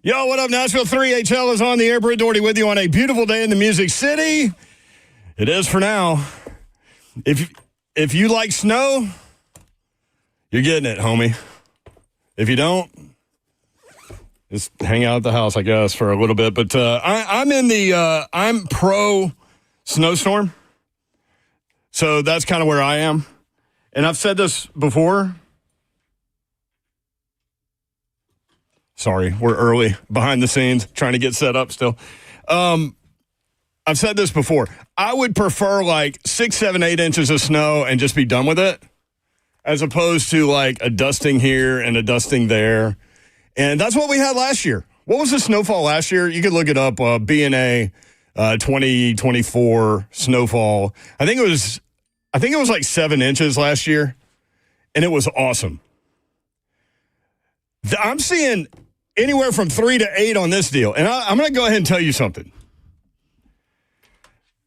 Yo, what up, Nashville? 3HL is on the air. Britt Doherty with you on a beautiful day in the Music City. It is for now. If you like snow, you're getting it, homie. If you don't, just hang out at the house, I guess, for a little bit. But I'm pro Snowstorm. So that's kind of where I am. And I've said this before. Sorry, we're early, behind the scenes, trying to get set up still. I've said this before. I would prefer like 6, 7, 8 inches of snow and just be done with it, as opposed to like a dusting here and a dusting there. And that's what we had last year. What was the snowfall last year? You could look it up, B&A 2024 snowfall. I think it was like 7 inches last year, and it was awesome. I'm seeing anywhere from 3 to 8 on this deal. And I'm going to go ahead and tell you something.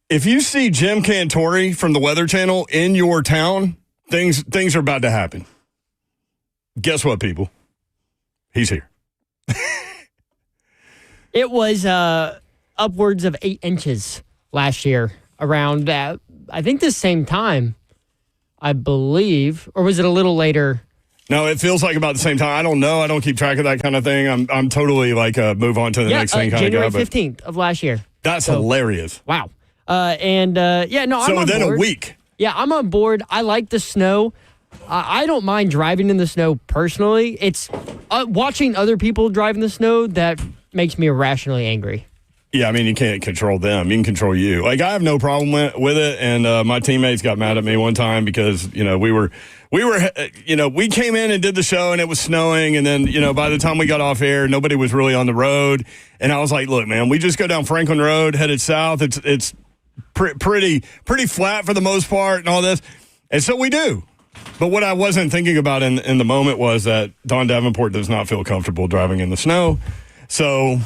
If you see Jim Cantori from the Weather Channel in your town, things are about to happen. Guess what, people? He's here. It was upwards of 8 inches last year, around, I think, the same time, I believe. Or was it a little later? No, it feels like about the same time. I don't know. I don't keep track of that kind of thing. I'm totally like move on to the next thing kind of guy. January 15th of last year. That's hilarious. Wow. I'm so on within board. A week. Yeah, I'm on board. I like the snow. I don't mind driving in the snow personally. It's watching other people drive in the snow that makes me irrationally angry. Yeah, I mean, you can't control them. You can control you. Like, I have no problem with it, and my teammates got mad at me one time because, we came in and did the show, and it was snowing, and then, by the time we got off air, nobody was really on the road, and I was like, look, man, we just go down Franklin Road, headed south. It's pretty flat for the most part and all this, and so we do. But what I wasn't thinking about in the moment was that Don Davenport does not feel comfortable driving in the snow, so...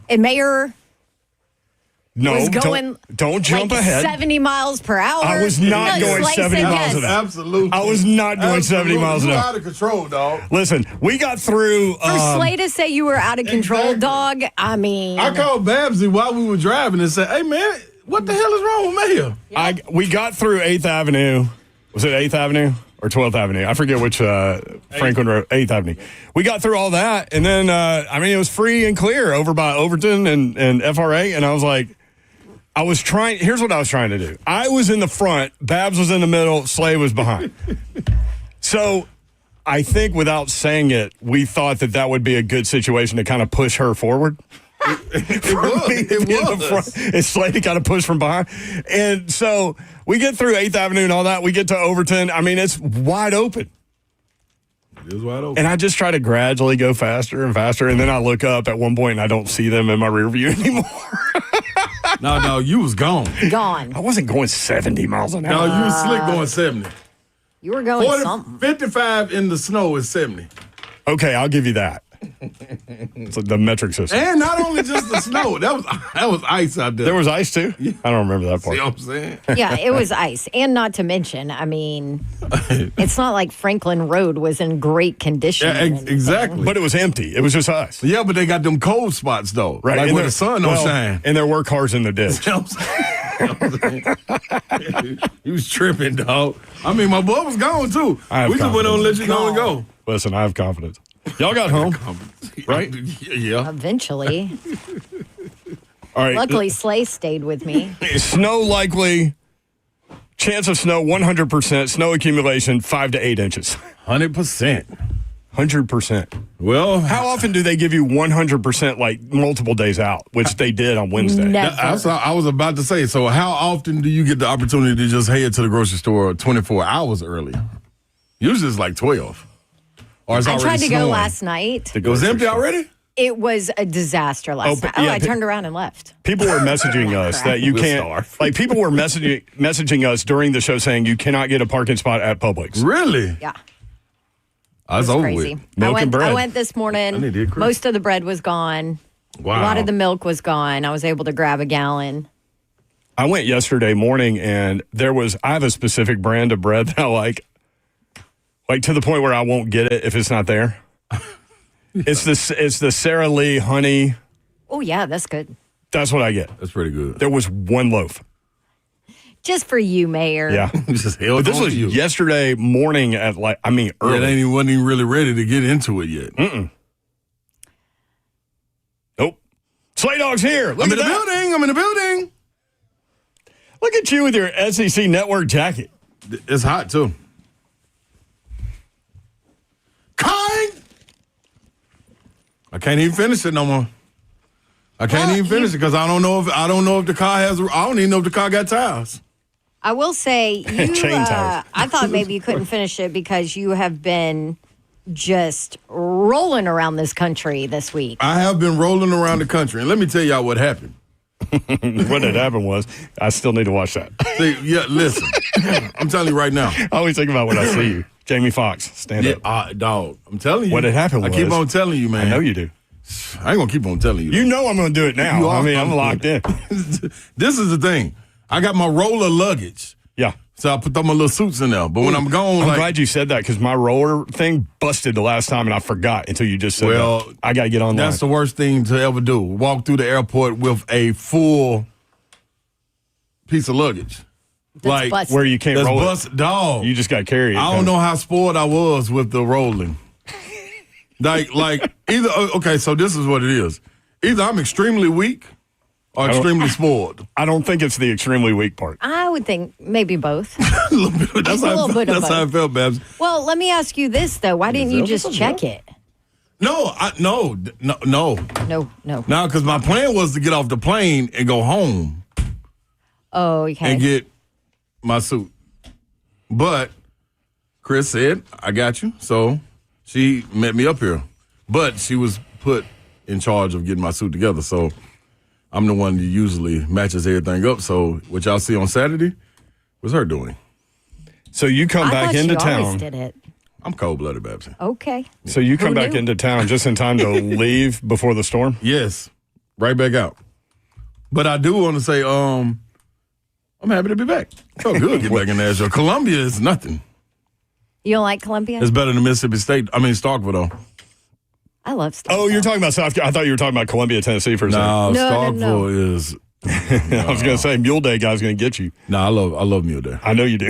And Mayor was going, don't jump like ahead. 70 miles per hour. I was not going 70 miles an hour. Absolutely. I was not going 70 miles an hour. You're out of control, dog. Listen, we got through. For Slay to say you were out of control, dog, I mean. I called Babsy while we were driving and said, hey, man, what the hell is wrong with Mayor? Yeah. We got through 8th Avenue. Was it 8th Avenue? Or 12th Avenue. I forget which Franklin Road, 8th Avenue. We got through all that, and then, it was free and clear over by Overton and FRA, and I was like, here's what I was trying to do. I was in the front, Babs was in the middle, Slay was behind. So I think without saying it, we thought that would be a good situation to kind of push her forward. It was. It's Slay to kind of push from behind. And so we get through 8th Avenue and all that. We get to Overton. I mean, it's wide open. It is wide open. And I just try to gradually go faster and faster. And then I look up at one point and I don't see them in my rear view anymore. No, you was gone. Gone. I wasn't going 70 miles an hour. No, you was slick going 70. You were going something. 55 in the snow is 70. Okay, I'll give you that. It's like the metric system. And not only just the snow, that was ice out there. There was ice too? Yeah. I don't remember that part. See what I'm saying? Yeah, it was ice. And not to mention, I mean, it's not like Franklin Road was in great condition. Yeah, exactly. But it was empty. It was just ice. Yeah, but they got them cold spots, though. Right. Like where the sun don't shine. And there were cars in the ditch. He was tripping, dog. I mean, my boy was gone, too. We just went on and let you know and go. Listen, I have confidence. Y'all got home, right? Yeah. Eventually. All right. Luckily, Slay stayed with me. Snow likely. Chance of snow, 100%. Snow accumulation, 5 to 8 inches. 100%. 100%. Well, how often do they give you 100% like multiple days out, which they did on Wednesday? Never. I was about to say, so how often do you get the opportunity to just head to the grocery store 24 hours early? Usually it's like 12. Or it's I already tried to snowing. go last night. It was empty already? It was a disaster last night. I turned around and left. People were messaging us that you can't. Like, people were messaging us during the show saying you cannot get a parking spot at Publix. Really? Yeah. That's over crazy. with. Milk and bread. I went this morning. Most of the bread was gone. Wow. A lot of the milk was gone. I was able to grab a gallon. I went yesterday morning, and I have a specific brand of bread that I like to the point where I won't get it if it's not there. It's the Sara Lee honey. Oh, yeah, that's good. That's what I get. That's pretty good. There was one loaf. Just for you, Mayor. Yeah. Just held But this on was to you. yesterday morning at early. Yeah, wasn't even really ready to get into it yet. Nope. Slay Dog's here. Look I'm at in the that. building. I'm in the building. Look at you with your SEC Network jacket. It's hot, too. I can't even finish it no more. I can't even finish it because I don't know if the car has. I don't even know if the car got tires. I will say, you. Chain tires. I thought maybe you couldn't finish it because you have been just rolling around this country this week. I have been rolling around the country, and let me tell y'all what happened. What had happened was, I still need to watch that. See, yeah, listen, I'm telling you right now. I always think about when I see you. Jamie Foxx, stand up. Dog, I'm telling you. What had happened was. I keep on telling you, man. I know you do. I ain't going to keep on telling you. You know I'm going to do it now. You are. I'm locked in. This is the thing. I got my roller luggage. Yeah. So I put all my little suits in there. But when I'm gone, I'm glad you said that because my roller thing busted the last time and I forgot until you just said that. I got to get online. That's the worst thing to ever do. Walk through the airport with a full piece of luggage. That's busted. Where you can't That's roll busted. Dog. You just got carried. I don't know how spoiled I was with the rolling. like either, okay, so this is what it is. Either I'm extremely weak or extremely spoiled. I don't think it's the extremely weak part. I would think maybe both. That's how I felt, Babs. Well, let me ask you this, though. Why didn't you just check it? No. No. No, because my plan was to get off the plane and go home. Oh, okay. And get my suit. But Chris said, I got you. So she met me up here. But she was put in charge of getting my suit together. So I'm the one that usually matches everything up. So what y'all see on Saturday was her doing. So you come back into town. Always did it. I'm cold-blooded, Babs. Okay. So you come Who back knew? into town just in time to leave before the storm? Yes. Right back out. But I do want to say, I'm happy to be back. Felt good to get back in Nashville. Columbia is nothing. You don't like Columbia? It's better than Mississippi State. I mean, Starkville, though. I love stuff. Oh, you're talking about South Carolina. I thought you were talking about Columbia, Tennessee for a second. No, Starkville is. I was going to say, Mule Day guy's going to get you. No, I love Mule Day. I know you do.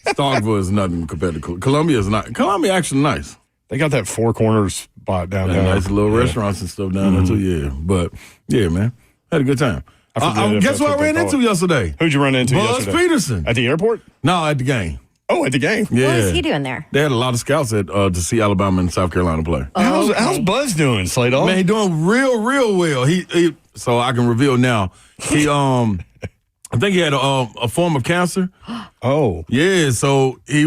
Starkville is nothing compared to Columbia. Is not. Columbia actually nice. They got that Four Corners spot down there. Nice little restaurants and stuff down there too. Yeah, but yeah, man, had a good time. Guess what I ran into yesterday? Who'd you run into Buzz yesterday? Peterson. At the airport? No, at the game. Oh, at the game. Yeah. What was he doing there? They had a lot of scouts to see Alabama and South Carolina play. How's Buzz doing, Slade? Man, he doing real well. He so I can reveal now. He I think he had a form of cancer. Oh. Yeah, so he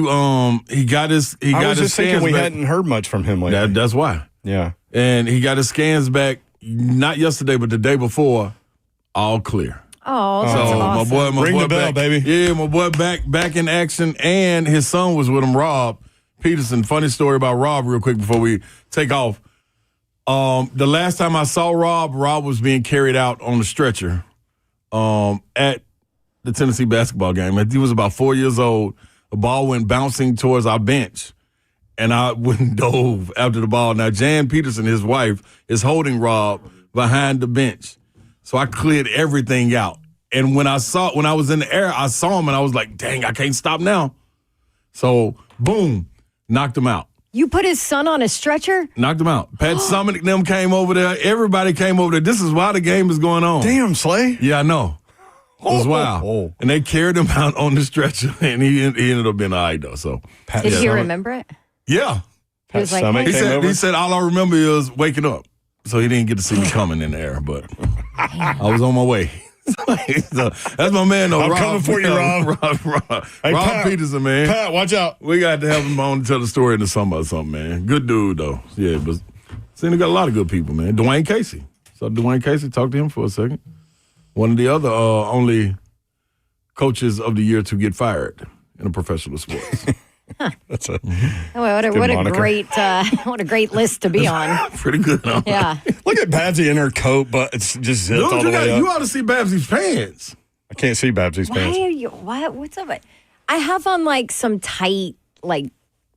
got his I was just thinking scans we back. hadn't heard much from him lately. That's why. Yeah. And he got his scans back not yesterday, but the day before, all clear. Oh, that's So awesome. my Ring boy the bell, back, baby. Yeah, my boy back in action, and his son was with him, Rob Peterson. Funny story about Rob, real quick before we take off. The last time I saw Rob was being carried out on the stretcher at the Tennessee basketball game. He was about 4 years old. The ball went bouncing towards our bench, and I went and dove after the ball. Now, Jan Peterson, his wife, is holding Rob behind the bench. So I cleared everything out. And when I was in the air, I saw him, and I was like, dang, I can't stop now. So, boom, knocked him out. You put his son on a stretcher? Knocked him out. Pat Summitt and them came over there. Everybody came over there. This is why the game is going on. Damn, Slay. Yeah, I know. It was wild. Oh. And they carried him out on the stretcher, and he ended up being all right, though. So, Did he remember it? yeah. He was like, Stomach hey. came over? He said, all I remember is waking up. So he didn't get to see me coming in the air, but I was on my way. So, that's my man, though. I'm Rob, coming for you, Rob. Hey, Rob Pat, Peterson, man. Pat, watch out. We got to have him on to tell the story into something, man. Good dude, though. Yeah, but seen he got a lot of good people, man. Dwayne Casey. So Dwayne Casey, talked to him for a second. One of the other only coaches of the year to get fired in a professional sports. That's a What a great list to be on. Pretty good, huh? Yeah. look at Babsy in her coat, but it's just zipped all Dude, the way up. you ought to see Babsy's pants. I can't see Babsy's Why pants. are you? What's up? I have on like some tight, like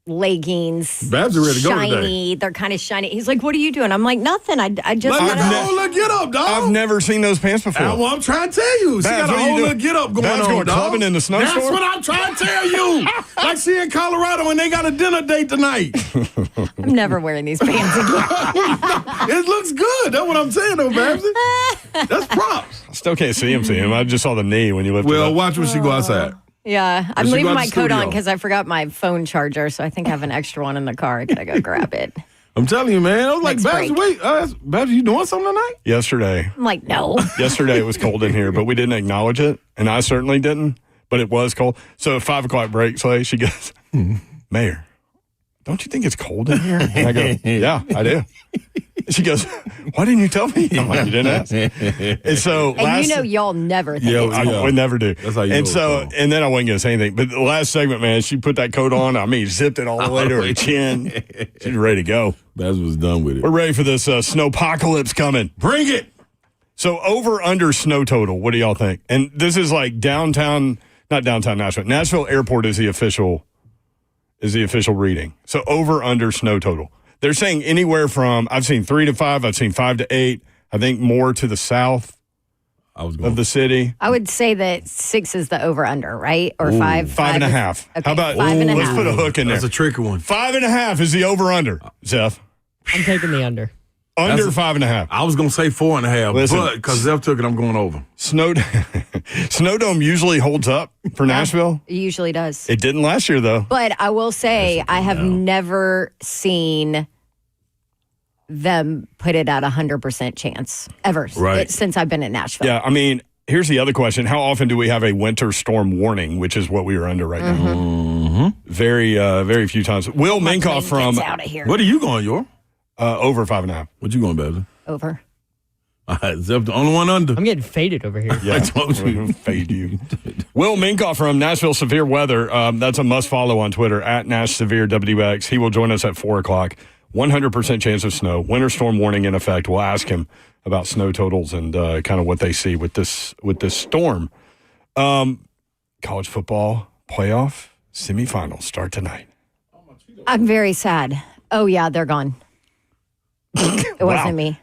leggings. Babs are ready to go shiny. today. They're kind of shiny. He's like, "What are you doing?" I'm like, "Nothing. I just Look, got look, get up, dog. I've never seen those pants before. Well, I'm trying to tell you. She Babs, got a what are you whole doing? little get up going Babs on, going dog. clubbing in the snowstorm? That's what I'm trying to tell you. Like she in Colorado and they got a dinner date tonight. I'm never wearing these pants again. It looks good. That's what I'm saying, though, Babsy. That's props. I still can't see him. I just saw the knee when you lifted Well, up. watch when she go outside. Yeah, I'm she go leaving out my the coat on studio? because I forgot my phone charger, so I think I have an extra one in the car. I gotta go grab it. I'm telling you, man. I was like, Next Babsy, break. wait. Babsy, you doing something tonight? Yesterday I'm like, no. it was cold in here, but we didn't acknowledge it, and I certainly didn't, but it was cold. So at 5 o'clock break, she goes, Mayor, don't you think it's cold in here? And I go, yeah, I do. She goes, why didn't you tell me? I'm like, you didn't ask. And so And y'all never think it's I would never do. That's how you and know so, it's cold. and then I wasn't going to say anything. But the last segment, man, she put that coat on. I mean, zipped it all the way to her chin. She's ready to go. Babsy was done with it. We're ready for this snowpocalypse coming. Bring it. So over under snow total, what do y'all think? And this is like not downtown Nashville. Nashville Airport is the official reading. So over under snow total. They're saying anywhere from, I've seen 3 to 5, I've seen 5 to 8. I think more to the south of the city. I would say that 6 is the over-under, right? Or 5? 5.5. Okay, How about 5.5. let's put a hook in there. That's a tricky one. 5.5 is the over under. Zeph. I'm taking the under. Under That's 5.5. I was going to say 4.5, Listen. but because Zeph took it, I'm going over. Snowdome usually holds up for Nashville. It usually does. It didn't last year, though. But I will say I have never seen them put it at 100% chance ever Right. since I've been in Nashville. Yeah, I mean, here's the other question. How often do we have a winter storm warning, which is what we are under right now? Mm-hmm. Very few times. Will Minkoff from out of here. What are you going, Yor? over 5.5. What you going, Babsy? Over. All right, Zeph, the only one under. I'm getting faded over here. Yeah, I told you. Fade you. Will Minkoff from Nashville Severe Weather. That's a must follow on Twitter at Nash Severe WX. He will join us at 4 o'clock. 100% chance of snow. Winter storm warning in effect. We'll ask him about snow totals and kind of what they see with this storm. College football playoff semifinals start tonight. I'm very sad. Oh, yeah, they're gone. It wasn't me.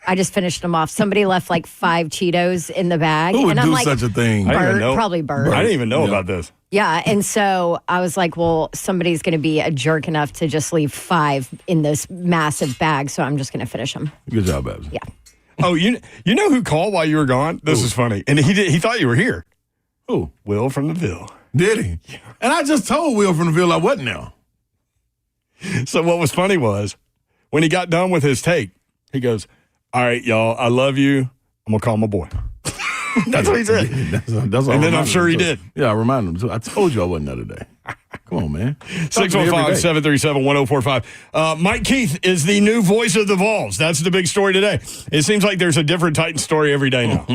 I just finished them off. Somebody left like 5 Cheetos in the bag. Who would and I'm do like, such a thing? I didn't even Bird, know. probably Bird. I didn't even know Yeah. about this. Yeah, and so I was like, well, somebody's going to be a jerk enough to just leave 5 in this massive bag, so I'm just going to finish them. Good job, Babsy. Yeah. Oh, you know who called while you were gone? This is funny. And he thought you were here. Who? Will from the Ville. Did he? Yeah. And I just told Will from the Ville I wasn't there. So what was funny was when he got done with his take, he goes, all right, y'all, I love you. I'm going to call my boy. That's what he said. That's And then I'm sure he did. Yeah, I reminded him. So I told you I wasn't there today. Come on, man. 615-737-1045. Mike Keith is the new voice of the Vols. That's the big story today. It seems like there's a different Titan story every day now.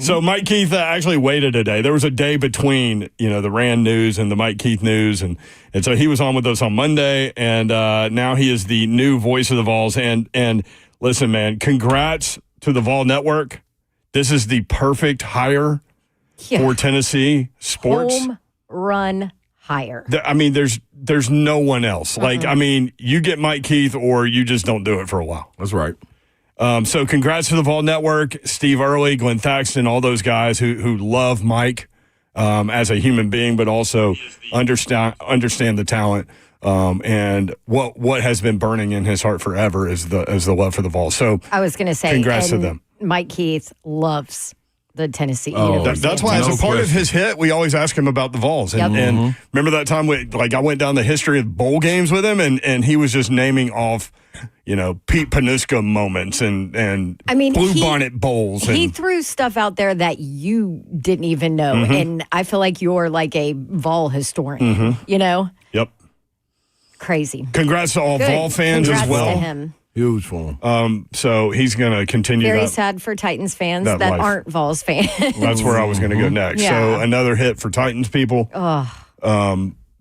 So Mike Keith actually waited a day. There was a day between, the Rand news and the Mike Keith news. And so he was on with us on Monday. And now he is the new voice of the Vols. And listen, man, congrats to the Vol Network. This is the perfect hire for Tennessee sports. Home run hire. I mean, there's no one else. Like, I mean, you get Mike Keith or you just don't do it for a while. That's right. So congrats to the Vol Network, Steve Early, Glenn Thaxton, all those guys who love Mike as a human being, but also understand the talent. And what has been burning in his heart forever is the love for the Vols. So I was going to say, congrats to and them. Mike Keith loves the Tennessee Oh, University. That's why, as a part of his hit, we always ask him about the Vols. And, Yep. and remember that time I went down the history of bowl games with him, and he was just naming off, Pete Panuska moments and I mean, Bluebonnet bowls. He And threw stuff out there that you didn't even know. And I feel like you're like a Vol historian, yep. Crazy. Congrats to all Good. Vol fans Congrats as well. to him. Huge for him. So he's going to continue Very that. sad for Titans fans that that life. aren't Vols fans. That's where I was going to go next. Yeah. So another hit for Titans people.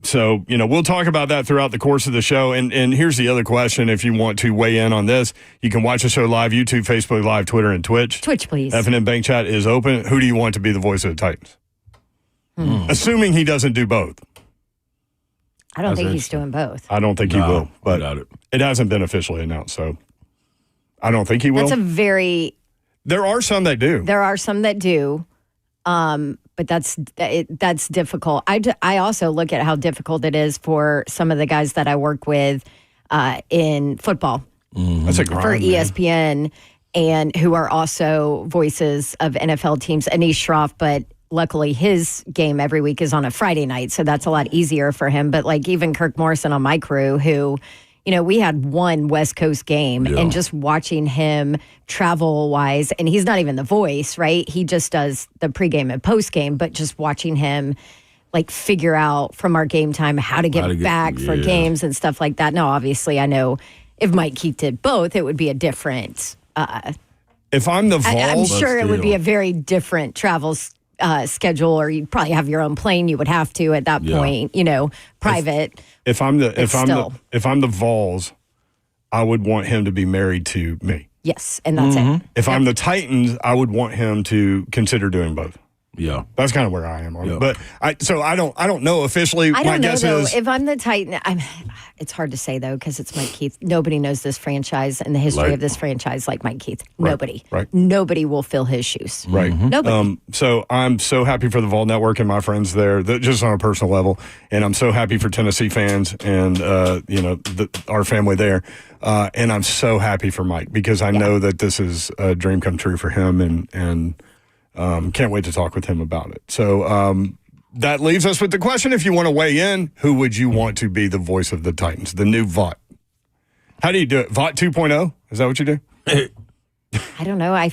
So, we'll talk about that throughout the course of the show. And here's the other question. If you want to weigh in on this, you can watch the show live, YouTube, Facebook Live, Twitter, and Twitch. Twitch, please. F&M Bank Chat is open. Who do you want to be the voice of the Titans? Assuming he doesn't do both. I don't think he's doing both. I don't think he will, but doubt it. It hasn't been officially announced, so I don't think he will. There are some that do. There are some that do, but that's difficult. I also look at how difficult it is for some of the guys that I work with in football. That's a grind, for ESPN, and who are also voices of NFL teams. Anish Shroff, but luckily his game every week is on a Friday night, so that's a lot easier for him. But like even Kirk Morrison on my crew, who, we had one West Coast game, and just watching him travel-wise, and he's not even the voice, right? He just does the pregame and postgame, but just watching him like figure out from our game time how to get back for games and stuff like that. Now, obviously, I know if Mike Keith did both, it would be a different. If I'm the Vols, I'm sure it would be a very different travel schedule, or you'd probably have your own plane. You would have to at that point, private. If I'm the Vols, I would want him to be married to me. Yes, and that's it. If I'm the Titans, I would want him to consider doing both. Yeah, that's kind of where I am on it. But I don't know officially. I don't My guess know, is if I'm the Titan. It's hard to say though because it's Mike Keith. Nobody knows this franchise and the history of this franchise like Mike Keith. Right, Nobody. right. Nobody will fill his shoes. Right. Nobody. So I'm so happy for the Vol Network and my friends there, just on a personal level, and I'm so happy for Tennessee fans and our family there, and I'm so happy for Mike because I know that this is a dream come true for him, and can't wait to talk with him about it. So that leaves us with the question, if you want to weigh in, who would you want to be the voice of the Titans, the new Vought? How do you do it? Vought 2.0? Is that what you do? I don't know. I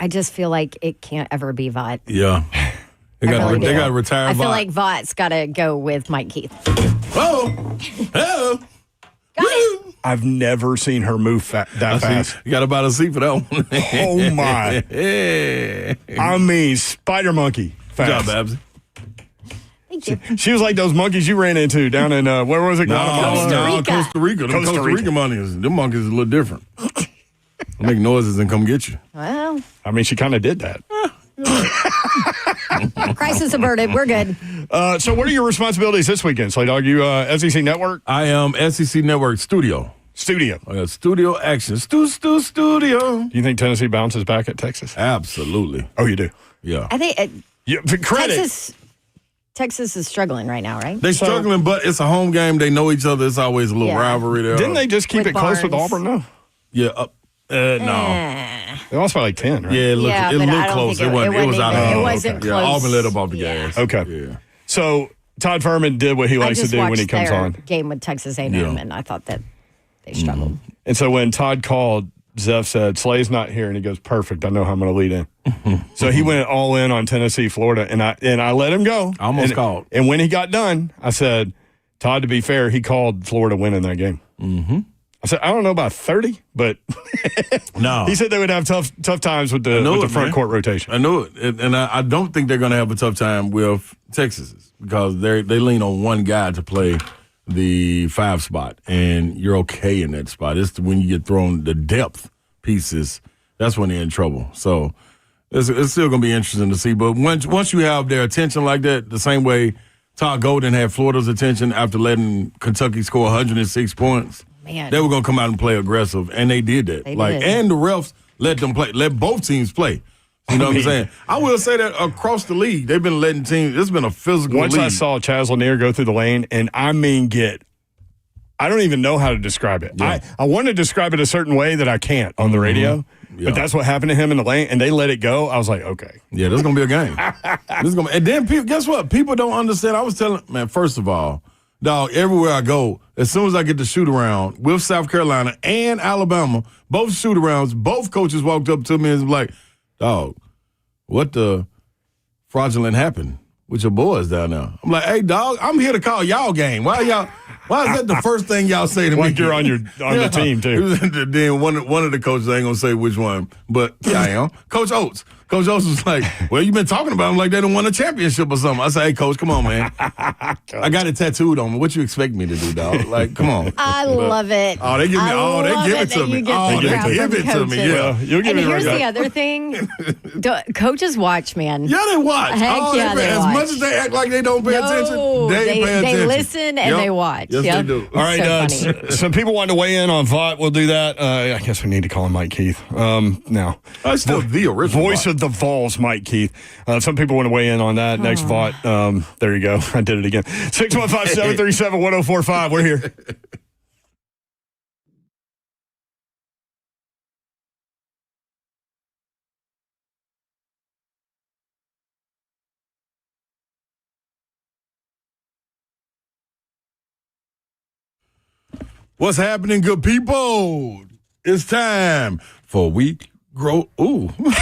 just feel like it can't ever be Vought. Yeah. They got to retire I feel Vought. like Vaught's got to go with Mike Keith. Oh. Got it. I've never seen her move that fast. You got to buy the seat for that one. Oh, my. I mean, spider monkey Good job, fast. Babsy. Thank you. She was like those monkeys you ran into down in, where was it? No, Costa Rica. Them Costa Rica monkeys. Them monkeys is a little different. They make noises and come get you. Well, I mean, she kind of did that. crisis averted. We're good. So what are your responsibilities this weekend, Slade? Are you SEC Network? I am SEC Network Studio. I got studio action. Studio. Do you think Tennessee bounces back at Texas? Absolutely. Oh, you do? Yeah. I think Credit. Texas is struggling right now, right? They're struggling, but it's a home game. They know each other. It's always a little rivalry there. Didn't they just keep With it close with Barnes. Auburn, though? Yeah. No. They lost by like 10, right? Yeah, it looked, but I don't close. think It was out of it wasn't Yeah, close. Auburn let up off the Yeah. gas. Okay. Yeah. So Todd Furman did what he I likes to just do when he watched comes their on. game with Texas A&M, Yeah. and I thought that they struggled. And so when Todd called, Zeph said, Slay's not here. And he goes, perfect. I know how I'm going to lead in. So he went all in on Tennessee, Florida, and I let him go. I almost called. And when he got done, I said, Todd, to be fair, he called Florida winning that game. Mm-hmm. I said, I don't know about 30, but No. he said they would have tough times with the front court rotation. I knew it. And I don't think they're going to have a tough time with Texas because they lean on one guy to play the 5 spot, and you're okay in that spot. It's when you get thrown the depth pieces, that's when they're in trouble. So it's still going to be interesting to see. But once you have their attention like that, the same way Todd Golden had Florida's attention after letting Kentucky score 106 points, Man. they were going to come out and play aggressive, and they did that. They did. And the refs let them play, let both teams play. You know what I'm saying? I will say that across the league, they've been letting teams. It's been a physical Once league. I saw Chaz Lanier go through the lane, and I mean I don't even know how to describe it. Yeah. I want to describe it a certain way that I can't on the radio, Yeah. but that's what happened to him in the lane, and they let it go. I was like, okay. Yeah, this is going to be a game. And then people, guess what? People don't understand. I was telling, man, first of all, dog, everywhere I go, as soon as I get to shoot around with South Carolina and Alabama, both shoot arounds, both coaches walked up to me and was like, dog, what the fraudulent happened with your boys down there? I'm like, hey, dog, I'm here to call y'all game. Why is that the first thing y'all say to me? Like you're on the team, too. Then one of the coaches, I ain't going to say which one, but yeah, I am. Coach Oates. Coach O's was like, well, you've been talking about them like they don't won a championship or something. I said, hey, Coach, come on, man. I got it tattooed on me. What you expect me to do, dog? Like, come on. I love it. Oh, they give me. Oh, they give it to me. Oh, they give it to me. Yeah, You'll give And me the here's right the guy. other thing. Coaches watch, man. yeah, they watch. Heck yeah, they as watch. much as they act like they don't pay attention, they pay attention. They listen and they watch. Yes, Yep. they do. All right, So funny. some people want to weigh in on VOT. We'll do that. I guess we need to call him Mike Keith. Now, That's still the original voice VOT. of the Vols, Mike Keith. Some people want to weigh in on that. Next VOT. There you go. I did it again. 615-737-1045. We're here. What's happening, good people? It's time for Week Grow. Ooh. What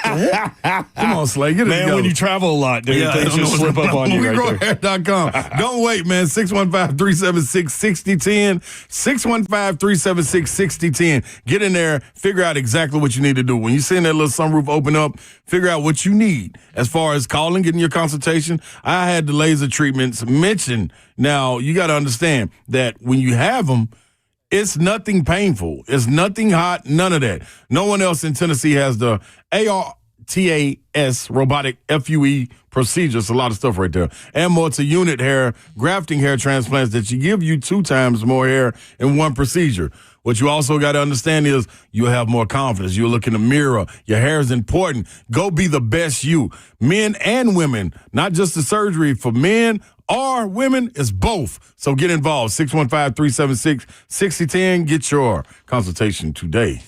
the heck? Come on, Slay. Get it Man, together. when you travel a lot, dude, I things don't just know slip what's up on you right there. WeGrowHair.com. Don't wait, man. 615-376-6010. 615-376-6010. Get in there. Figure out exactly what you need to do. When you see that little sunroof open up, figure out what you need. As far as calling, getting your consultation, I had the laser treatments mentioned. Now, you got to understand that when you have them, it's nothing painful. It's nothing hot, none of that. No one else in Tennessee has the ARTAS, robotic FUE procedure. It's a lot of stuff right there. And more to unit hair, grafting hair transplants that you give you 2 times more hair in one procedure. What you also got to understand is you'll have more confidence. You'll look in the mirror. Your hair is important. Go be the best you. Men and women, not just the surgery. For men or women, it's both. So get involved. 615-376-6010. Get your consultation today.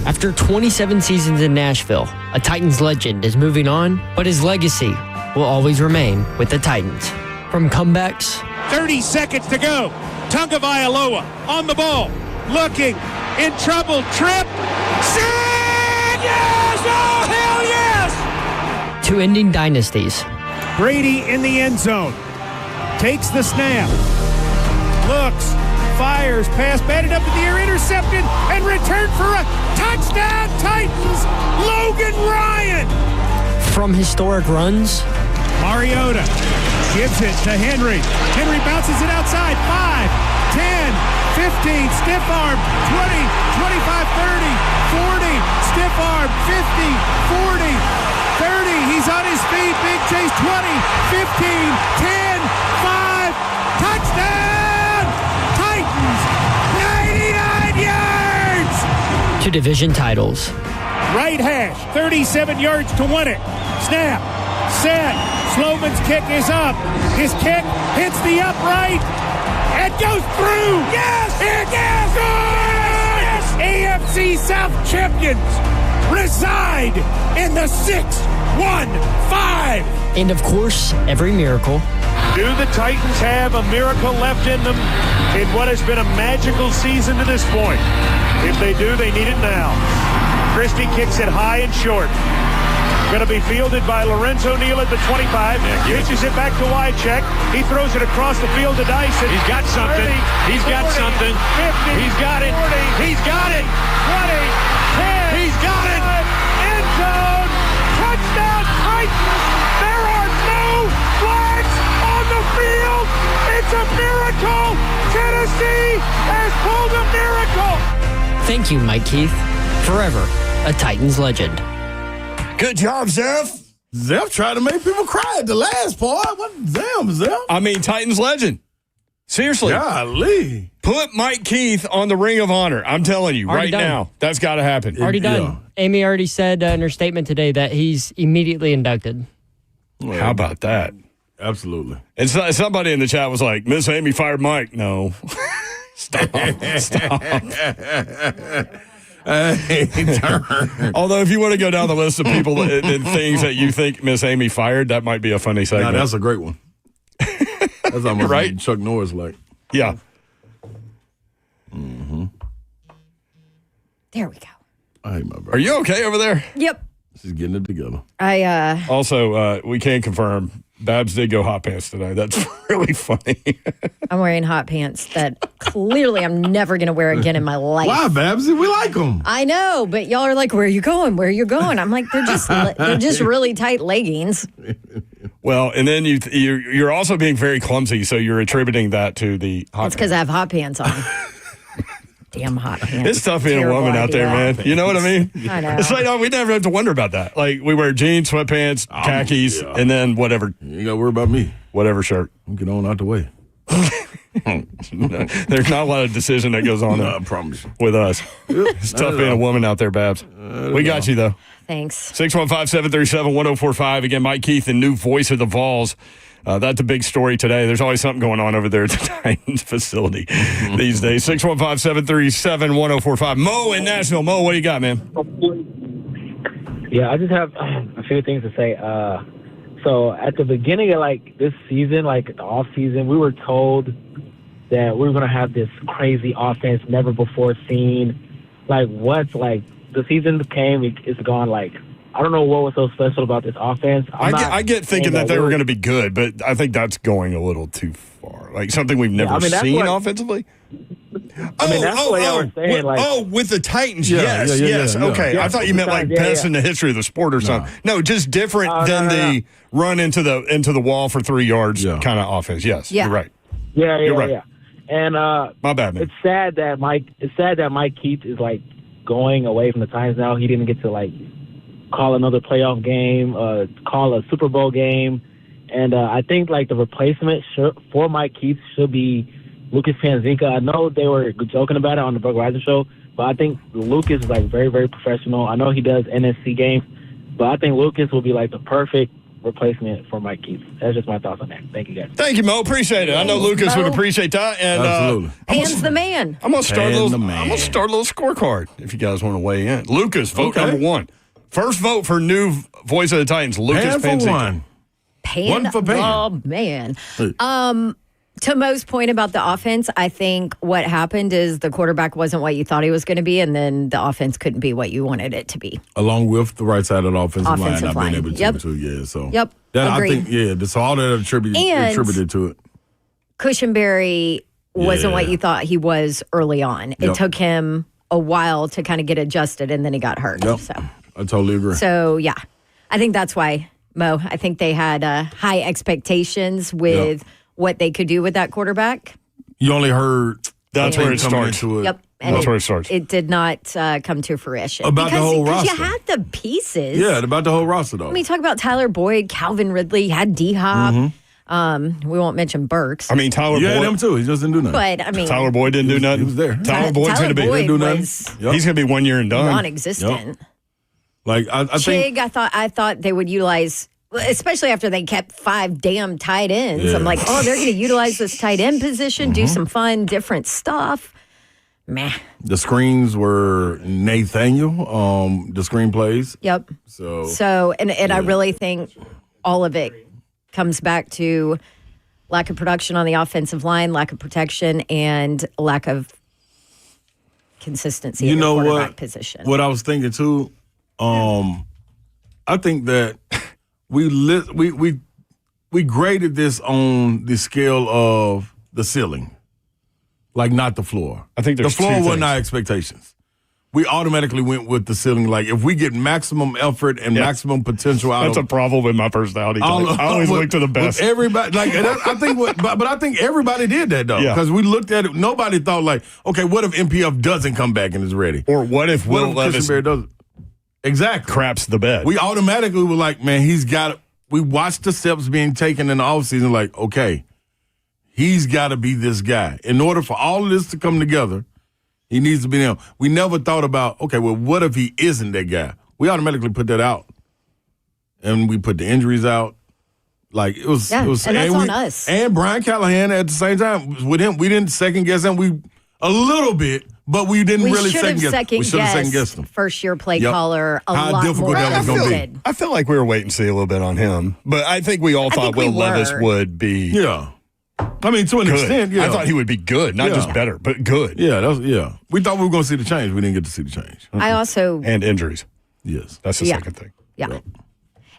After 27 seasons in Nashville, a Titans legend is moving on, but his legacy will always remain with the Titans. From comebacks, 30 seconds to go. Tagovailoa on the ball, looking, in trouble, trip, sack! Yes! Oh, hell yes! to ending dynasties. Brady in the end zone, takes the snap, looks, fires, pass batted up in the air, intercepted, and returned for a touchdown, Titans, Logan Ryan! From historic runs, Mariota gives it to Henry. Henry bounces it outside. 5, 10, 15, stiff arm, 20, 25, 30, 40, stiff arm, 50, 40, 30. He's on his feet. Big chase, 20, 15, 10, 5, touchdown! Titans, 99 yards! to division titles. Right hash, 37 yards to win it. Snap, set, Sloman's kick is up. His kick hits the upright and goes through. Yes! It is good! Yes! AFC South champions reside in the 6-1-5. And of course, every miracle. Do the Titans have a miracle left in them in what has been a magical season to this point? If they do, they need it now. Christie kicks it high and short. Going to be fielded by Lorenzo Neal at the 25. Pitches it back to Wycheck. He throws it across the field to Dyson. He's got something. 30, He's got 40, something. 50, He's got it. 40, He's got it. 20, 10. He's got it. End zone. Touchdown Titans. There are no flags on the field. It's a miracle. Tennessee has pulled a miracle. Thank you, Mike Keith. Forever a Titans legend. Good job, Zeph. Zeph tried to make people cry at the last part. What? Damn, Zeph. I mean, Titans legend. Seriously. Golly. Put Mike Keith on the Ring of Honor. I'm telling you, Already right done. now, that's got to happen. Already done. Yeah. Amy already said in her statement today that he's immediately inducted. How about that? Absolutely. And somebody in the chat was like, Miss Amy fired Mike. No. Stop. Although, if you want to go down the list of people and things that you think Miss Amy fired, that might be a funny segment. Nah, that's a great one. That's almost Right? like Chuck Norris like. Yeah. There we go. I hate my brother. Are you okay over there? Yep. She's getting it together. Also, we can confirm Babs did go hot pants today. That's really funny. I'm wearing hot pants that clearly I'm never going to wear again in my life. Why, Babsy? We like them. I know, but y'all are like, where are you going? Where are you going? I'm like, they're just really tight leggings. Well, and then you're also being very clumsy, so you're attributing that to the hot It's because I have hot pants on. Damn hot pants. It's tough being a Terrible woman out there, idea. man. You know what I mean? I know. It's like, we never have to wonder about that. Like, we wear jeans, sweatpants, khakis, yeah. and then whatever You ain't got to worry about me. shirt. Get on out the way. There's not a lot of decision that goes on I promise you. with us. It's tough being a woman out there, Babs. We got you, though. Thanks. 615-737-1045. Again, Mike Keith, the new voice of the Vols. That's a big story today. There's always something going on over there at the Titans facility these days. 615-737-1045. Mo in Nashville. Mo, what do you got, man? Yeah, I just have a few things to say. So at the beginning of this season, the off season, we were told that we were going to have this crazy offense never before seen. The season came, it's gone. I don't know what was so special about this offense. I get thinking that they were going to be good, but I think that's going a little too far. Like something we've never seen offensively. That's the way I was saying. With the Titans, Yeah, yes. yeah. Okay, Yeah, I thought you meant like yeah, best yeah. in the history of the sport or something. No, just different than the run into the wall for 3 yards kind of offense. Yes, Yeah. you're right. Yeah. You're right. And My bad, man. It's sad that Mike Keith is going away from the Titans now. He didn't get to call another playoff game, call a Super Bowl game, and I think the replacement for Mike Keith should be Lucas Panzinka. I know they were joking about it on the Buck Rising show, but I think Lucas is very, very professional. I know he does NSC games, but I think Lucas will be the perfect replacement for Mike Keith. That's just my thoughts on that. Thank you, guys. Thank you, Mo. Appreciate it. I know Lucas would appreciate that. And Absolutely. Pan's the man. I'm gonna start a Pan little. the man. I'm gonna start a little scorecard if you guys want to weigh in. Lucas, vote Okay. number 1. First vote for new voice of the Titans. Lucas Pan for Panzica. one. Pan, One for Pan. oh man. To Mo's point about the offense, I think what happened is the quarterback wasn't what you thought he was going to be, and then the offense couldn't be what you wanted it to be. Along with the right side of the offensive line, Offensive not being line. able to, Yep. So Yep. that, I Agreed. think, that's all that attributed to it. Cushenberry wasn't Yeah. what you thought he was early on. It Yep. took him a while to kind of get adjusted, and then he got hurt. Yep. So, I totally agree. yeah, I think that's why, Mo. I think they had high expectations with what they could do with that quarterback. You only heard That's where it coming starts. into it. Yep. And That's where it starts. It did not come to fruition. About the whole because you roster. had the pieces. Yeah, about the whole roster, though. I mean, talk about Tyler Boyd, Calvin Ridley, had D-Hop. We won't mention Burks. I mean, Tyler yeah, Boyd. them too. He just didn't do nothing. But, I mean, Tyler Boyd didn't do nothing. he was there. Tyler Boyd's Tyler going to be. Boyd do nothing. was Yep. He's going to be 1 year and done. non-existent. Like I think Chig, I thought they would utilize, especially after they kept 5 damn tight ends. Yeah. I'm like, oh, they're going to utilize this tight end position, do some fun, different stuff. Meh. the screens were Nathaniel. The screenplays. Yep. So And I really think all of it comes back to lack of production on the offensive line, lack of protection, and lack of consistency in the quarterback position. What I was thinking too, I think that we graded this on the scale of the ceiling, like not the floor. I think there's the floor two wasn't things. our expectations. We automatically went with the ceiling. Like if we get maximum effort and maximum potential out That's of a problem with my personality. I always look to the best. Everybody, like, and I think, but I think everybody did that though, Yeah. because we looked at it. Nobody thought like, okay, what if MPF doesn't come back and is ready? Or what if What Will if Levis Cushenberry doesn't? Exactly. craps the bed? We automatically were like, man, he's got. We watched the steps being taken in the offseason. Like, okay, he's got to be this guy. In order for all of this to come together, he needs to be there. We never thought about, okay, well, what if he isn't that guy? We automatically put that out, and we put the injuries out. Like it was, Yeah, it was, and that's we, on us. And Brian Callahan at the same time with him, we didn't second guess him. We a little bit, but we didn't we really should have second guess. We should have second guessed him. first year play Yep. caller a How lot difficult more that than was we gonna be. did. I feel like we were waiting to see a little bit on him, but I think we all thought think we Will Levis were. would be Yeah, I mean to an good. extent. Yeah, I thought he would be good, not Yeah. just better, but good. Yeah, we thought we were going to see the change. We didn't get to see the change. I also, And injuries. Yes. That's the Yeah. second thing. yeah.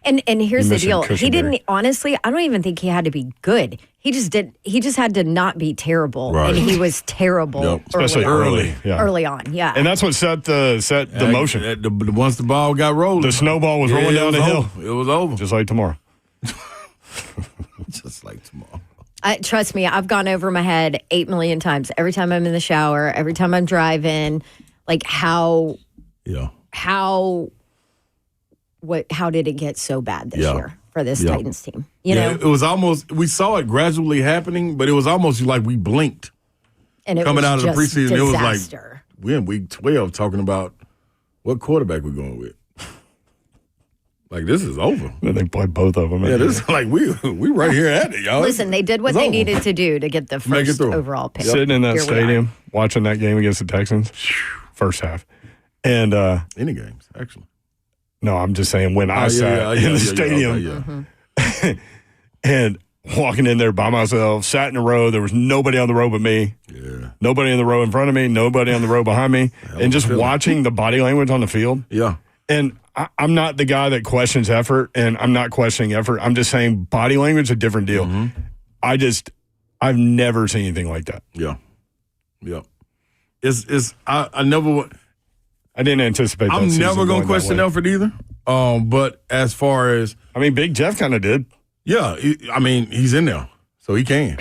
And here's You're the deal. missing He didn't Cushenberry. honestly. I don't even think he had to be good. He just had to not be terrible, Right. and he was terrible, Yep. Especially early. Yeah. early on. Yeah, And that's what set the motion. Once the ball got rolling, The snowball was rolling down the hill. It was over. Just like tomorrow. Just like tomorrow. Trust me, I've gone over my head 8 million times. Every time I'm in the shower, every time I'm driving, like how did it get so bad this year for this Titans team? You know, it was almost. We saw it gradually happening, but it was almost like we blinked and it coming was out of the just preseason. disaster. It was like we're in week 12 talking about what quarterback we're going with. Like this is over. Then they played both of them. Yeah, this is like we right here at it, y'all. Listen, they did what It's they over. needed to do to get the Make it first through. overall pick. Sitting in that Here we are. stadium, watching that game against the Texans, first half. And Any games, actually. no, I'm just saying when I sat in the stadium and walking in there by myself, sat in a row, there was nobody on the row but me. Yeah. Nobody in the row in front of me, nobody on the row behind me. And just watching the body language on the field. Yeah. And I'm not the guy that questions effort, and I'm not questioning effort. I'm just saying body language is a different deal. I've never seen anything like that. Yeah. Yeah. I never. I didn't anticipate that. I'm season never going gonna question that way. effort either. But as far as I mean, Big Jeff kind of did. yeah, I mean he's in there, so he can.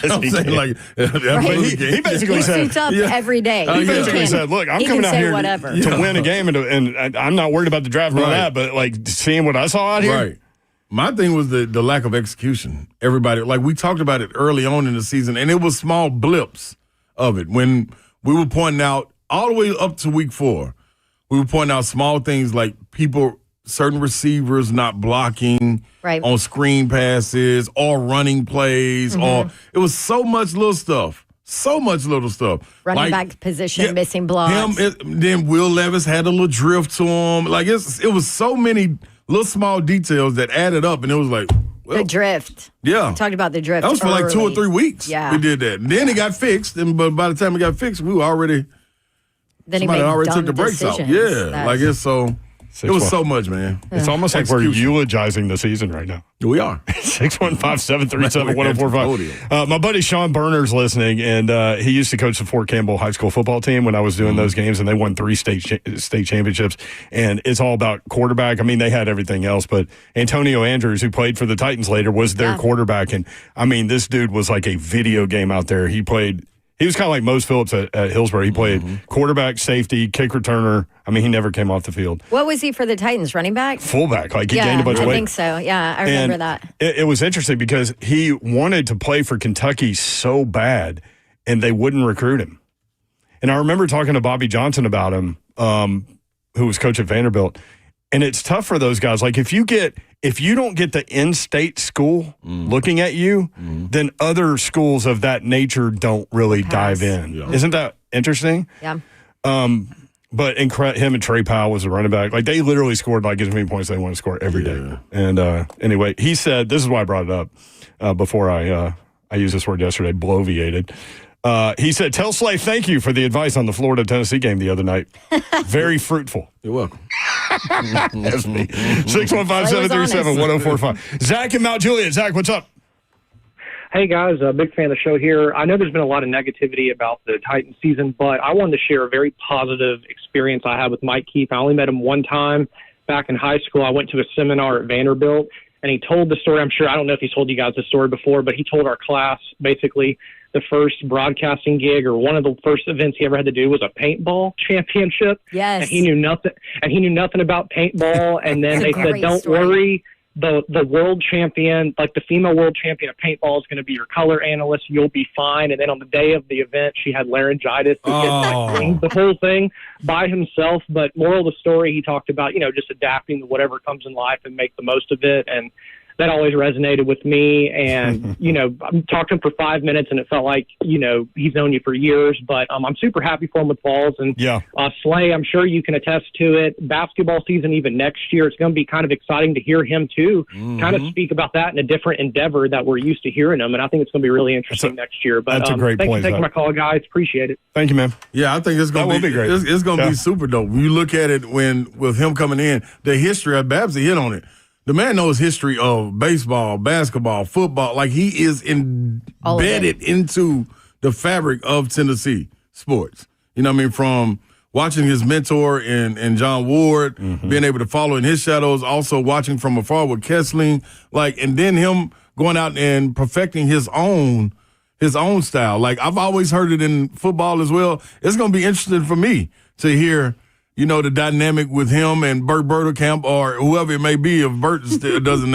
I'm saying like He basically He said, suits up every day. He basically said, "Look, I'm He coming can out say here whatever. to win a game, and I'm not worried about the draft and all Right. that. But like seeing what I saw out here, Right. My thing was the lack of execution. Everybody, like we talked about it early on in the season, and it was small blips of it when we were pointing out all the way up to week 4. We were pointing out small things like people certain receivers not blocking Right. on screen passes or running plays, or it was so much little stuff. So much little stuff. Running back position, missing blocks. Then Will Levis had a little drift to him. Like it was so many little small details that added up, and it was like, well, the drift. Yeah. We talked about the drift. That was for like 2 or 3 weeks. Yeah. We did that. And then it got fixed, but by the time it got fixed, we were already somebody already took the brakes out. Yeah. Like it's so it was so much, man. It's almost like we're eulogizing the season right now. We are. 615-737-1045. My buddy Sean Berner's listening, and he used to coach the Fort Campbell High School football team when I was doing those games, and they won 3 state championships. And it's all about quarterback. I mean, they had everything else, but Antonio Andrews, who played for the Titans later, was their quarterback. And, I mean, this dude was like a video game out there. He was kind of like Mose Phillips at Hillsborough. He played quarterback, safety, kick returner. I mean, he never came off the field. What was he for the Titans? Running back? Fullback. Like, he gained a bunch of weight. I think so. Yeah, I remember that. It was interesting because he wanted to play for Kentucky so bad, and they wouldn't recruit him. And I remember talking to Bobby Johnson about him, who was coach at Vanderbilt. And it's tough for those guys. Like, if you don't get the in-state school looking at you, then other schools of that nature don't really dive in. Yeah. Isn't that interesting? Yeah. But him and Trey Powell was a running back. Like, they literally scored like as many points as they want to score every day. And anyway, he said, this is why I brought it up before I used this word yesterday, bloviated. He said, tell Slay thank you for the advice on the Florida-Tennessee game the other night. Very fruitful. You're welcome. That's me. 615-737-1045. Zach in Mount Juliet. Zach, what's up? Hey, guys, a big fan of the show here. I know there's been a lot of negativity about the Titans season, but I wanted to share a very positive experience I had with Mike Keith. I only met him one time back in high school. I went to a seminar at Vanderbilt, and he told the story. I don't know if he's told you guys the story before, but he told our class basically the first broadcasting gig or one of the first events he ever had to do was a paintball championship. Yes. And he knew nothing about paintball. And then they said, don't worry. The world champion, like the female world champion of paintball, is going to be your color analyst. You'll be fine. And then on the day of the event, she had laryngitis. The kid sings the whole thing by himself. But moral of the story, he talked about, just adapting to whatever comes in life and make the most of it. And that always resonated with me. And, I talked to him for 5 minutes and it felt like, he's known you for years, but I'm super happy for him with Vols. And Slay, I'm sure you can attest to it. Basketball season, even next year, it's going to be kind of exciting to hear him too, kind of speak about that in a different endeavor that we're used to hearing him. And I think it's going to be really interesting next year. But that's a great thanks point. for taking my call, guys. Appreciate it. Thank you, man. Yeah, I think it's going to be great. It's going to be super dope. When you look at it with him coming in, the history of Babsy hit on it. The man knows history of baseball, basketball, football. Like, he is embedded into the fabric of Tennessee sports. You know what I mean? From watching his mentor in John Ward, being able to follow in his shadows, also watching from afar with Kessling, and then him going out and perfecting his own style. Like, I've always heard it in football as well. It's going to be interesting for me to hear the dynamic with him and Bert Bertelkamp or whoever it may be, if Bert still isn't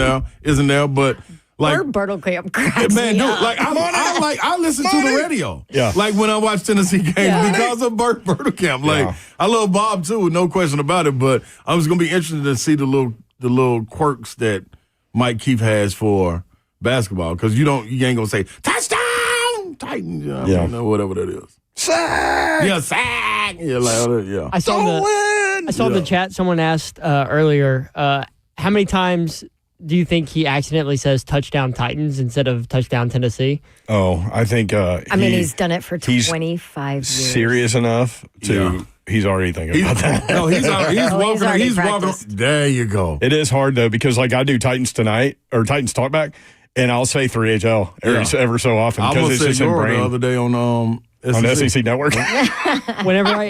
there, but Bert Bertelkamp cracks me up. I listen to the radio. Yeah. Like when I watch Tennessee games because of Bert Bertelkamp. I love Bob too, no question about it, but I was gonna be interested to see the little quirks that Mike Keith has for basketball, because you ain't gonna say touchdown Titans, whatever that is. Sack! Yeah, sack! Yeah, I saw in the chat someone asked earlier, how many times do you think he accidentally says touchdown Titans instead of touchdown Tennessee? Oh, I think he's done it for 25 years. Serious enough to he's already thinking about that. No, he's walking. There you go. It is hard though, because I do Titans Tonight or Titans Talkback, and I'll say 3HL ever so often because it's just in brain. The other day on SEC Network. Whenever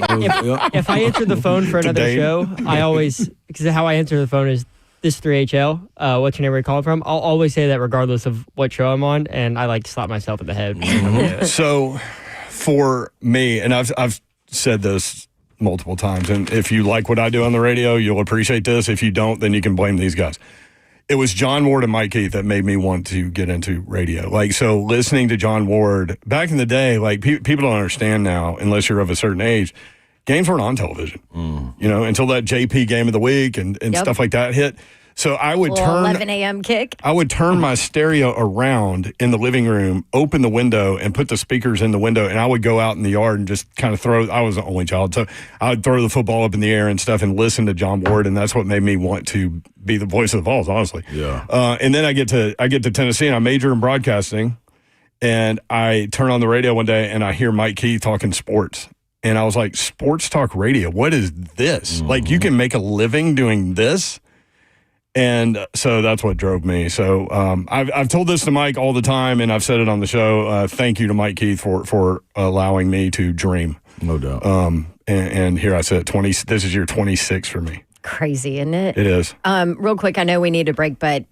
if I answer the phone for another show, I always, because how I answer the phone is this 3HL, what's your name, where you calling from? I'll always say that regardless of what show I'm on, and I slap myself in the head. So for me, and I've said this multiple times, and if you like what I do on the radio, you'll appreciate this. If you don't, then you can blame these guys. It was John Ward and Mike Keith that made me want to get into radio. So listening to John Ward back in the day, people don't understand now, unless you're of a certain age, games weren't on television. until that JP game of the week and stuff like that hit. So I would turn 11 a.m. kick. I would turn my stereo around in the living room, open the window, and put the speakers in the window, and I would go out in the yard and just kind of throw. I was the only child, so I would throw the football up in the air and stuff, and listen to John Ward, and that's what made me want to be the voice of the Vols, honestly. Yeah. And then I get to Tennessee, and I major in broadcasting, and I turn on the radio one day, and I hear Mike Keith talking sports. And I was like, sports talk radio, what is this? Like, you can make a living doing this? And so that's what drove me. So I've told this to Mike all the time, and I've said it on the show. Thank you to Mike Keith for allowing me to dream. No doubt. And here I sit, this is year 26 for me. Crazy, isn't it? It is. Real quick, I know we need a break, but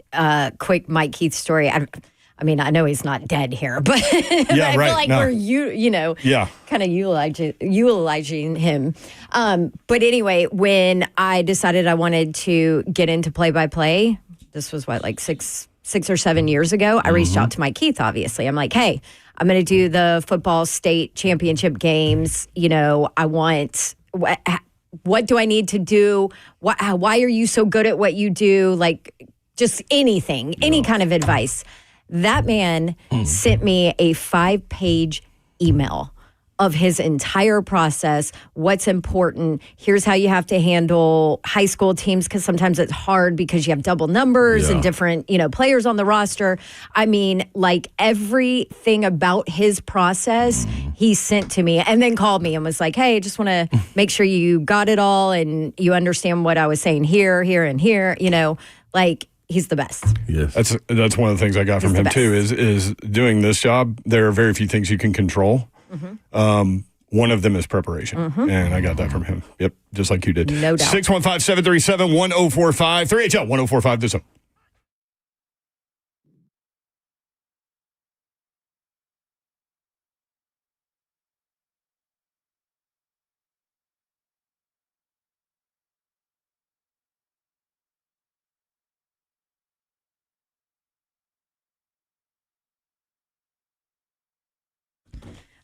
quick Mike Keith story. I mean, I know he's not dead here, but yeah, I right. feel like we're kind of utilizing him. But anyway, when I decided I wanted to get into play-by-play, this was like six or 7 years ago, I reached out to Mike Keith, obviously. I'm like, hey, I'm going to do the football state championship games. I want, what do I need to do? Why are you so good at what you do? Like, just anything, any kind of advice. That man sent me a 5-page email of his entire process, what's important. Here's how you have to handle high school teams, because sometimes it's hard because you have double numbers and different, players on the roster. I mean, like, everything about his process he sent to me, and then called me and was like, hey, just want to make sure you got it all and you understand what I was saying here, and here, like, he's the best. Yes, that's one of the things I got from him too. Is doing this job. There are very few things you can control. One of them is preparation, and I got that from him. Yep, just like you did. No doubt. 615-737-1045, 3HL 1045. This one.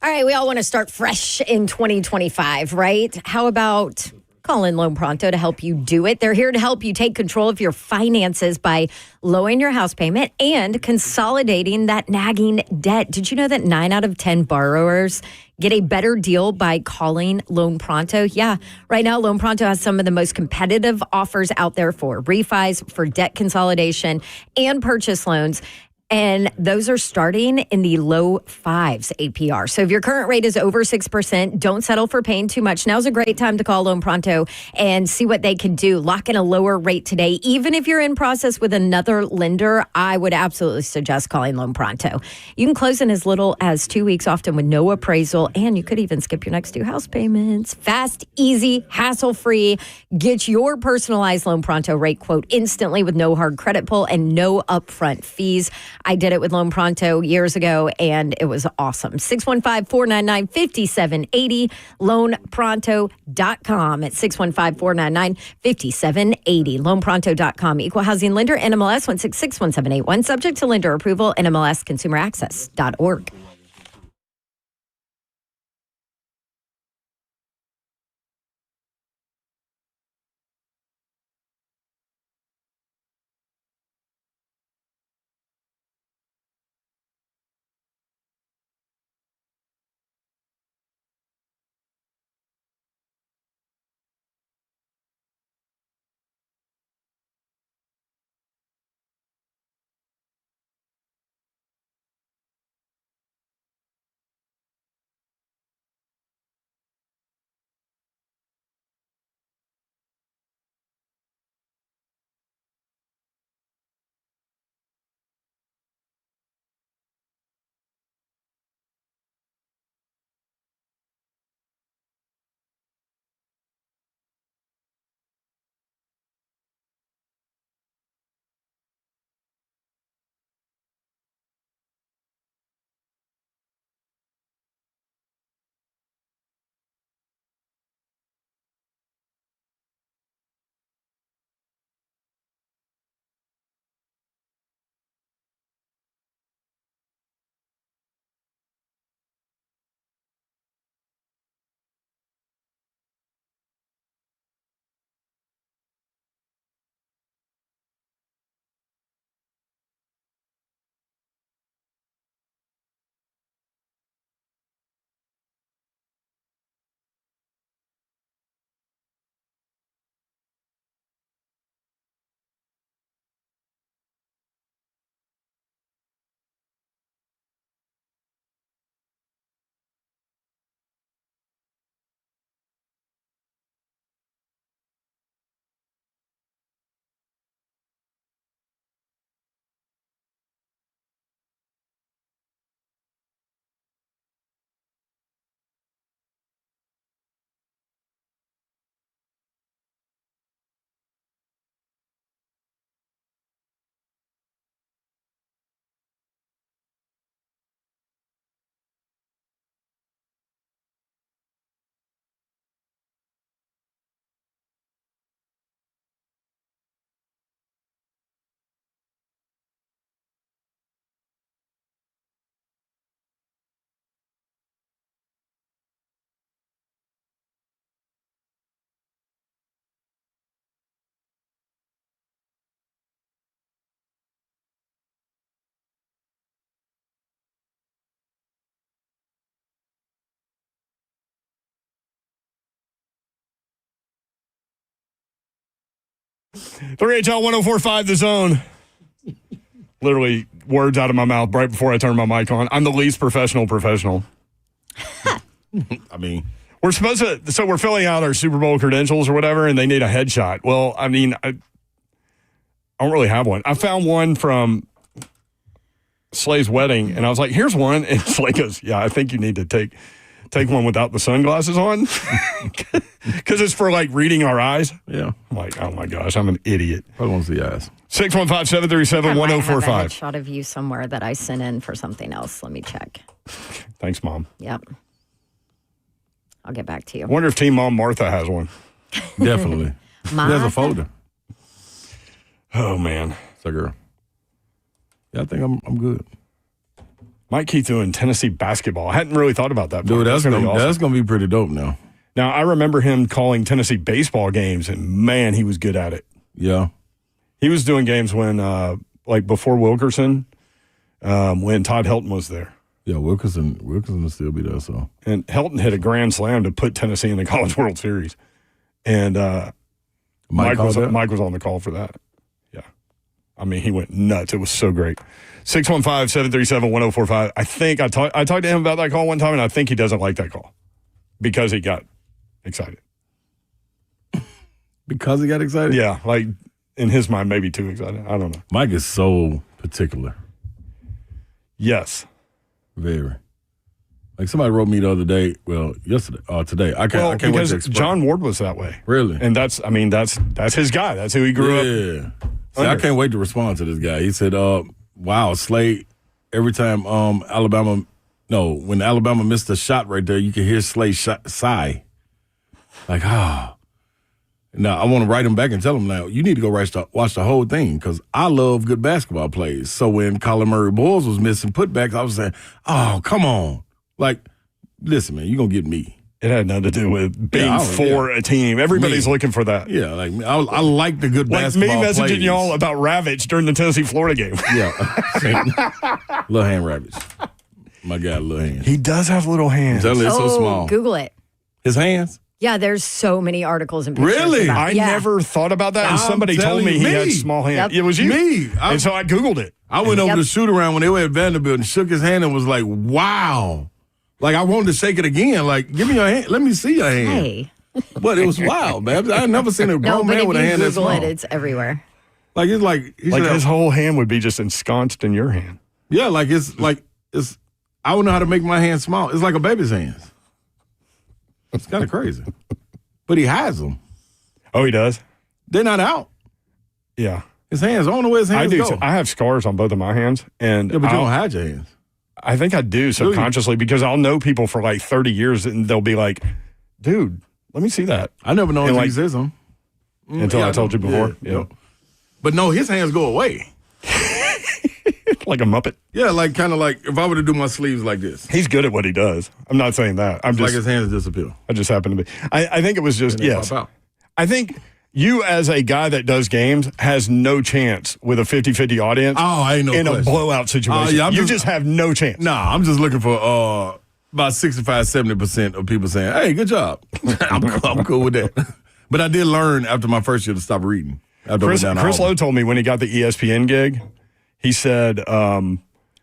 All right, we all want to start fresh in 2025, right? How about calling Loan Pronto to help you do it? They're here to help you take control of your finances by lowering your house payment and consolidating that nagging debt. Did you know that 9 out of 10 borrowers get a better deal by calling Loan Pronto? Yeah, right now Loan Pronto has some of the most competitive offers out there for refis, for debt consolidation, and purchase loans. And those are starting in the low 5s APR. So if your current rate is over 6%, don't settle for paying too much. Now's a great time to call Loan Pronto and see what they can do. Lock in a lower rate today. Even if you're in process with another lender, I would absolutely suggest calling Loan Pronto. You can close in as little as 2 weeks, often with no appraisal, and you could even skip your next 2 house payments. Fast, easy, hassle-free. Get your personalized Loan Pronto rate quote instantly with no hard credit pull and no upfront fees. I did it with Loan Pronto years ago, and it was awesome. 615-499-5780, loanpronto.com at 615-499-5780, loanpronto.com. Equal housing lender, NMLS 1661781, subject to lender approval, NMLSconsumeraccess.org. 3HL 1045 The Zone. Literally words out of my mouth right before I turn my mic on. I'm the least professional. I mean, we're supposed to, so we're filling out our Super Bowl credentials or whatever, and they need a headshot. Well, I mean, I don't really have one. I found one from Slay's wedding, and I was like, here's one. And Slay goes, yeah, I think you need to take one without the sunglasses on because it's for like reading our eyes. Yeah. I'm like, oh my gosh, I'm an idiot. Probably wants the eyes. 615-737-1045. I have a headshot of you somewhere that I sent in for something else. Let me check. Thanks, Mom. Yep. I'll get back to you. I wonder if Team Mom Martha has one. Definitely. There's a folder. Oh, man. It's a girl. Yeah, I think I'm good. Mike Keith doing Tennessee basketball. I hadn't really thought about that. Dude, that's gonna be awesome. That's gonna be pretty dope now. Now, I remember him calling Tennessee baseball games, and man, he was good at it. Yeah. He was doing games when, like before Wilkerson, when Todd Helton was there. Yeah, Wilkerson will still be there. So, and Helton hit a grand slam to put Tennessee in the College World Series, and Mike was on the call for that. Yeah, I mean, he went nuts. It was so great. 615-737-1045. I think I talked to him about that call one time, and I think he doesn't like that call because he got excited. Because he got excited? Yeah, like in his mind, maybe too excited. I don't know. Mike is so particular. Yes. Very. Like somebody wrote me the other day, today. I can't wait to express. John Ward was that way. Really? And that's his guy. That's who he grew up. Yeah. See, I can't wait to respond to this guy. He said, wow, Slay, every time when Alabama missed a shot right there, you can hear Slay sigh. Like, Now, I want to write him back and tell him now, you need to go watch the whole thing because I love good basketball plays. So when Colin Murray-Boyles was missing putbacks, I was saying, oh, come on. Like, listen, man, you're going to get me. It had nothing to do with being for a team. Everybody's looking for that. Yeah, like I like the good basketball plays. Like me messaging plays. y'all about Ravitch during the Tennessee-Florida game. Yeah. Little hand Ravitch. My guy, little hands. He does have little hands. It's so small. Google it. His hands? Yeah, there's so many articles and pictures. Really? About it. I never thought about that, and somebody told me he had small hands. Yep. It was you. Me. And so I Googled it. I went over to shoot around when they were at Vanderbilt and shook his hand and was like, wow. Like, I wanted to shake it again. Like, give me your hand. Let me see your hand. Hey. But it was wild, man. I had never seen a grown man with a hand that small. Google it, it's everywhere. Like, it's like his whole hand would be just ensconced in your hand. Yeah, it's I don't know how to make my hand small. It's like a baby's hands. It's kind of crazy. But he has them. Oh, he does? They're not out. Yeah. His hands, I don't know where his hands go. I have scars on both of my hands. And yeah, but you don't hide your hands. I think I do subconsciously because I'll know people for like 30 years and they'll be like, dude, let me see that. I never know if he says them. Until I told you before. Yeah. But no, his hands go away. Like a Muppet. Yeah, like kind of like if I were to do my sleeves like this. He's good at what he does. I'm not saying that. I'm just like his hands disappear. I just happen to be. I think it was just pop out. I think you as a guy that does games has no chance with a 50-50 audience. Oh, I ain't no in question. a blowout situation. You just have no chance. Nah, I'm just looking for about 65-70% of people saying, "Hey, good job." I'm cool with that. But I did learn after my first year to stop reading. Chris Lowe told me when he got the ESPN gig, he said,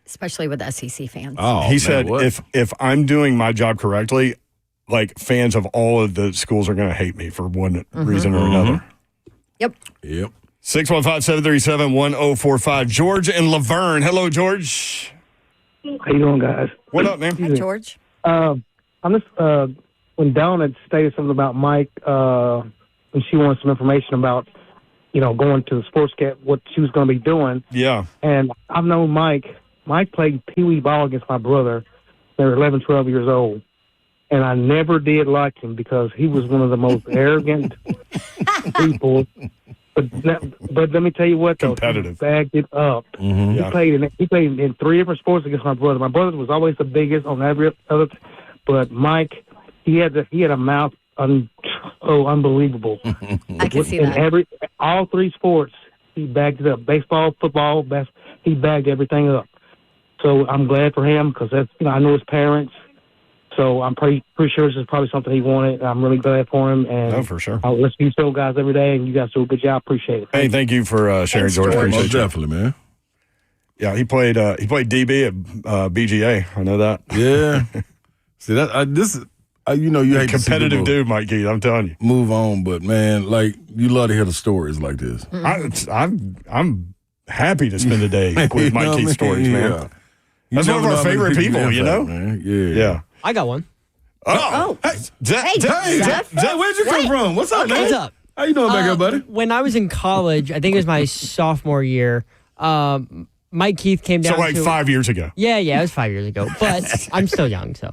especially with SEC fans. Oh, he said, if I'm doing my job correctly, like fans of all of the schools are going to hate me for one reason or another. Yep. 615-737-1045. George and Laverne. Hello, George. How you doing, guys? What up, man? Hi, George. I'm just when Dawn had stated something about Mike, when she wanted some information about, going to the sports camp, what she was going to be doing. Yeah. And I've known Mike. Mike played peewee ball against my brother. They were 11, 12 years old. And I never did like him because he was one of the most arrogant people. But let me tell you what, though. Competitive. He bagged it up. Mm-hmm. He played in 3 different sports against my brother. My brother was always the biggest on every other. But Mike, he had a mouth unbelievable. I can see that. All 3 sports, he bagged it up. Baseball, football, he bagged everything up. So I'm glad for him because I know his parents. So I'm pretty sure this is probably something he wanted. I'm really glad for him. And Oh, for sure. I'll listen to you still guys every day, and you guys do a good job. Appreciate it. Hey, thank you for sharing, Thanks, George. George. Appreciate Most you. definitely, man. Yeah, he played DB at BGA. I know that. Yeah. See that you hate Competitive to see dude, Mike Keith. I'm telling you. move on, but man, like you love to hear the stories like this. I'm happy to spend a day with You know Mike what I Keith mean? stories, man. Yeah. That's one of our favorite people, you know? Man. Yeah. Yeah. I got one. Oh, hey, Hey, Zeph. Where'd you come from? What's up, man? What's up? How you doing back here, buddy? When I was in college, I think it was my sophomore year, Mike Keith came down So like to 5 years ago. Yeah, it was 5 years ago, but I'm still young. So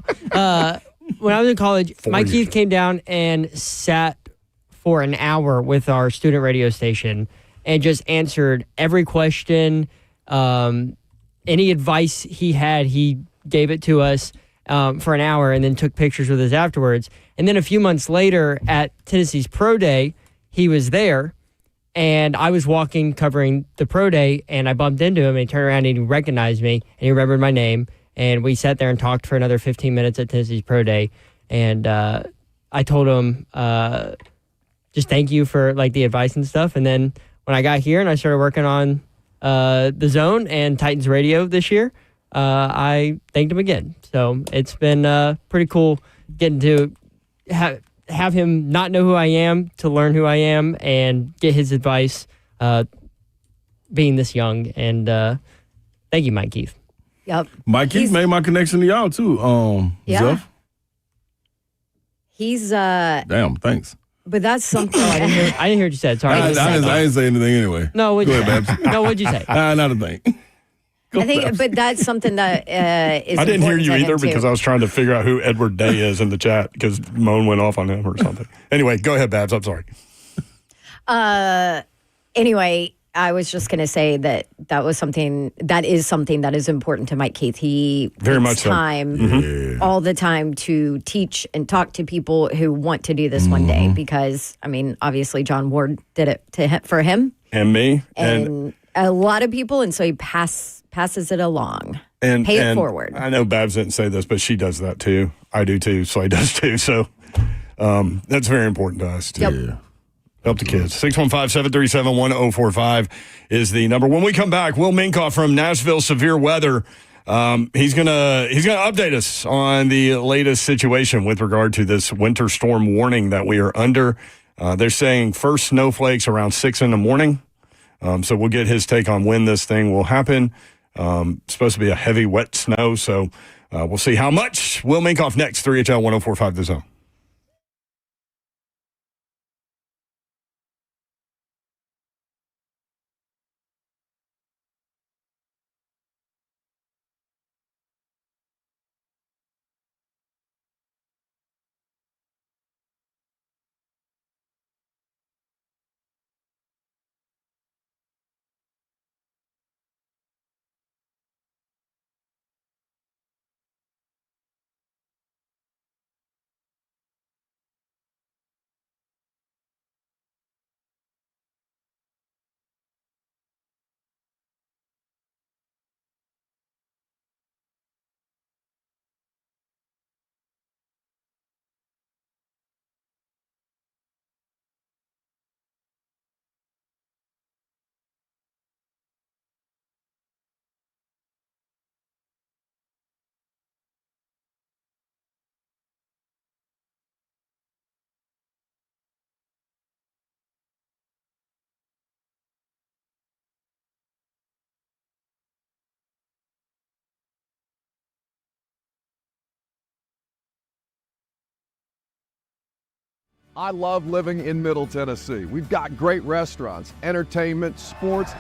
when I was in college, Mike Keith came down and sat for an hour with our student radio station and just answered every question. Any advice he had, he gave it to us for an hour and then took pictures with us afterwards. And then a few months later at Tennessee's Pro Day, he was there. And I was walking, covering the pro day, and I bumped into him, and he turned around and he recognized me, and he remembered my name. And we sat there and talked for another 15 minutes at Tennessee's pro day. And I told him, just thank you for like the advice and stuff. And then when I got here and I started working on The Zone and Titans Radio this year, I thanked him again. So it's been pretty cool getting to have him not know who I am, to learn who I am, and get his advice being this young. And thank you, Mike Keith. Yep. Mike Keith made my connection to y'all, too. Yeah. Zeph? He's Damn, thanks. but that's something. I didn't hear what you said. Sorry. I didn't say anything anyway. No, what'd Go you ahead, say? Babs. No, what'd you say? Not a thing. Go I think, Babs. but that's something that is. I didn't hear important you to him, either too. because I was trying to figure out who Edward Day is in the chat because Moan went off on him or something. Anyway, go ahead, Babs. I'm sorry. Anyway, I was just going to say that is something that is important to Mike Keith. He Very takes much so. time all the time to teach and talk to people who want to do this one day. Because I mean, obviously, John Ward did it for him And me. and a lot of people, and so he passes it along. And Pay it forward. I know Babs didn't say this, but she does that too. I do too. Slay does too. So that's very important to us too. Yep. Help the kids. 615-737-1045 is the number. When we come back, Will Minkoff from Nashville Severe Weather. He's gonna update us on the latest situation with regard to this winter storm warning that we are under. They're saying first snowflakes around 6 in the morning. So we'll get his take on when this thing will happen. Supposed to be a heavy, wet snow. So we'll see how much. Will Minkoff next. 3HL 1045 The Zone. I love living in Middle Tennessee. We've got great restaurants, entertainment, sports,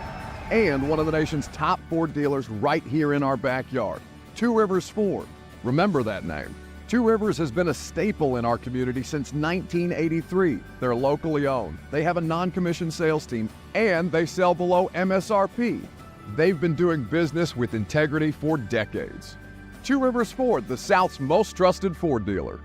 and one of the nation's top Ford dealers right here in our backyard. Two Rivers Ford. Remember that name. Two Rivers has been a staple in our community since 1983. They're locally owned. They have a non-commissioned sales team, and they sell below MSRP. They've been doing business with integrity for decades. Two Rivers Ford, the South's most trusted Ford dealer.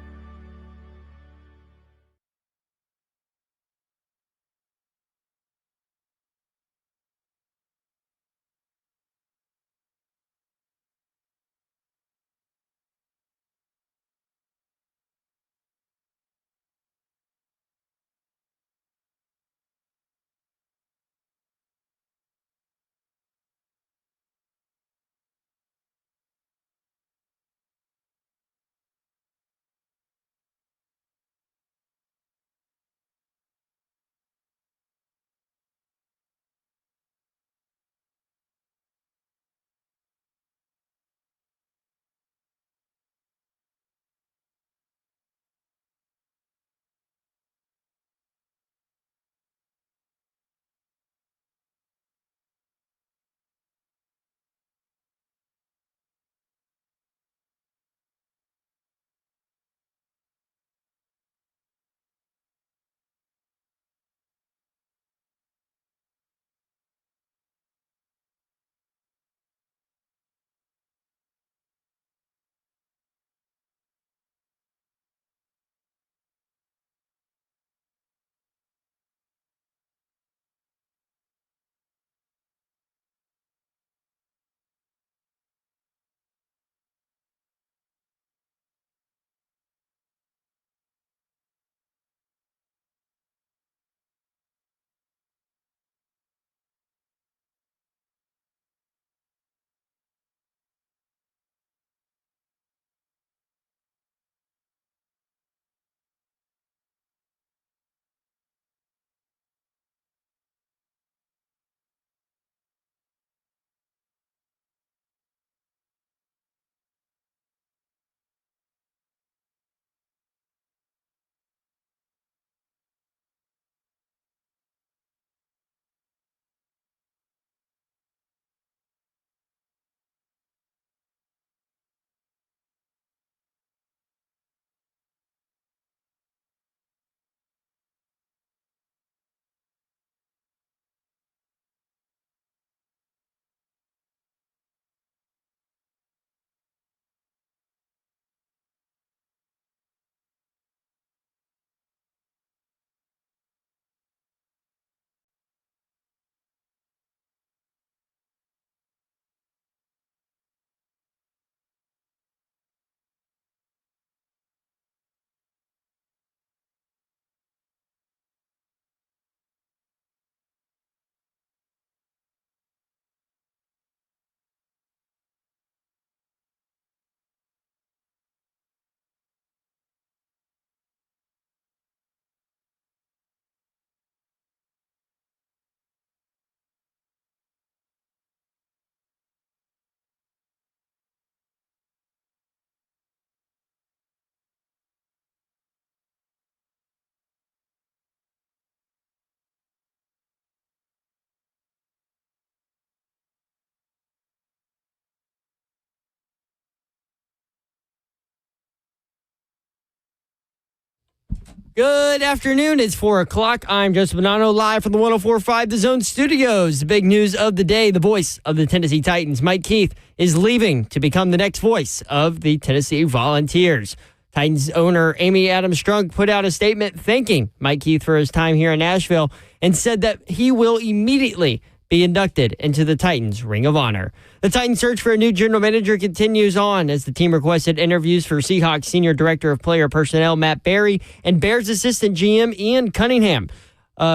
Good afternoon. It's 4 o'clock. I'm Joseph Bonanno, live from the 104.5 The Zone studios. The big news of the day, the voice of the Tennessee Titans, Mike Keith, is leaving to become the next voice of the Tennessee Volunteers. Titans owner Amy Adams Strunk put out a statement thanking Mike Keith for his time here in Nashville and said that he will immediately be inducted into the Titans Ring of Honor. The Titans search for a new general manager continues on as the team requested interviews for Seahawks Senior Director of Player Personnel Matt Berry and Bears assistant GM Ian Cunningham,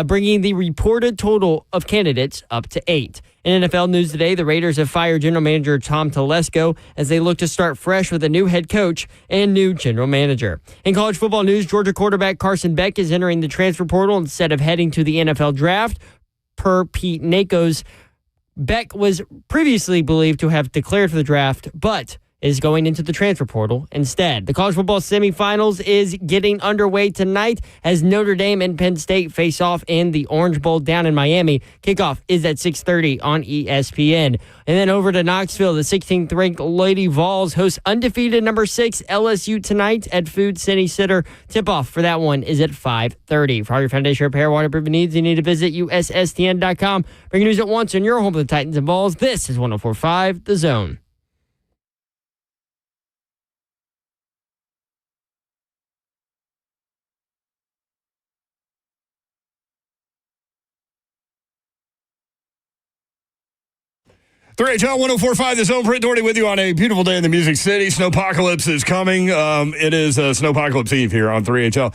bringing the reported total of candidates up to 8. In NFL news today, the Raiders have fired general manager Tom Telesco as they look to start fresh with a new head coach and new general manager. In college football news, Georgia quarterback Carson Beck is entering the transfer portal instead of heading to the NFL draft. Per Pete Nakos, Beck was previously believed to have declared for the draft, but is going into the transfer portal instead. The college football semifinals is getting underway tonight as Notre Dame and Penn State face off in the Orange Bowl down in Miami. Kickoff is at 6:30 on ESPN. And then over to Knoxville, the 16th ranked Lady Vols host undefeated number 6 LSU tonight at Food City Center. Tip-off for that one is at 5:30. For all your foundation repair waterproofing needs, you need to visit USSTN.com. Bringing news at once on your home of the Titans and Vols. This is 104.5 The Zone. HL 104.5 The Zone. Britt Doherty with you on a beautiful day in the Music City. Snowpocalypse is coming. It is Snowpocalypse Eve here on 3HL.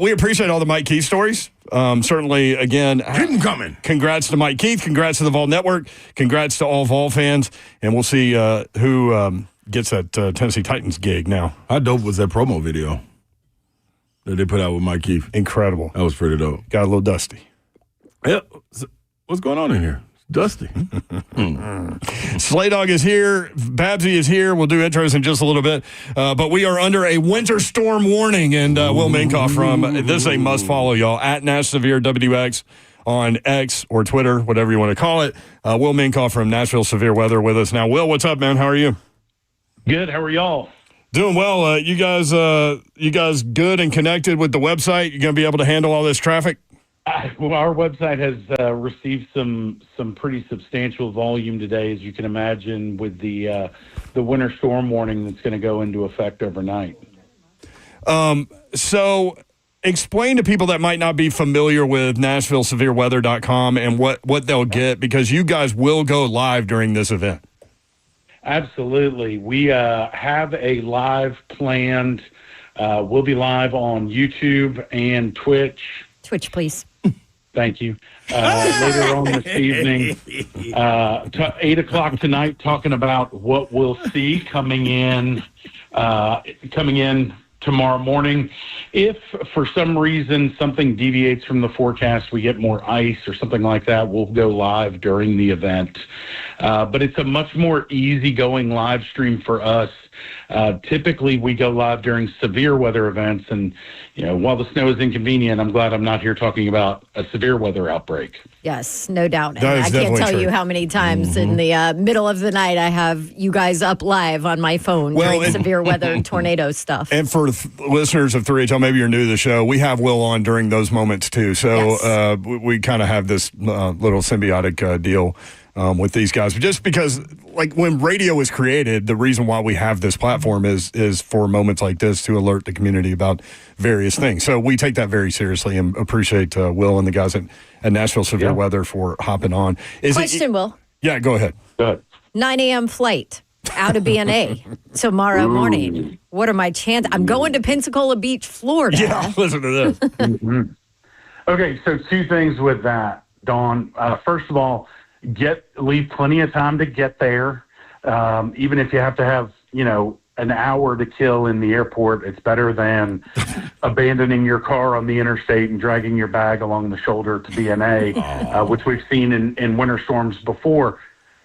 We appreciate all the Mike Keith stories. Certainly, again, keep them coming. Congrats to Mike Keith. Congrats to the Vol Network. Congrats to all Vol fans. And we'll see who gets that Tennessee Titans gig now. How dope was that promo video that they put out with Mike Keith? Incredible. That was pretty dope. Got a little dusty. Yeah. What's going on in here? Dusty. Slay Dog is here. Babsy is here. We'll do intros in just a little bit. But we are under a winter storm warning. And Will Minkoff from, this is a must follow, y'all, at Nash Severe WX on X or Twitter, whatever you want to call it. Will Minkoff from Nashville Severe Weather with us. Now, Will, what's up, man? How are you? Good. How are y'all? Doing well. You guys good and connected with the website? You going to be able to handle all this traffic? Well, our website has received some pretty substantial volume today, as you can imagine, with the winter storm warning that's going to go into effect overnight. So explain to people that might not be familiar with NashvilleSevereWeather.com and what they'll get, because you guys will go live during this event. Absolutely. We have a live planned. We'll be live on YouTube and Twitch. Twitch, please. Thank you. Later on this evening, 8 o'clock tonight, talking about what we'll see coming in tomorrow morning. If for some reason something deviates from the forecast, we get more ice or something like that, we'll go live during the event. But it's a much more easygoing live stream for us. Typically, we go live during severe weather events, and while the snow is inconvenient, I'm glad I'm not here talking about a severe weather outbreak. Yes, no doubt. And I can't tell true. you how many times in the middle of the night I have you guys up live on my phone during severe weather and tornado stuff. And for listeners of 3HL, maybe you're new to the show, we have Will on during those moments too. So Yes. We kind of have this little symbiotic deal with these guys. Just because, like, when radio was created, the reason why we have this platform is for moments like this to alert the community about various things. So we take that very seriously and appreciate Will and the guys at Nashville Severe Weather for hopping on. Question, Will. Yeah, go ahead. Go ahead. 9 a.m. flight out of BNA tomorrow morning. What are my chances? I'm going to Pensacola Beach, Florida. Yeah, listen to this. Okay, so two things with that, Dawn. First of all, leave plenty of time to get there. Even if you have to have, an hour to kill in the airport, it's better than abandoning your car on the interstate and dragging your bag along the shoulder to BNA, which we've seen in winter storms before.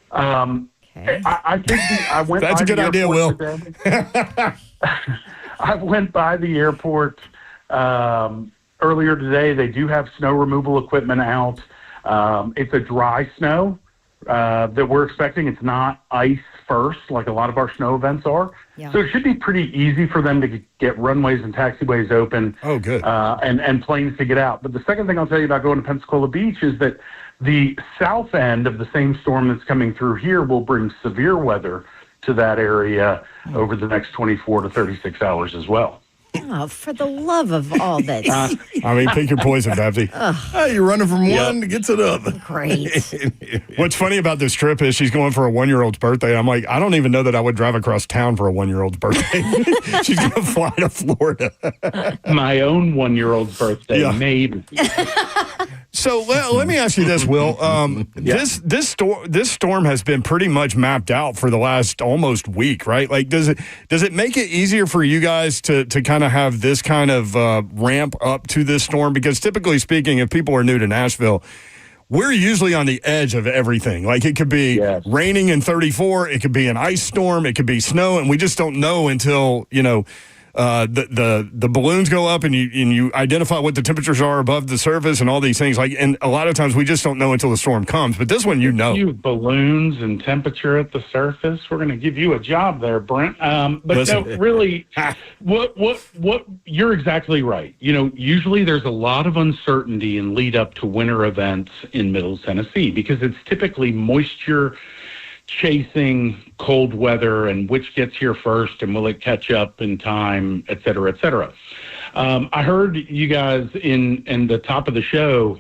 I think I went. That's a good idea, Will. I went by the airport earlier today. They do have snow removal equipment out. It's a dry snow that we're expecting. It's not ice first, like a lot of our snow events are. Yeah. So it should be pretty easy for them to get runways and taxiways open. Oh, good. And planes to get out. But the second thing I'll tell you about going to Pensacola Beach is that the south end of the same storm that's coming through here will bring severe weather to that area over the next 24 to 36 hours as well. Oh, for the love of all that's I mean, pick your poison, Babsy. Hey, you're running from one to get to the other. great. What's funny about this trip is she's going for a 1-year-old's birthday. I'm like, I don't even know that I would drive across town for a 1-year-old's birthday. She's going to fly to Florida. My own 1-year-old's birthday, Yeah. maybe. So let me ask you this, Will. This storm has been pretty much mapped out for the last almost week, right? Like, does it make it easier for you guys to kind of have this kind of ramp up to this storm? Because typically speaking, if people are new to Nashville, we're usually on the edge of everything. Like, it could be raining in 34, it could be an ice storm, it could be snow, and we just don't know until the balloons go up and you identify what the temperatures are above the surface and all these things. Like, and a lot of times we just don't know until the storm comes. But this one, You balloons and temperature at the surface. We're going to give you a job there, Brent. But Listen. no, really, what you're exactly right. Usually there's a lot of uncertainty in lead up to winter events in Middle Tennessee because it's typically moisture chasing cold weather and which gets here first and will it catch up in time, et cetera, et cetera. I heard you guys in the top of the show,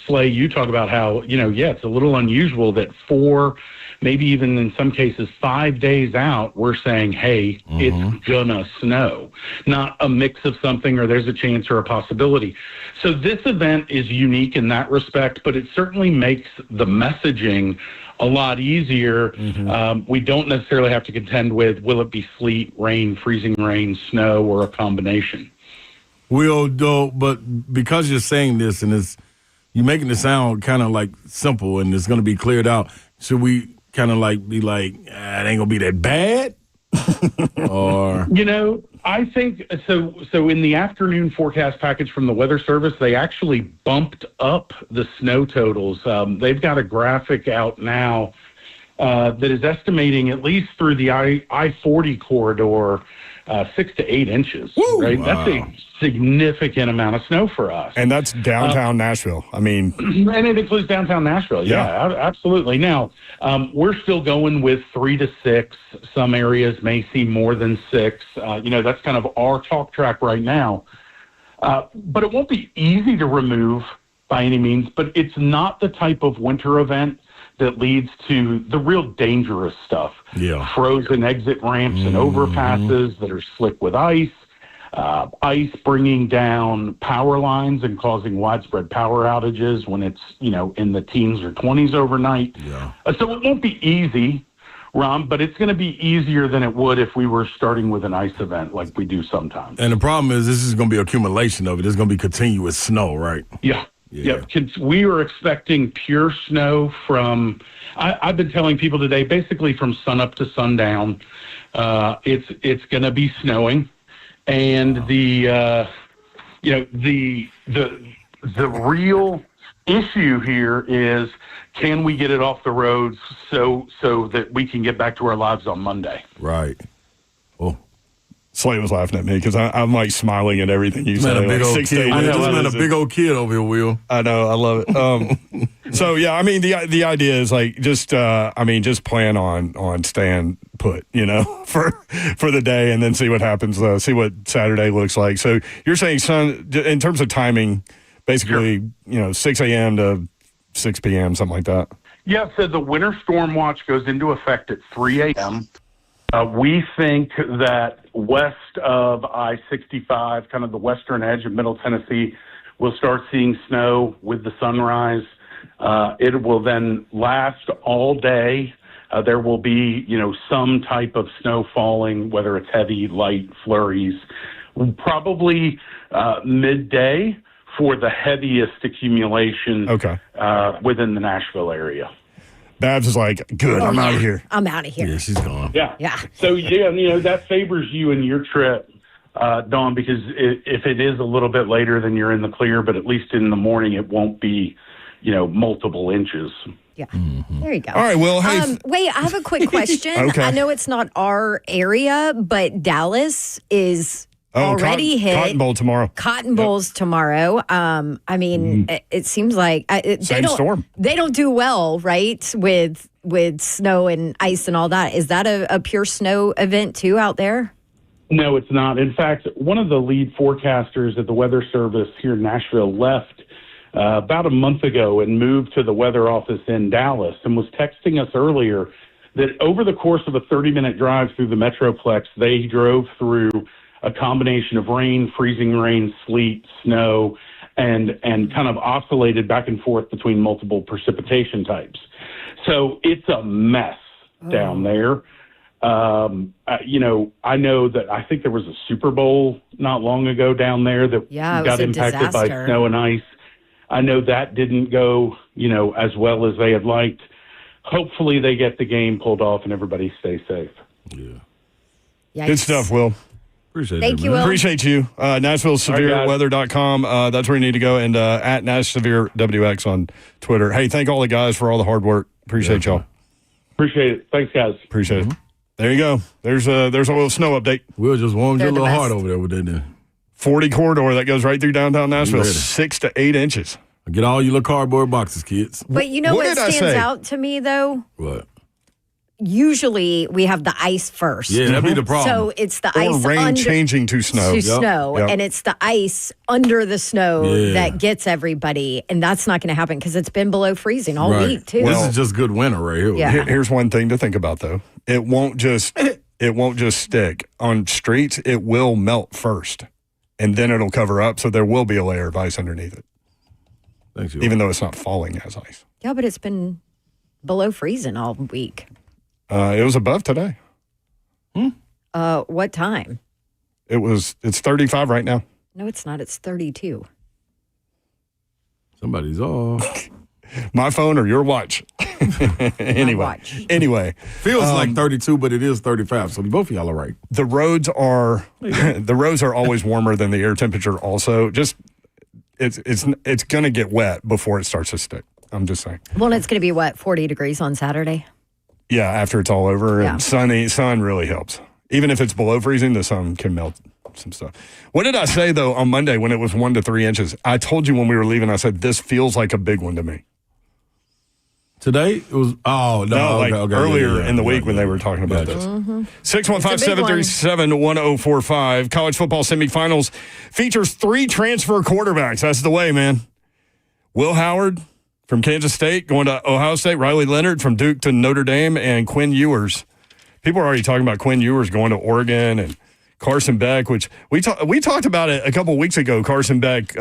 Slay, you talk about how, it's a little unusual that 4, maybe even in some cases 5 days out, we're saying, hey, it's gonna snow. Not a mix of something or there's a chance or a possibility. So this event is unique in that respect, but it certainly makes the messaging a lot easier. We don't necessarily have to contend with, will it be sleet, rain, freezing rain, snow, or a combination? But because you're saying this and you're making it sound kind of like simple and it's going to be cleared out, should we kind of be like, it ain't going to be that bad? Or I think so in the afternoon forecast package from the Weather Service, they actually bumped up the snow totals. They've got a graphic out now that is estimating at least through the I-40 corridor 6 to 8 inches. Woo! Right? Wow. That's a significant amount of snow for us. and that's downtown Nashville. I mean, And it includes downtown Nashville. Yeah, absolutely. Now, we're still going with 3 to 6. Some areas may see more than 6. That's kind of our talk track right now. But it won't be easy to remove by any means, but it's not the type of winter event that leads to the real dangerous stuff. Yeah. Frozen exit ramps and overpasses that are slick with ice. Ice bringing down power lines and causing widespread power outages when it's, in the teens or 20s overnight. Yeah. So it won't be easy, Ron, but it's going to be easier than it would if we were starting with an ice event like we do sometimes. And the problem is this is going to be accumulation of it. There's going to be continuous snow, right? Yeah. Yeah. We are expecting pure snow from, I've been telling people today, basically from sunup to sundown, it's going to be snowing. And the real issue here is, can we get it off the roads so that we can get back to our lives on Monday? Right. Oh. Slay was laughing at me because I'm like smiling at everything you say. Man, a big old kid. I know, This man a big old kid over here, Will. I know, I love it. So yeah, I mean the idea is like just plan on staying put, for the day and then see what happens. See what Saturday looks like. So you're saying, in terms of timing, basically, 6 a.m. to 6 p.m. something like that. Yeah. So the winter storm watch goes into effect at 3 a.m. We think that west of I-65, kind of the western edge of Middle Tennessee, we'll start seeing snow with the sunrise. It will then last all day. There will be, some type of snow falling, whether it's heavy, light, flurries, probably midday for the heaviest accumulation within the Nashville area. Babs is like, good, I'm out of here. I'm out of here. Yeah, she's gone. Yeah. So, that favors you and your trip, Dawn, because if it is a little bit later, then you're in the clear, but at least in the morning, it won't be, multiple inches. Yeah. There you go. All right, well, hey. Wait, I have a quick question. Okay. I know it's not our area, but Dallas is already hit. Cotton Bowl tomorrow. Cotton Bowl's tomorrow. I mean, it seems like Same storm. They don't do well, right? With snow and ice and all that. Is that a pure snow event too out there? No, it's not. In fact, one of the lead forecasters at the Weather Service here in Nashville left about a month ago and moved to the weather office in Dallas and was texting us earlier that over the course of a 30-minute drive through the Metroplex, they drove through a combination of rain, freezing rain, sleet, snow, and kind of oscillated back and forth between multiple precipitation types. So it's a mess down there. I know that I think there was a Super Bowl not long ago down there that got impacted by snow and ice. I know that didn't go, as well as they had liked. Hopefully they get the game pulled off and everybody stays safe. Yeah. Yikes. Good stuff, Will. Appreciate Thank it, you, man. Will. Appreciate you. NashvilleSevereWeather.com. That's where you need to go. And at NashSevereWX on Twitter. Hey, thank all the guys for all the hard work. Appreciate y'all. Appreciate it. Thanks, guys. Appreciate it. There you go. There's a little snow update. Will just warmed your They're the little heart best. over there with that. 40 corridor that goes right through downtown Nashville. Ready. 6 to 8 inches. Get all your little cardboard boxes, kids. But you know What what did I stands say? out to me, though? What? Usually we have the ice first. Yeah, that'd be the problem. So it's the Or ice rain under changing to snow. to snow, Yep. and it's the ice under the snow Yeah. that gets everybody, and that's not going to happen because it's been below freezing all week too. This is just good winter right here. Yeah. Here's one thing to think about though. It won't just stick on streets. It will melt first, and then it'll cover up. So there will be a layer of ice underneath it, Thanks, you. even though it's not falling as ice. Yeah, but it's been below freezing all week. It was above today. What time? It's 35 right now. No, it's not. It's 32. Somebody's off. My phone or your watch. Anyway. watch. Anyway, Feels like 32, but it is 35. So both of y'all are right. the roads are always warmer than the air temperature. Also, just it's going to get wet before it starts to stick. I'm just saying. Well, it's going to be what, 40 degrees on Saturday? Yeah, after it's all over, Yeah. and sun really helps. Even if it's below freezing, the sun can melt some stuff. What did I say though on Monday when it was 1 to 3 inches? I told you when we were leaving, I said this feels like a big one to me. Today it was Earlier in the week when they were talking about this. 615-737-1045. College football semifinals features 3 transfer quarterbacks. That's the way, man. Will Howard from Kansas State going to Ohio State, Riley Leonard from Duke to Notre Dame, and Quinn Ewers. People are already talking about Quinn Ewers going to Oregon and Carson Beck, which we talked about it a couple of weeks ago. Carson Beck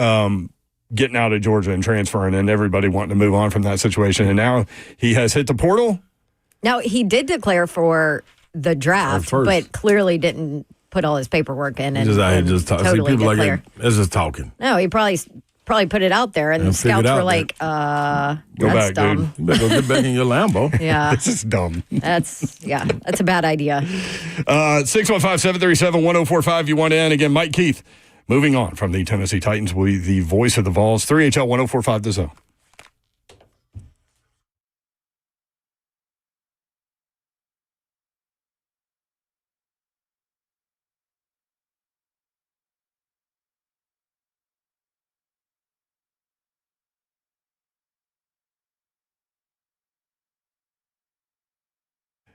getting out of Georgia and transferring, and everybody wanting to move on from that situation. And now he has hit the portal. Now, he did declare for the draft, first. but clearly didn't put all his paperwork in and, Just out here and just talking. totally See, people declare. like that's just talking. No, he probably put it out there, and the And figured scouts were out like, Go that's back, dumb. dude. You better go get back in your Lambo. Yeah, This is dumb. that's a bad idea. 615-737-1045. You want in. Again, Mike Keith, moving on from the Tennessee Titans, will be the voice of the Vols. 3HL 1045 The Zone.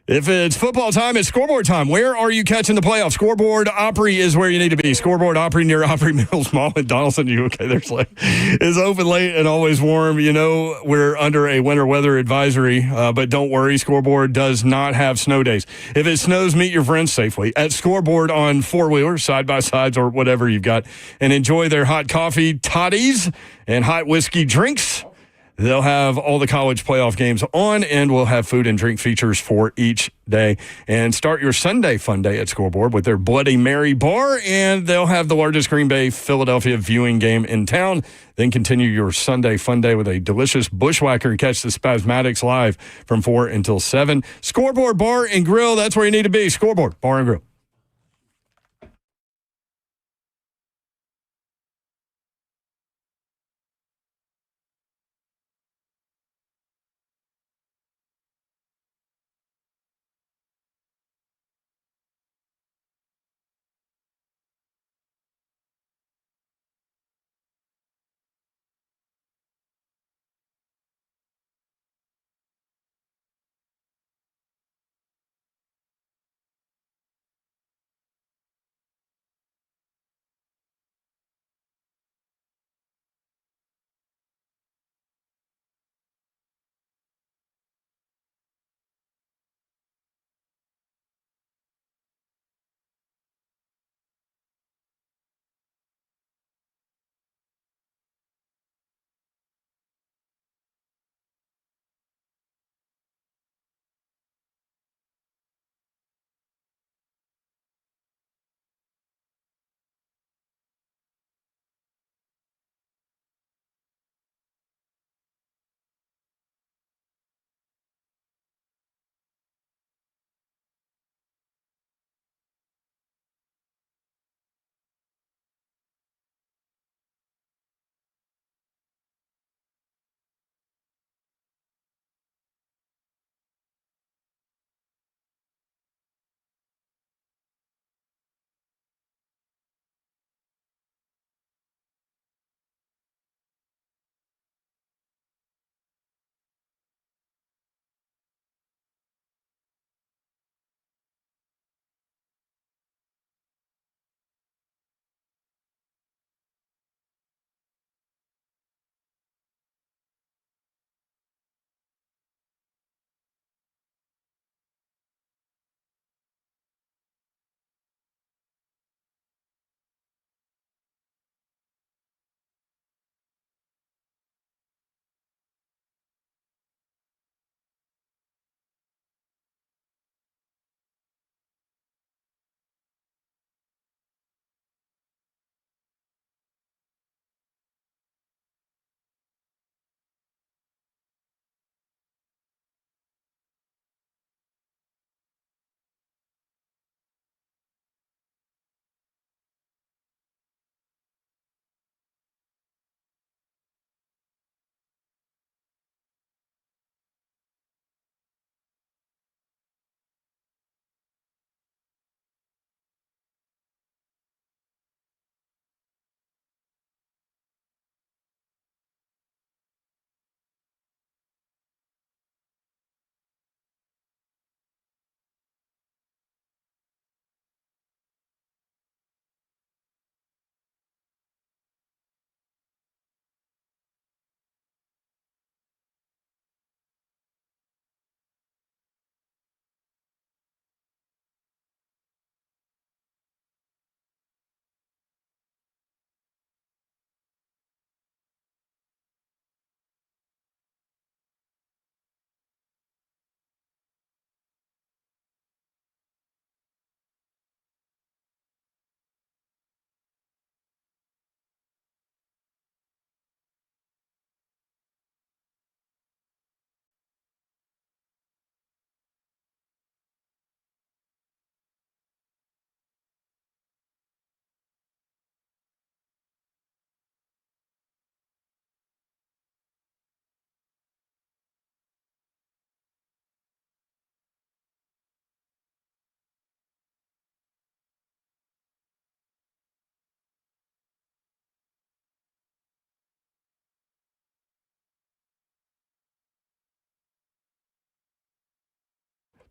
If it's football time, it's scoreboard time. Where are you catching the playoffs? Scoreboard Opry is where you need to be. Scoreboard Opry near Opry Mills Mall in Donaldson. You okay? There's is open late and always warm. You know we're under a winter weather advisory, but don't worry. Scoreboard does not have snow days. If it snows, meet your friends safely at Scoreboard on four-wheelers, side-by-sides, or whatever you've got, and enjoy their hot coffee, toddies, and hot whiskey drinks. They'll have all the college playoff games on, and we'll have food and drink features for each day. And start your Sunday fun day at Scoreboard with their Bloody Mary bar, and they'll have the largest Green Bay Philadelphia viewing game in town. Then continue your Sunday fun day with a delicious bushwhacker and catch the Spasmatics live from 4 until 7. Scoreboard Bar and Grill, that's where you need to be. Scoreboard Bar and Grill.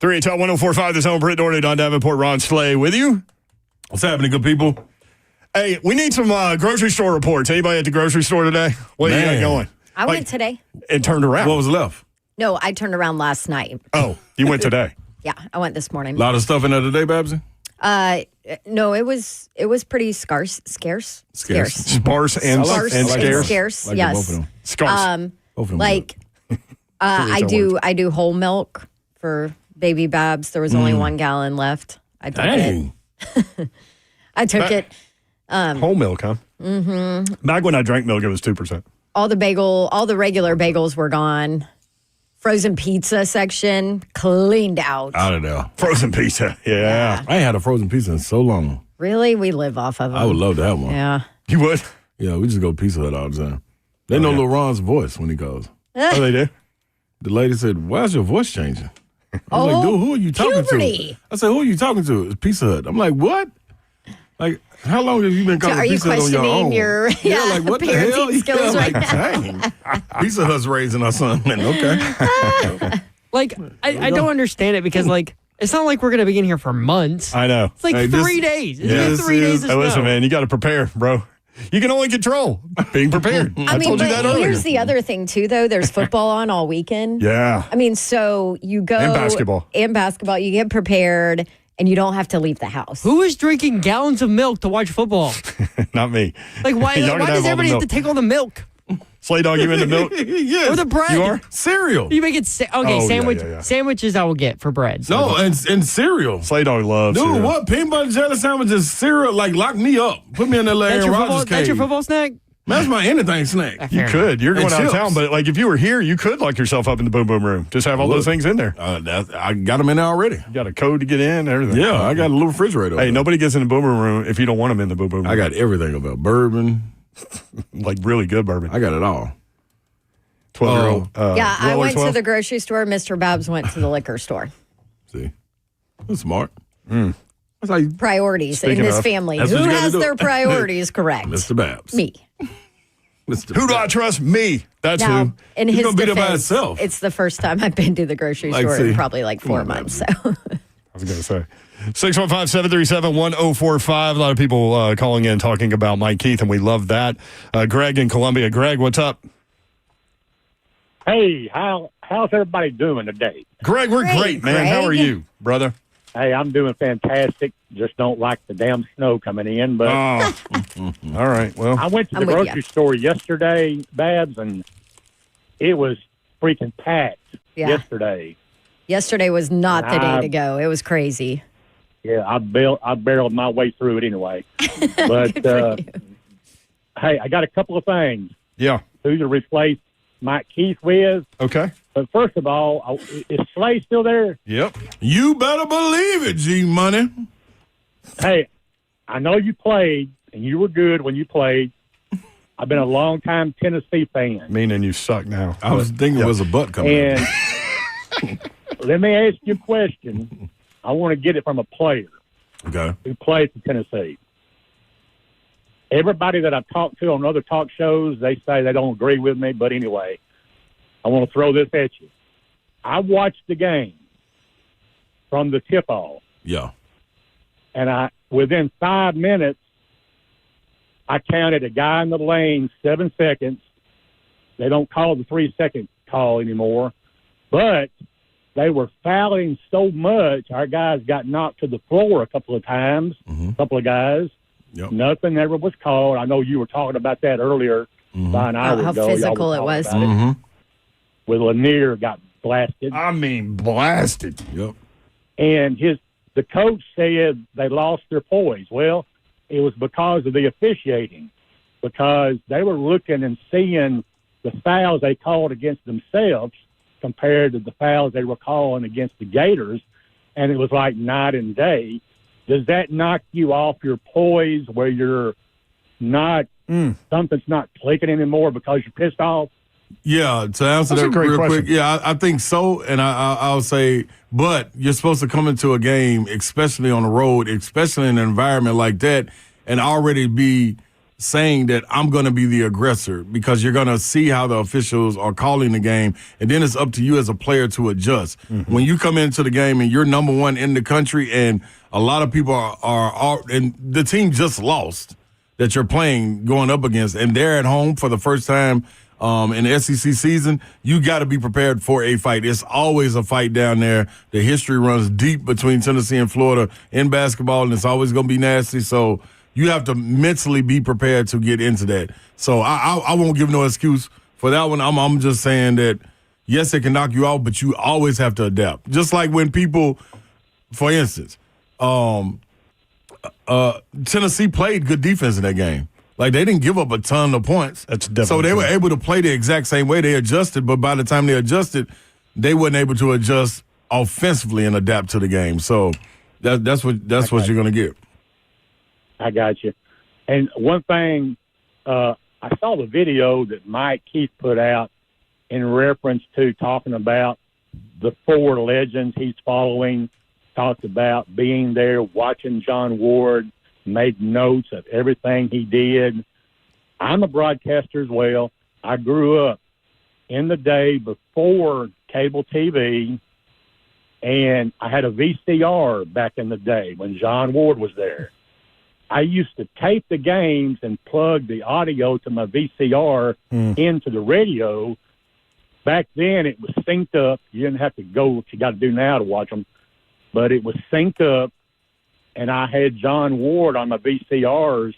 3HL 1045, the Zone. Britt Doherty, Don Davenport, Ron Slay with you. What's happening, good people? Hey, we need some grocery store reports. Anybody at the grocery store today? What do you got going? I went today. It turned around. What was left? No, I turned around last night. Oh, you went today? Yeah, I went this morning. A lot of stuff in there today, Babsy? No, it was pretty scarce. Sparse and scarce. Like Yes. both of them. Scarce. Both of them Like I do whole milk for baby Babs. There was only 1 gallon left. I took Dang. it. I took it. Whole milk, huh? Mm-hmm. Back when I drank milk, it was 2%. All the regular bagels were gone. Frozen pizza section cleaned out. Out of there. Frozen pizza. Yeah. I ain't had a frozen pizza in so long. Really? We live off of them. I would love to have one. Yeah. You would? Yeah, we just go Pizza Hut all the time. They know Lil Ron's voice when he goes. Oh, they do? The lady said, "Why's your voice changing?" I was like, "Dude, who are you talking puberty. to?" I said, "Who are you talking to?" It's Pizza Hut. I'm like, "What? Like, how long have you been calling Are you Pizza Hut on your questioning own?" your like what the hell? parenting skills right now? Dang. Pizza Hut's raising our son. Okay. Like, I don't understand it because, like, it's not like we're going to be in here for months. I know. It's like Hey, 3 days. It's Yeah, been 3 days of Hey, listen, snow. man, you got to prepare, bro. You can only control being prepared. I mean, told you that but earlier. here's the other thing, too, though. There's football on all weekend. Yeah. I mean, so you go. And basketball. And basketball. You get prepared, and you don't have to leave the house. Who is drinking gallons of milk to watch football? Not me. Like, why Y'all can does have all the everybody have to milk. take all the milk? Slay Dog, you into milk? Yes. Or the bread? You are? Cereal. You make it Oh, sandwich. yeah. Sandwiches I will get for bread. No, and cereal. Slay Dog loves Dude, cereal. what? Peanut butter jelly sandwiches, cereal, like lock me up. Put me in that That's Aaron your Rodgers football. cage. That's your football snack. That's my anything snack. You could. You're going And out of chips. town, but like if you were here, you could lock yourself up in the boom boom room. Just have all those things in there. I got them in there already. You got a code to get in, everything. Yeah, I got a little refrigerator. Hey, nobody gets in the boom boom room if you don't want them in the boom boom room. I got everything about bourbon. like really good bourbon. I got it all. 12-year-old. Yeah, I Roller went 12? to the grocery store. Mr. Babs went to the liquor store. See, that's smart. That's how you, Priorities Speaking in this of, family. that's Who what you gotta has do. their priorities correct? Mr. Babs. Me. Mr. Who do I Babs. trust? Me. That's Now, who. in He's his gonna be there by defense, himself. it's the first time I've been to the grocery Like, store see, in probably like 4 come on, months. So I was going to say. 615-737-1045. A lot of people calling in talking about Mike Keith, and we love that. Greg in Columbia. Greg, what's up? Hey, how's everybody doing today? Greg, we're great, man. How are Greg. you, brother? Hey, I'm doing fantastic. Just don't like the damn snow coming in. But Oh. All right. Well, I went to I'm the with grocery ya. store yesterday, Babs, and it was freaking packed Yeah. yesterday. yesterday was not the day I- to go. It was crazy. Yeah, I barreled my way through it anyway. But Good for you. hey, I got a couple of things. yeah. Who to replace Mike Keith with? Okay. But first of all, is Slay still there? Yep. You better believe it, G Money. Hey, I know you played, and you were good when you played. I've been a long-time Tennessee fan. Meaning you suck now. I was thinking it was a butt coming in. And let me ask you a question. I want to get it from a player Okay. who plays for Tennessee. Everybody that I've talked to on other talk shows, they say they don't agree with me. But anyway, I want to throw this at you. I watched the game from the tip-off, Yeah. and within 5 minutes, I counted a guy in the lane 7 seconds. They don't call the 3-second call anymore, but they were fouling so much. Our guys got knocked to the floor a couple of times, a couple of guys. Yep. Nothing ever was called. I know you were talking about that earlier about an hour How ago. Y'all were physical it talking was. about it. With Lanier got blasted. I mean, blasted. Yep. And the coach said they lost their poise. Well, it was because of the officiating, because they were looking and seeing the fouls they called against themselves compared to the fouls they were calling against the Gators, and it was like night and day. Does that knock you off your poise where you're not something's not clicking anymore because you're pissed off? Yeah, to answer That's a that great real question. quick, yeah, I think so, and I'll say, but you're supposed to come into a game, especially on the road, especially in an environment like that, and already be saying that I'm going to be the aggressor, because you're going to see how the officials are calling the game, and then it's up to you as a player to adjust. Mm-hmm. When you come into the game and you're number one in the country, and a lot of people are and the team just lost that you're playing going up against, and they're at home for the first time in the SEC season, you got to be prepared for a fight. It's always a fight down there. The history runs deep between Tennessee and Florida in basketball, and it's always going to be nasty. So you have to mentally be prepared to get into that. So I won't give no excuse for that one. I'm just saying that, yes, it can knock you out, but you always have to adapt. Just like when people, for instance, Tennessee played good defense in that game. Like, they didn't give up a ton of points. That's definitely so they true. were able to play the exact same way. They adjusted, but by the time they adjusted, they weren't able to adjust offensively and adapt to the game. So that's what you're going to get. I got you. And one thing, I saw the video that Mike Keith put out in reference to talking about the 4 legends he's following, talked about being there, watching John Ward, made notes of everything he did. I'm a broadcaster as well. I grew up in the day before cable TV, and I had a VCR back in the day when John Ward was there. I used to tape the games and plug the audio to my VCR into the radio. Back then, it was synced up. You didn't have to go what you got to do now to watch them, but it was synced up. And I had John Ward on my VCRs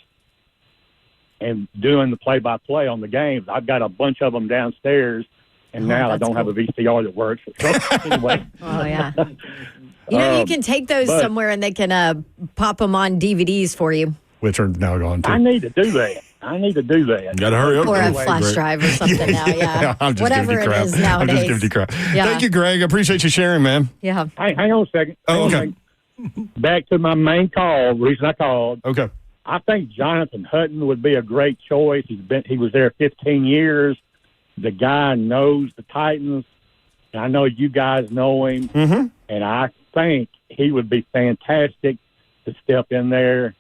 and doing the play-by-play on the games. I've got a bunch of them downstairs, and now I don't have a VCR that works. So, anyway. Oh, yeah. You can take those somewhere, and they can pop them on DVDs for you. Which are now gone, too. I need to do that. Got to hurry up. Or a flash drive or something now, yeah. I'm just Whatever giving you crap. it is nowadays. I'm just giving you crap. Yeah. Thank you, Greg. I appreciate you sharing, man. Yeah. Hey, hang on a second. Oh, okay. Back to my main call, reason I called. Okay. I think Jonathan Hutton would be a great choice. He was there 15 years. The guy knows the Titans. And I know you guys know him. Mm-hmm. And I think he would be fantastic to step in there.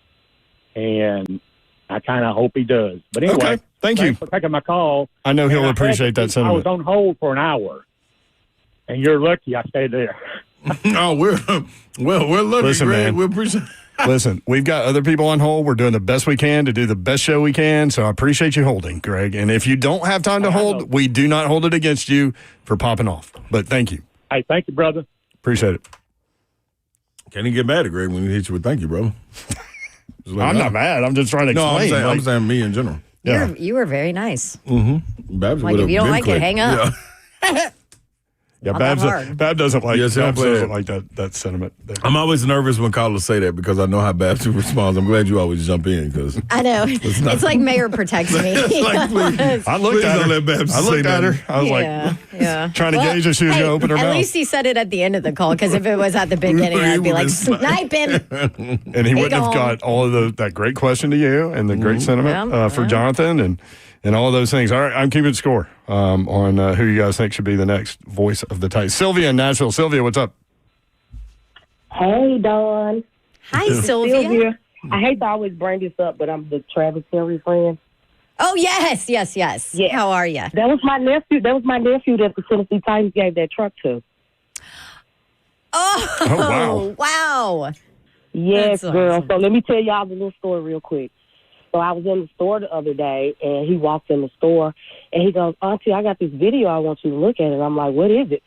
And I kind of hope he does. But anyway, okay. Thanks you for taking my call. I know he'll appreciate that sentiment. I was on hold for an hour. And you're lucky I stayed there. Oh, we're lucky, Listen, Greg. man. We appreciate. Listen, we've got other people on hold. We're doing the best we can to do the best show we can. So I appreciate you holding, Greg. And if you don't have time to hold, we do not hold it against you for popping off. But thank you. Hey, thank you, brother. Appreciate it. Can't even get mad at Greg when he hits you with thank you, brother. Like, I'm not mad. I'm just trying to explain. No, I'm saying me in general. Yeah. You were very nice. Mm-hmm. Babs Like, if you don't like it, hang up. Yeah, Bab doesn't like that sentiment. I'm always nervous when callers say that because I know how Babs responds. I'm glad you always jump in because I know. It's like Mayor protects me. I looked at her. I was like, trying to gauge if she was going to open her mouth. At least he said it at the end of the call, because if it was at the beginning, I'd be like, snipe him. And he wouldn't have got all of that great question to you and the great sentiment for Jonathan and all of those things. All right, I'm keeping score on who you guys think should be the next voice of the Titans. Sylvia in Nashville. Sylvia, what's up? Hey, Dawn. Hi, Sylvia. I hate to always bring this up, but I'm the Travis Henry friend. Oh, yes. Yeah. How are you? That was my nephew. That the Tennessee Titans gave that truck to. Oh, wow. Yes, That's girl. awesome. So let me tell y'all the little story real quick. So I was in the store the other day, and he walked in the store, and he goes, Auntie, I got this video I want you to look at. And I'm like, what is it?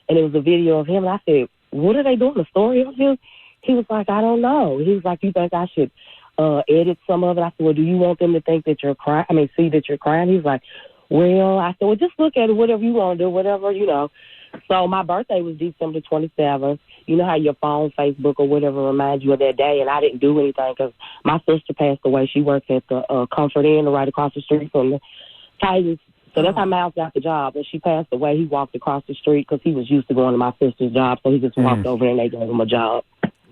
And it was a video of him. And I said, what are they doing, the story of him? He was like, I don't know. He was like, you think I should edit some of it? I said, well, do you want them to think that you're crying? See that you're crying? He was like, well, I said, well, just look at it, whatever you want to do, whatever, So my birthday was December 27th. You know how your phone, Facebook, or whatever reminds you of that day, and I didn't do anything because my sister passed away. She works at the Comfort Inn right across the street from the Titans. So that's how Miles got the job. When she passed away, he walked across the street because he was used to going to my sister's job, so he just walked over and they gave him a job.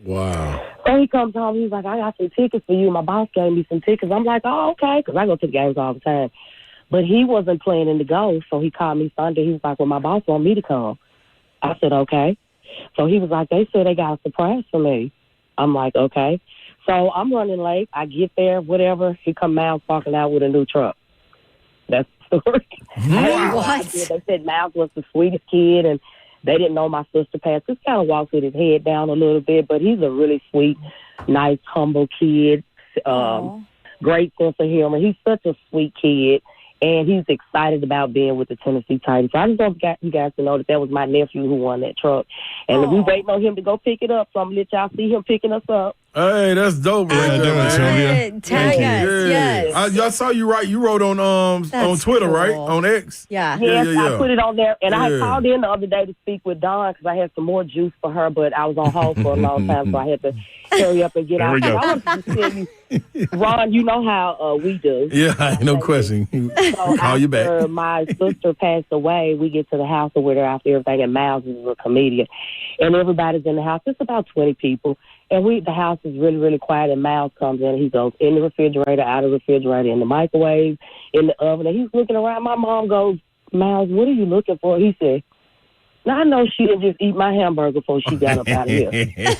Wow. So he comes home, he's like, I got some tickets for you. My boss gave me some tickets. I'm like, oh, okay, because I go to the games all the time. But he wasn't planning to go, so he called me Sunday. He was like, well, my boss want me to come. I said, okay. So he was like, they said they got a surprise for me. I'm like, okay. So I'm running late. I get there, whatever. He come Miles walking out with a new truck. That's the story. What? They said Miles was the sweetest kid, and they didn't know my sister passed. Just kind of walks with his head down a little bit, but he's a really sweet, nice, humble kid. Great sense of humor. He's such a sweet kid. And he's excited about being with the Tennessee Titans. So I just want you guys to know that was my nephew who won that truck. And we waiting on him to go pick it up, so I'm going to let y'all see him picking us up. Hey, that's dope right there, man. Sylvia. Tag us, yes. I saw you wrote on Twitter, cool. right? On X? Yeah. Yes, I put it on there. And I called in the other day to speak with Dawn because I had some more juice for her, but I was on hold for a long time, so I had to hurry up and get out. I wanted to tell you, Ron, you know how we do. Yeah, ain't no question. So Call you back. After my sister passed away, we get to the house with her after everything, and Miles is a comedian. And everybody's in the house. It's about 20 people. And the house is really, really quiet, and Miles comes in. He goes in the refrigerator, out of the refrigerator, in the microwave, in the oven. And he's looking around. My mom goes, Miles, what are you looking for? He said, now, I know she didn't just eat my hamburger before she got up out of here.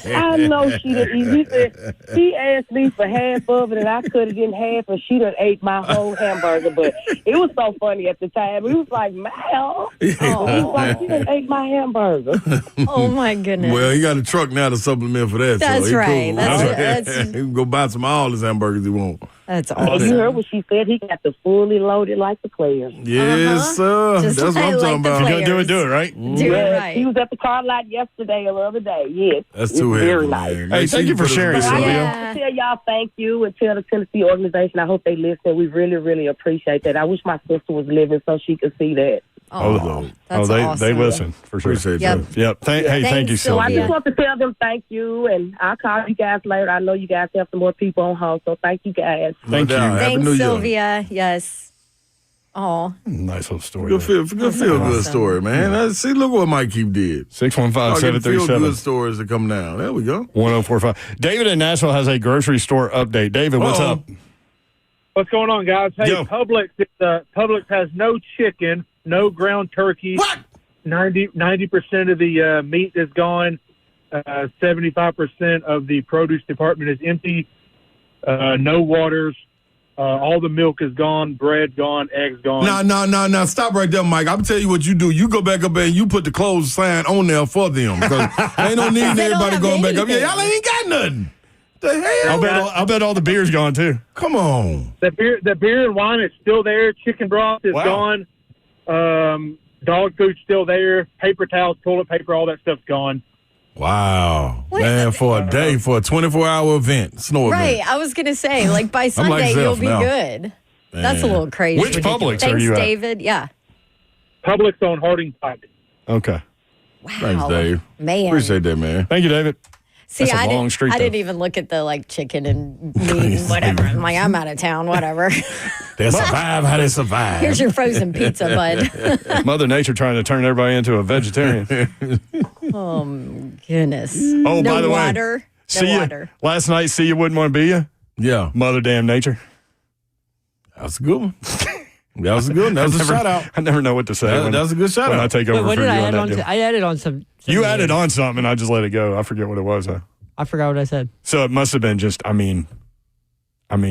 I know she didn't eat. He said, she asked me for half of it, and I cut it in half, and she done ate my whole hamburger. But it was so funny at the time. He was like, Mal. He was like, she done ate my hamburger. Oh, my goodness. Well, he got a truck now to supplement for that. That's so right. Cool. That's he can go buy some of all his hamburgers he want. That's And awesome. you heard what she said. He got the fully loaded like the players. Yes, sir. Just That's what I'm like talking the about. If you're going to do it right. Do it right. He was at the car lot yesterday or the other day. Yes. That's It's too heavy, very man. nice. Hey, thank you for sharing, So I Sylvia. want to tell y'all thank you and tell the Tennessee organization. I hope they listen. We really, really appreciate that. I wish my sister was living so she could see that. That's they awesome. listen for sure. Appreciate Yep. that. Yep. Thank you, So I Sylvia. just want to tell them thank you, and I'll call you guys later. I know you guys have some more people on hold, so thank you guys. Thank you. Happy Thanks, New Year. Sylvia. Yes. Oh, Nice little story. Good feel good awesome. story, man. See, look what Mike Keep did. 615-737. Good stories that come down. There we go. 1045. David in Nashville has a grocery store update. David, what's Uh-oh. up? What's going on, guys? Hey, Yo. Publix has no chicken, no ground turkey. What? 90% of the meat is gone. 75% of the produce department is empty. No waters. All the milk is gone. Bread gone. Eggs gone. No. Stop right there, Mike. I'm tell you what you do. You go back up there and you put the clothes sign on there for them. Because ain't no need They don't everybody have going back up. Yeah, anything. y'all ain't got nothing. The hell? I'll bet all the beer's gone too. Come on. The beer and wine is still there. Chicken broth is Wow. gone. Dog food's still there. Paper towels, toilet paper, all that stuff's gone. Wow. What? Man, for a day, for a 24-hour event, snow right. event. I was going to say, like, by Sunday, Zeph you'll be now. good. That's a Man. little crazy. Which Publix are Thanks, you at? David. Yeah. Publix on Harding Pike. Okay. Wow. Thanks, Dave. Man. Appreciate that, man. Thank you, David. See, That's a I long didn't, street, I though. didn't even look at the, like, chicken and meat and whatever. I'm like, I'm out of town, whatever. They survive how they survive. Here's your frozen pizza, bud. Mother Nature trying to turn everybody into a vegetarian. Oh, goodness. Oh, no by the water. way, see No ya. water. Last night, see you wouldn't want to be you. Yeah. Mother damn nature. That's a good one. That was a good one. That was a shout out. I never know what to say. That was a good shout when I out. take Wait, over what for did you I on add that on deal. to? I added on some. You added on something, and I just let it go. I forget what it was, though. I forgot what I said. So it must have been just, I mean,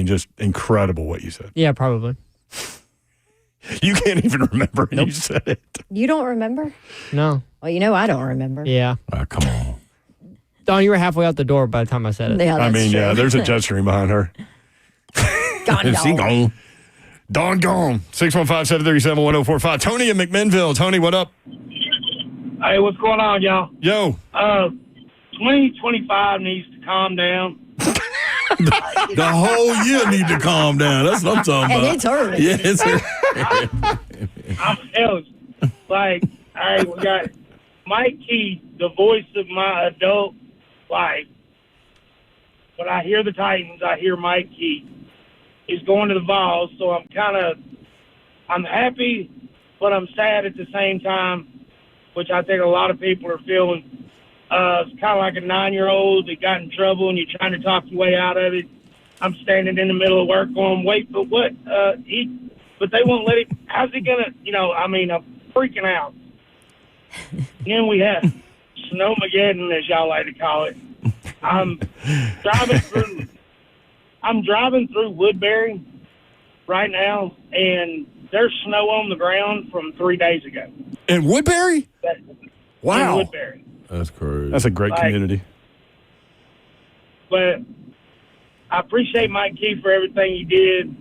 just incredible what you said. Yeah, probably. You can't even remember when you said it. You don't remember? No. Well, you know I don't remember. Yeah. Come on. Don, you were halfway out the door by the time I said it. Yeah, I that's mean, true. yeah, there's a jet stream behind her. Gone, She gone. Dawn gone. 615-737-1045. Tony in McMinnville. Tony, what up? Hey, what's going on, y'all? Yo. 2025 needs to calm down. The whole year need to calm down. That's what I'm talking And about. it's early. Yeah, it's early. I'm telling you, like, all right, we got Mike Keith, the voice of my adult life. When I hear the Titans, I hear Mike Keith. He's going to the Vols, so I'm happy, but I'm sad at the same time, which I think a lot of people are feeling. It's kind of like a 9-year-old that got in trouble and you're trying to talk your way out of it. I'm standing in the middle of work going, wait, but what? But they won't let him. How's he going to, I'm freaking out. Then we have Snowmageddon, as y'all like to call it. I'm driving through I'm driving through Woodbury right now, and there's snow on the ground from 3 days ago. In Woodbury? Wow. In Woodbury. That's crazy. That's a great community. But I appreciate Mike Keith for everything he did.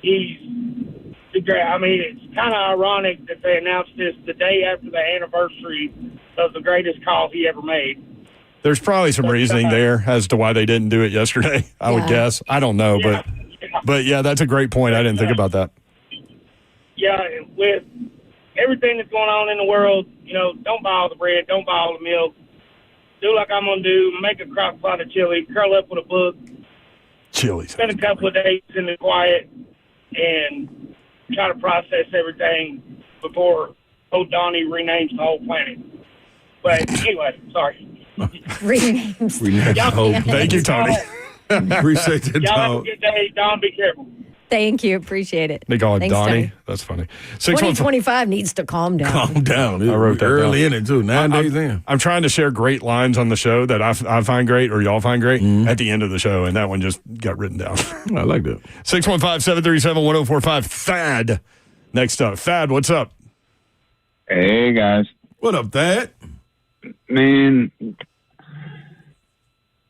He's the great. I mean, it's kind of ironic that they announced this the day after the anniversary of the greatest call he ever made. There's probably some reasoning there as to why they didn't do it yesterday, I would guess. I don't know, but yeah, that's a great point. I didn't think about that. Yeah, with everything that's going on in the world, don't buy all the bread, don't buy all the milk. Do like I'm going to do, make a crock pot of chili, curl up with a book. Chili. Spend a couple of days in the quiet and try to process everything before old Donnie renames the whole planet. But anyway, sorry. Renames. Thank you, Tony. Appreciate that, Y'all have a dog. good day. Don, be careful. Thank you. Appreciate it. They call him Thanks, Donnie. Tony. That's funny. 2025 needs to calm down. Calm down. I wrote that early down. in it, too. 9 days in. I'm trying to share great lines on the show that I find great or y'all find great at the end of the show, and that one just got written down. I like that. 615-737-1045. Thad. Next up. Thad, what's up? Hey, guys. What up, Thad? Man,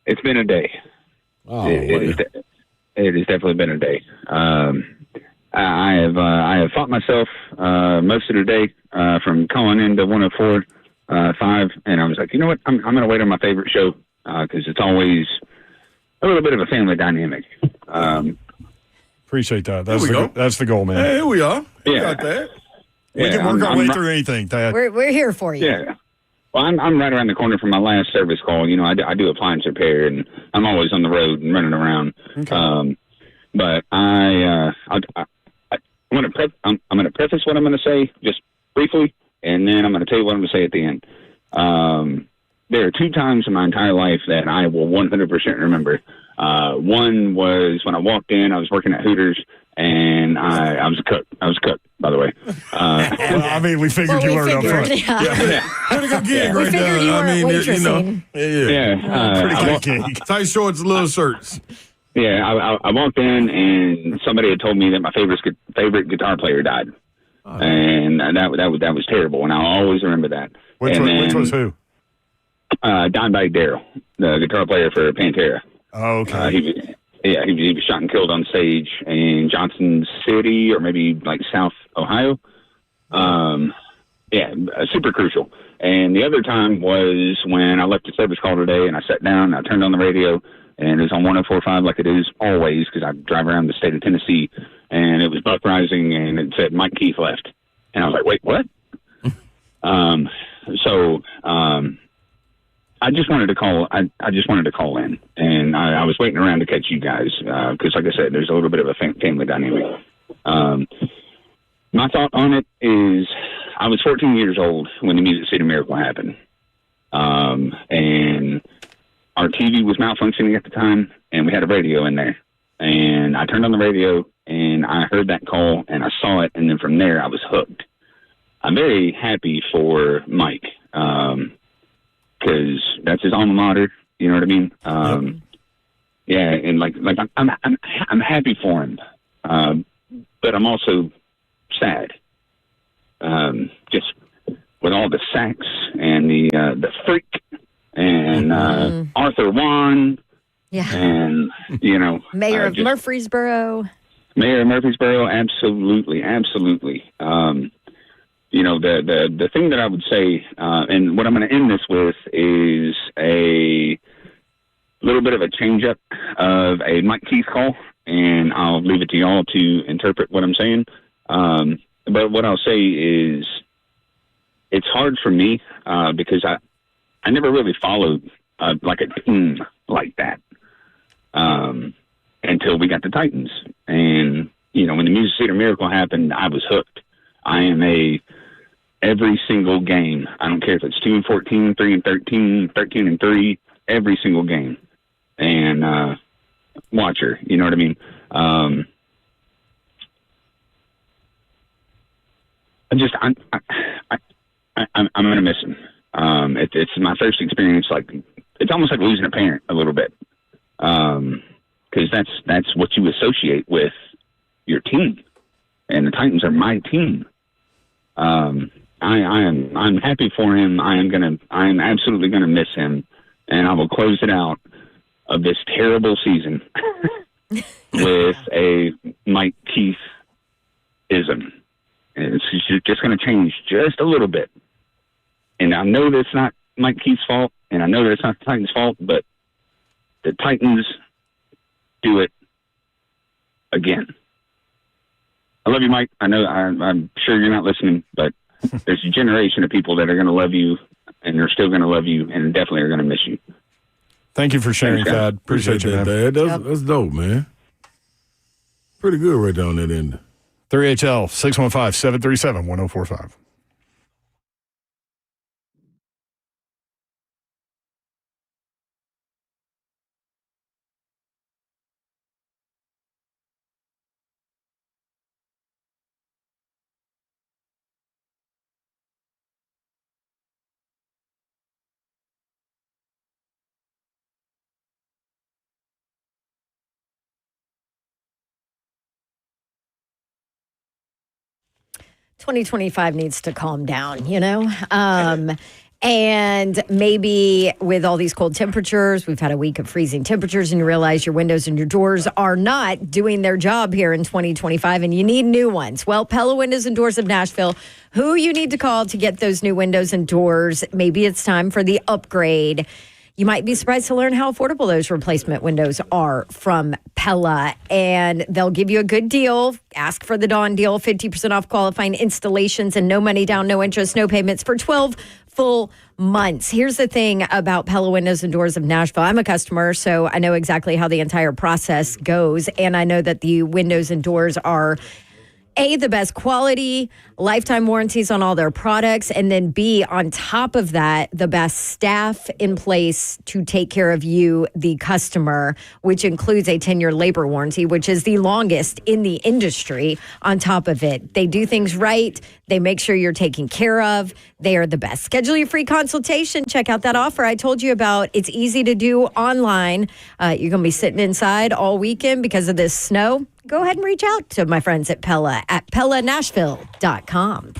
it's been a day. Oh, it has definitely been a day. I have fought myself most of the day from calling into 104.5, and I was like, you know what? I'm going to wait on my favorite show because it's always a little bit of a family dynamic. Appreciate that. That's the goal, man. Hey, here we are. We Yeah. got that. We can work our way through anything, Thad. We're here for you. Yeah. Well, I'm right around the corner from my last service call. I do appliance repair, and I'm always on the road and running around. Okay. But I'm going to preface what I'm going to say just briefly, and then I'm going to tell you what I'm going to say at the end. There are 2 times in my entire life that I will 100% remember. One was when I walked in. I was working at Hooters, and I was a cook. I was a cook, by the way. Well, I mean, we figured you weren't up front. Yeah. Pretty good gig We right figured you there. weren't waitressing. Pretty good gig. Tight shorts, little shirts. Yeah, I walked in, and somebody had told me that my favorite guitar player died. And that was terrible, and I'll always remember that. Which was who? Dimebag Darrell, the guitar player for Pantera. Oh, okay. He was shot and killed on stage in Johnson City or maybe like South Ohio. Super crucial. And the other time was when I left the service call today, and I sat down, and I turned on the radio, and it was on 104.5 like it is always because I drive around the state of Tennessee, and it was Buck Rising, and it said Mike Keith left. And I was like, wait, what? I just wanted to call. I just wanted to call in, and I was waiting around to catch you guys because, like I said, there's a little bit of a family dynamic. My thought on it is, I was 14 years old when the Music City Miracle happened, and our TV was malfunctioning at the time, and we had a radio in there, and I turned on the radio, and I heard that call, and I saw it, and then from there I was hooked. I'm very happy for Mike. Because that's his alma mater, you know what I mean? Yeah, and like I'm happy for him, but I'm also sad. Just with all the sacks and the freak and Arthur Wan, and Mayor of Murfreesboro. Mayor of Murfreesboro, absolutely. The thing that I would say, and what I'm going to end this with, is a little bit of a change-up of a Mike Keith call, and I'll leave it to y'all to interpret what I'm saying. But what I'll say is it's hard for me because I never really followed like a team like that until we got the Titans. And, when the Music City Miracle happened, I was hooked. I am every single game. I don't care if it's 2-14, 3-13, 13-3, every single game. And watcher, you know what I mean? I'm gonna miss him. It's my first experience. Like, it's almost like losing a parent a little bit. because that's what you associate with your team, and the Titans are my team. I'm happy for him. I am absolutely gonna miss him, and I will close it out of this terrible season with a Mike Keith-ism. And it's just going to change just a little bit. And I know that's not Mike Keith's fault, and I know that's not the Titans' fault, but the Titans do it again. I love you, Mike. I know I'm sure you're not listening, but there's a generation of people that are going to love you, and they're still going to love you, and definitely are going to miss you. Thank you for sharing, Thad. Appreciate you, man. Dad. That's dope, man. Pretty good right down that end. 3HL 615-737-1045. $2025 needs to calm down, and maybe with all these cold temperatures, we've had a week of freezing temperatures, and you realize your windows and your doors are not doing their job here in 2025, and you need new ones. Well, Pella Windows and Doors of Nashville, who you need to call to get those new windows and doors. Maybe it's time for the upgrade. You might be surprised to learn how affordable those replacement windows are from Pella, and they'll give you a good deal. Ask for the Dawn deal, 50% off qualifying installations and no money down, no interest, no payments for 12 full months. Here's the thing about Pella Windows and Doors of Nashville. I'm a customer, so I know exactly how the entire process goes, and I know that the windows and doors are A, the best quality, lifetime warranties on all their products, and then B, on top of that, the best staff in place to take care of you, the customer, which includes a 10-year labor warranty, which is the longest in the industry on top of it. They do things right. They make sure you're taken care of. They are the best. Schedule your free consultation. Check out that offer I told you about. It's easy to do online. You're going to be sitting inside all weekend because of this snow. Go ahead and reach out to my friends at Pella at PellaNashville.com.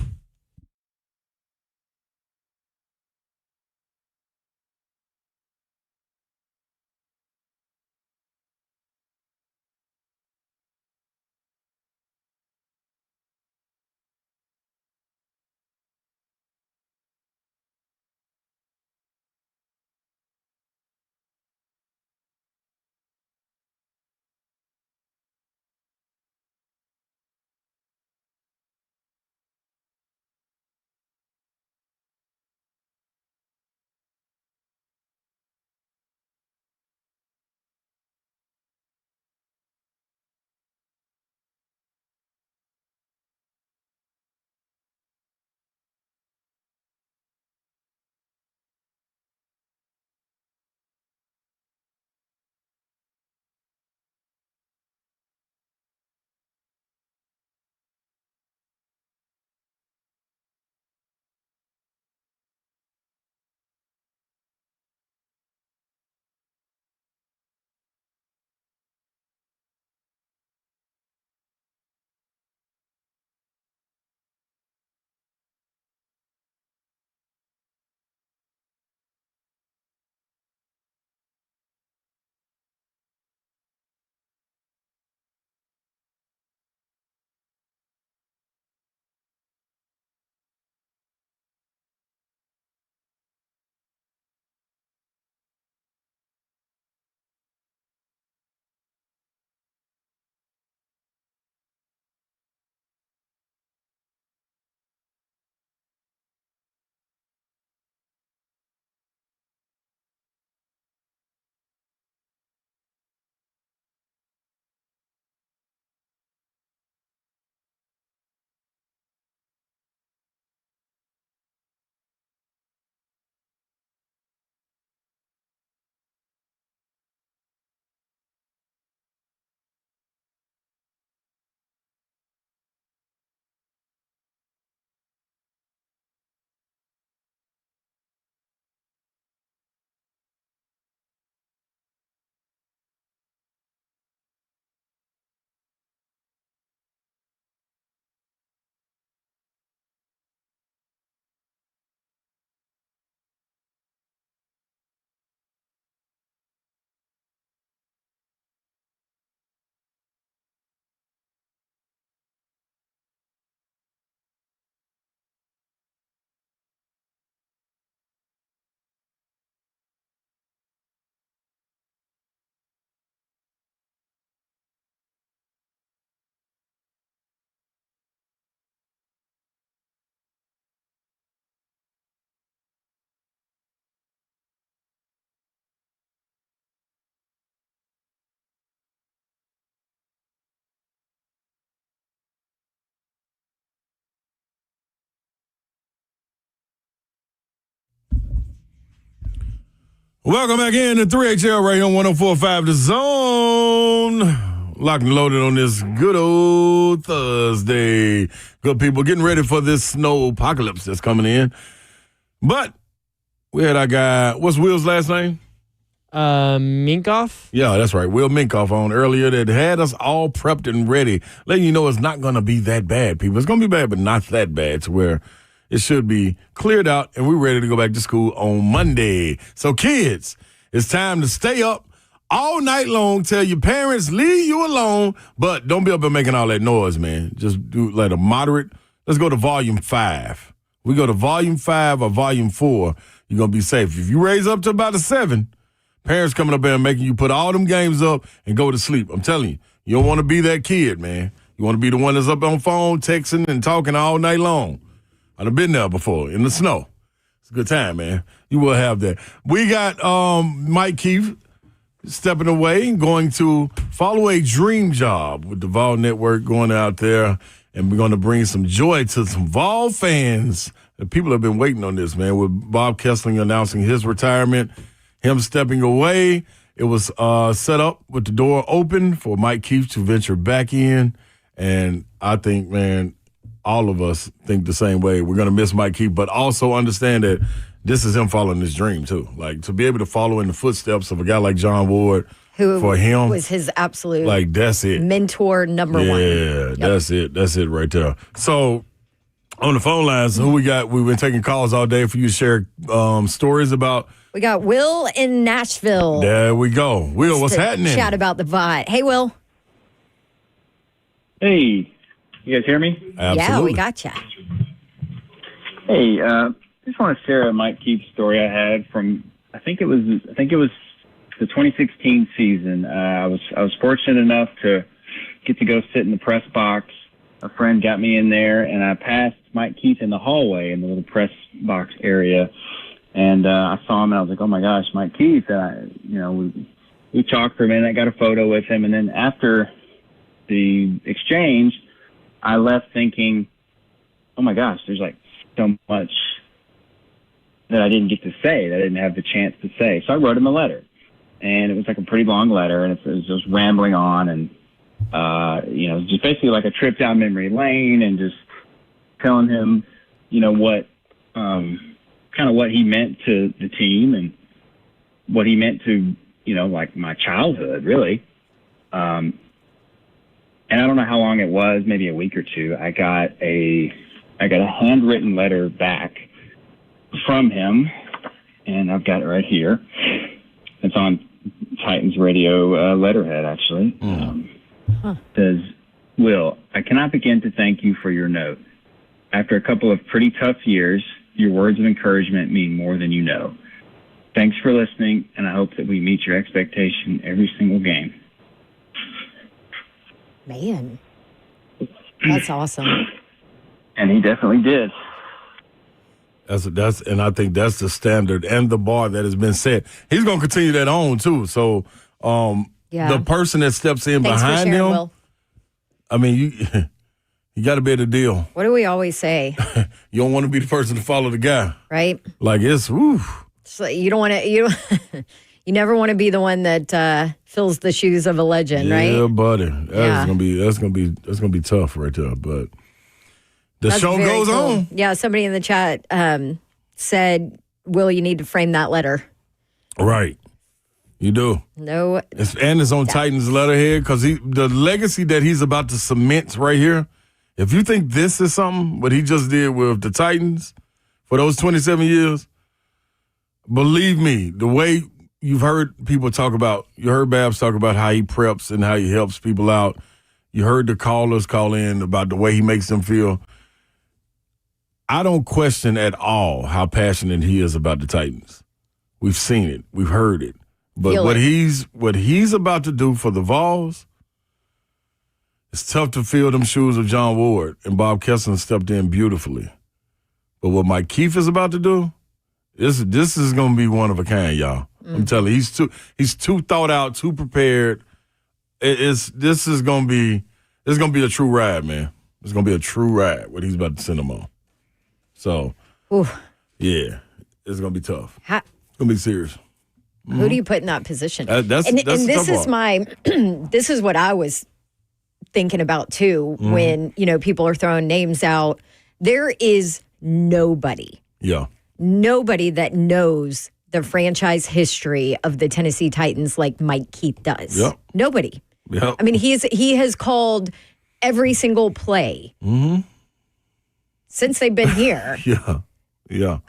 Welcome back in to 3HL right here on 104.5 The Zone. Locked and loaded on this good old Thursday. Good people getting ready for this snow apocalypse that's coming in. But we had our guy, what's Will's last name? Minkoff? Yeah, that's right. Will Minkoff on earlier that had us all prepped and ready. Letting you know it's not going to be that bad, people. It's going to be bad, but not that bad to where it should be cleared out, and we're ready to go back to school on Monday. So, kids, it's time to stay up all night long. Tell your parents, leave you alone, but don't be up and making all that noise, man. Just do like a moderate. Let's go to volume 5. We go to volume 5 or volume 4, you're going to be safe. If you raise up to about a 7, parents coming up there and making you put all them games up and go to sleep. I'm telling you, you don't want to be that kid, man. You want to be the one that's up on phone, texting and talking all night long. I've been there before in the snow. It's a good time, man. You will have that. We got Mike Keith stepping away, going to follow a dream job with the Vol Network, going out there, and we're going to bring some joy to some Vol fans. The people have been waiting on this, man, with Bob Kessling announcing his retirement, him stepping away. It was set up with the door open for Mike Keith to venture back in, and I think, man, all of us think the same way. We're going to miss Mike Keith, but also understand that this is him following his dream, too. Like, to be able to follow in the footsteps of a guy like John Ward, who for him, was his absolute like, that's it. mentor number one. Yeah, that's it. That's it right there. So, on the phone lines, who we got? We've been taking calls all day for you to share stories about. We got Will in Nashville. There we go. Will, what's happening? Chat about the VOD. Hey, Will. Hey. You guys hear me? Absolutely. Yeah, we got you. Hey, just want to share a Mike Keith story I had from I think it was the 2016 season. I was fortunate enough to get to go sit in the press box. A friend got me in there, and I passed Mike Keith in the hallway in the little press box area, and I saw him, and I was like, "Oh my gosh, Mike Keith!" We talked for a minute. I got a photo with him, and then after the exchange, I left thinking, oh my gosh, there's like so much that I didn't get to say, that I didn't have the chance to say. So I wrote him a letter, and it was like a pretty long letter, and it was just rambling on, and just basically like a trip down memory lane, and just telling him, what kind of what he meant to the team and what he meant to, like my childhood, really. And I don't know how long it was, maybe a week or two. I got a handwritten letter back from him, and I've got it right here. It's on Titans radio letterhead, actually. Says, Will, I cannot begin to thank you for your note. After a couple of pretty tough years, your words of encouragement mean more than you know. Thanks for listening, and I hope that we meet your expectation every single game. Man, that's awesome. And he definitely did. And I think that's the standard and the bar that has been set. He's going to continue that on too. So, the person that steps in Thanks behind for sharing, him, Will. I mean, you got to be at the deal. What do we always say? You don't want to be the person to follow the guy, right? Like it's woo. So you don't want to. You never want to be the one that fills the shoes of a legend, right? Yeah, buddy. That's gonna be tough right there. But the show goes on. Yeah, somebody in the chat said, "Will, you need to frame that letter." Right, you do. No, it's on Titans letterhead because the legacy that he's about to cement right here. If you think this is something what he just did with the Titans for those 27 years, believe me, the way. You've heard people talk about, you heard Babs talk about how he preps and how he helps people out. You heard the callers call in about the way he makes them feel. I don't question at all how passionate he is about the Titans. We've seen it. We've heard it. But what he's about to do for the Vols, it's tough to fill them shoes of John Ward, and Bob Kessler stepped in beautifully. But what Mike Keith is about to do, this is going to be one of a kind, y'all. I'm telling you, he's too thought out, too prepared. This is going to be a true ride, man. It's going to be a true ride what he's about to send them on. So, yeah, it's going to be tough. It's going to be serious. Who do you put in that position? That's and the this tough is part. this is what I was thinking about too when, people are throwing names out. There is nobody that knows the franchise history of the Tennessee Titans like Mike Keith does. Yep. Nobody. Yep. I mean, he has called every single play since they've been here. Yeah.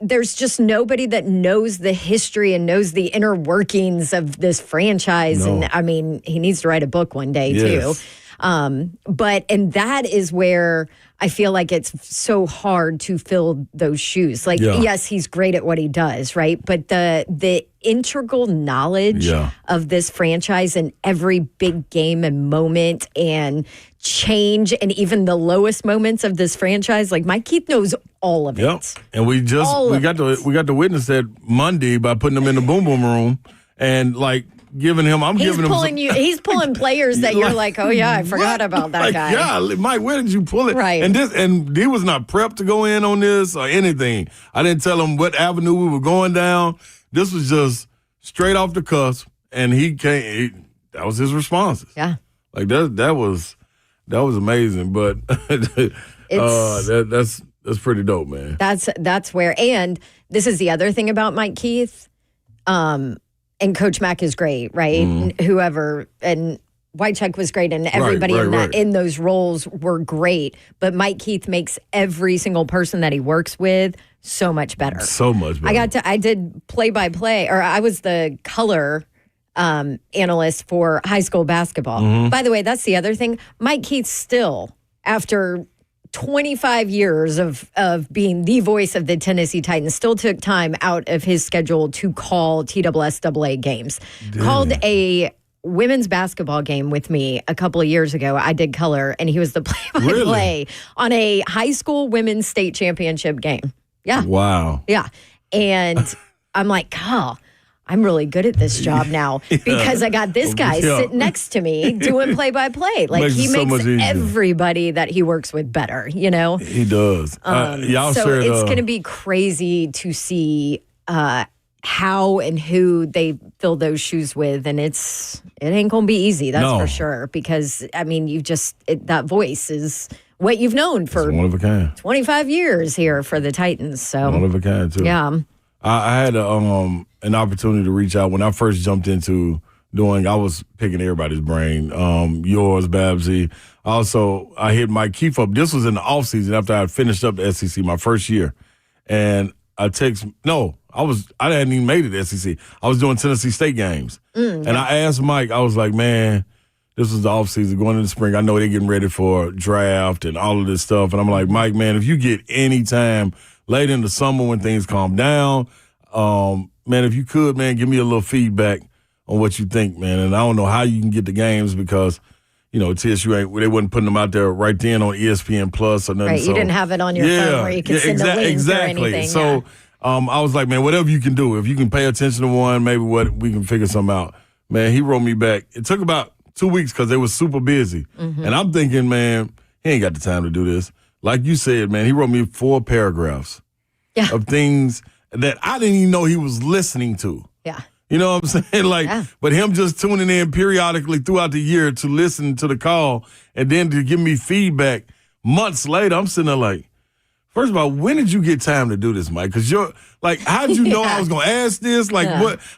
There's just nobody that knows the history and knows the inner workings of this franchise. No. And I mean, he needs to write a book one day Yes. too. And that is where I feel like it's so hard to fill those shoes. Like, yes, he's great at what he does, right? But the integral knowledge of this franchise and every big game and moment and change and even the lowest moments of this franchise, like Mike Keith knows all of it. And we got to witness that Monday by putting him in the boom boom room and like giving him. He's pulling players that you're like, oh yeah, I forgot about that guy. Yeah, Mike, where did you pull it? Right. And he was not prepped to go in on this or anything. I didn't tell him what avenue we were going down. This was just straight off the cusp, and he came. That was his responses. Yeah. Like that was amazing. But that's pretty dope, man. That's where. And this is the other thing about Mike Keith. And Coach Mack is great, right? And whoever, and Wycheck was great, and everybody in those roles were great. But Mike Keith makes every single person that he works with so much better. So much better. I did play-by-play, or I was the color analyst for high school basketball. By the way, that's the other thing. Mike Keith still, after 25 years of being the voice of the Tennessee Titans, still took time out of his schedule to call TSSAA games. Called a women's basketball game with me a couple of years ago. I did color, and he was the play-by-play on a high school women's state championship game. Yeah. Wow. Yeah. And I'm like, I'm really good at this job now because I got this guy sitting next to me doing play-by-play. Like, he makes everybody that he works with better, He does. It's going to be crazy to see how and who they fill those shoes with. And it ain't going to be easy, that's for sure. Because, I mean, that voice is what you've known for one of a kind. 25 years here for the Titans. So one of a kind, too. Yeah. I had an opportunity to reach out when I first jumped into I was picking everybody's brain, yours, Babsy. Also, I hit Mike Keith up. This was in the offseason after I had finished up the SEC my first year. And I hadn't even made it to SEC. I was doing Tennessee State games. And I asked Mike, I was like, man, this was the offseason going into the spring. I know they're getting ready for draft and all of this stuff. And I'm like, Mike, man, if you get any time late in the summer when things calm down, man, if you could, man, give me a little feedback on what you think, man. And I don't know how you can get the games because, TSU they wasn't putting them out there right then on ESPN Plus or nothing. Right, you didn't have it on your phone where you could send a link or anything. So I was like, man, whatever you can do. If you can pay attention to one, maybe we can figure something out. Man, he wrote me back. It took about 2 weeks because they were super busy. And I'm thinking, man, he ain't got the time to do this. Like you said, man, he wrote me 4 paragraphs of things that I didn't even know he was listening to. Yeah. You know what I'm saying? But him just tuning in periodically throughout the year to listen to the call and then to give me feedback months later, I'm sitting there like, first of all, when did you get time to do this, Mike? Because how did you know I was going to ask this?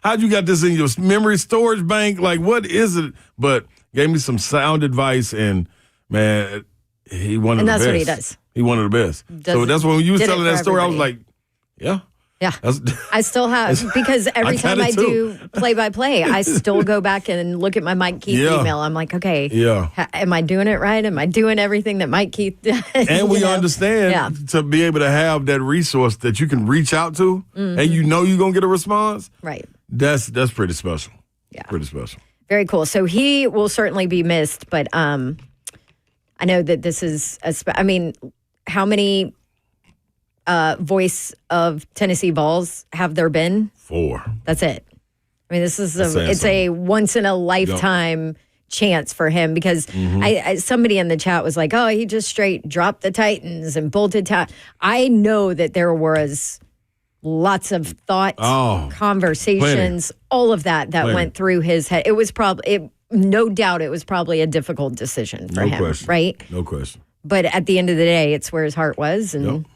How'd you got this in your memory storage bank? Like, what is it? But gave me some sound advice, and, man, he one of the best. And that's what he does. He one of the best. So that's when you was telling that story, I was like, yeah. Yeah, I still have, because every time I do play-by-play, I still go back and look at my Mike Keith email. I'm like, okay, am I doing it right? Am I doing everything that Mike Keith does? And we understand to be able to have that resource that you can reach out to, and you're going to get a response. Right. That's pretty special. Yeah. Pretty special. Very cool. So he will certainly be missed, but I know that this is, how many voice of Tennessee balls have there been? 4. That's it. I mean, this is a once in a lifetime chance for him, because somebody in the chat was like, oh, he just straight dropped the Titans and bolted I know that there was lots of thought, conversations, all of that went through his head. It was no doubt it was probably a difficult decision for him, right? No question. But at the end of the day, it's where his heart was, and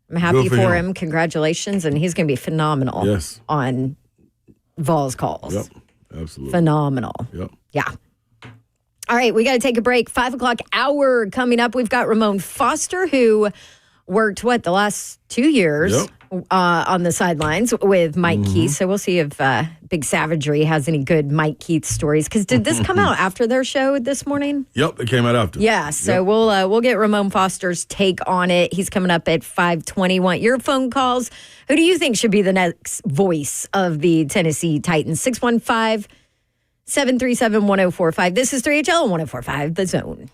I'm happy for him. Congratulations, and he's going to be phenomenal on Vols calls. Yep, absolutely. Phenomenal. Yep. Yeah. All right, we got to take a break. 5 o'clock hour coming up. We've got Ramone Foster, who worked, the last 2 years on the sidelines with Mike Keith. So we'll see if Big Savagery has any good Mike Keith stories. Because did this come out after their show this morning? Yep, it came out after. Yeah, so we'll get Ramone Foster's take on it. He's coming up at 5:20. Want your phone calls? Who do you think should be the next voice of the Tennessee Titans? 615-737-1045. This is 3HL 1045, The Zone.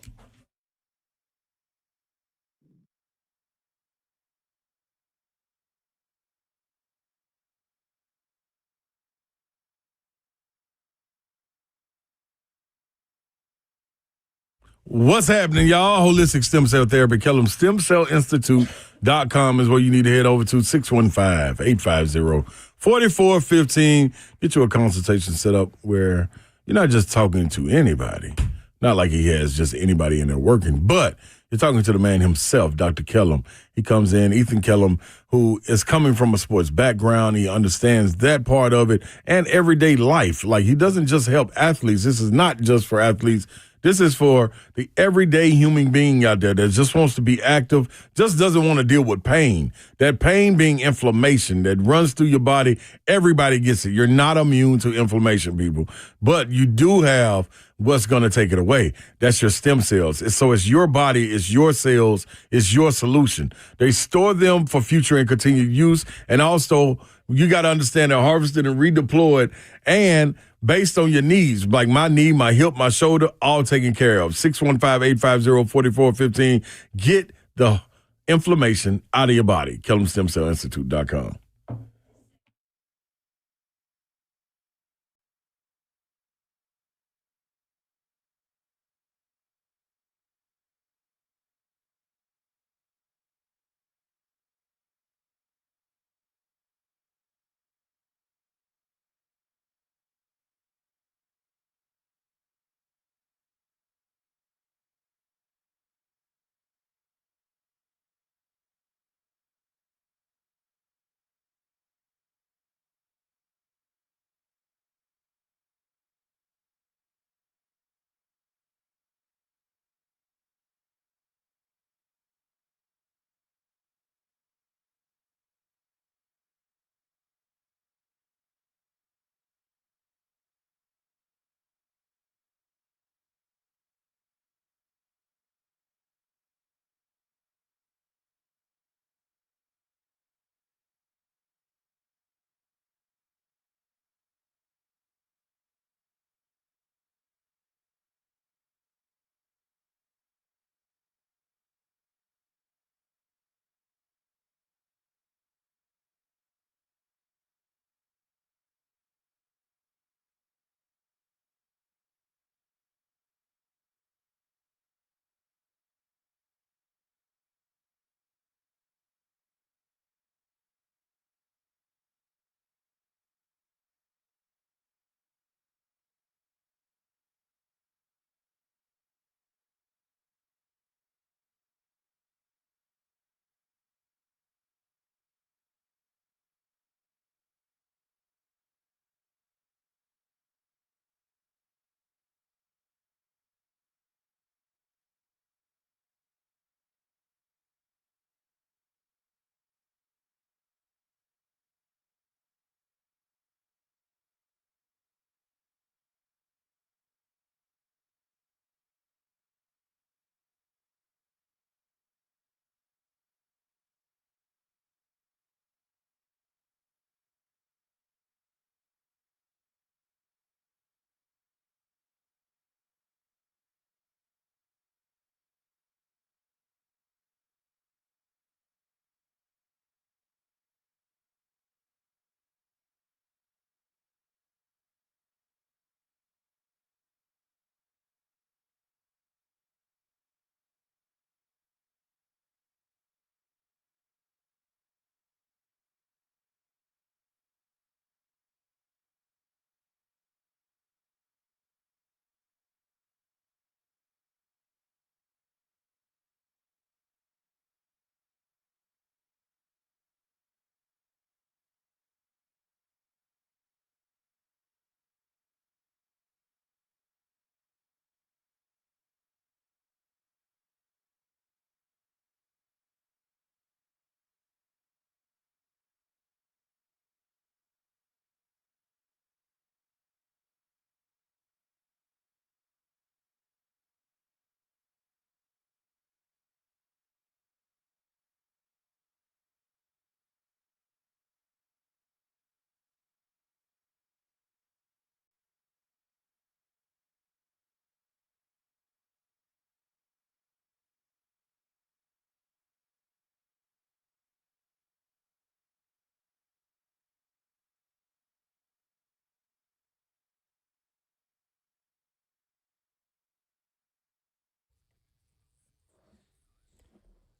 What's happening, y'all? Holistic Stem Cell Therapy. Kellum StemCellInstitute.com is where you need to head over to. 615-850-4415. Get you a consultation set up where you're not just talking to anybody. Not like he has just anybody in there working, but you're talking to the man himself, Dr. Kellum. He comes in, Ethan Kellum, who is coming from a sports background. He understands that part of it and everyday life. Like, he doesn't just help athletes. This is not just for athletes. This is for the everyday human being out there that just wants to be active, just doesn't want to deal with pain. That pain being inflammation that runs through your body. Everybody gets it. You're not immune to inflammation, people. But you do have what's going to take it away. That's your stem cells. So it's your body, it's your cells, it's your solution. They store them for future and continued use. And also, you got to understand they're harvested and redeployed and based on your needs, like my knee, my hip, my shoulder, all taken care of. 615-850-4415. Get the inflammation out of your body. KellumStemCellInstitute.com.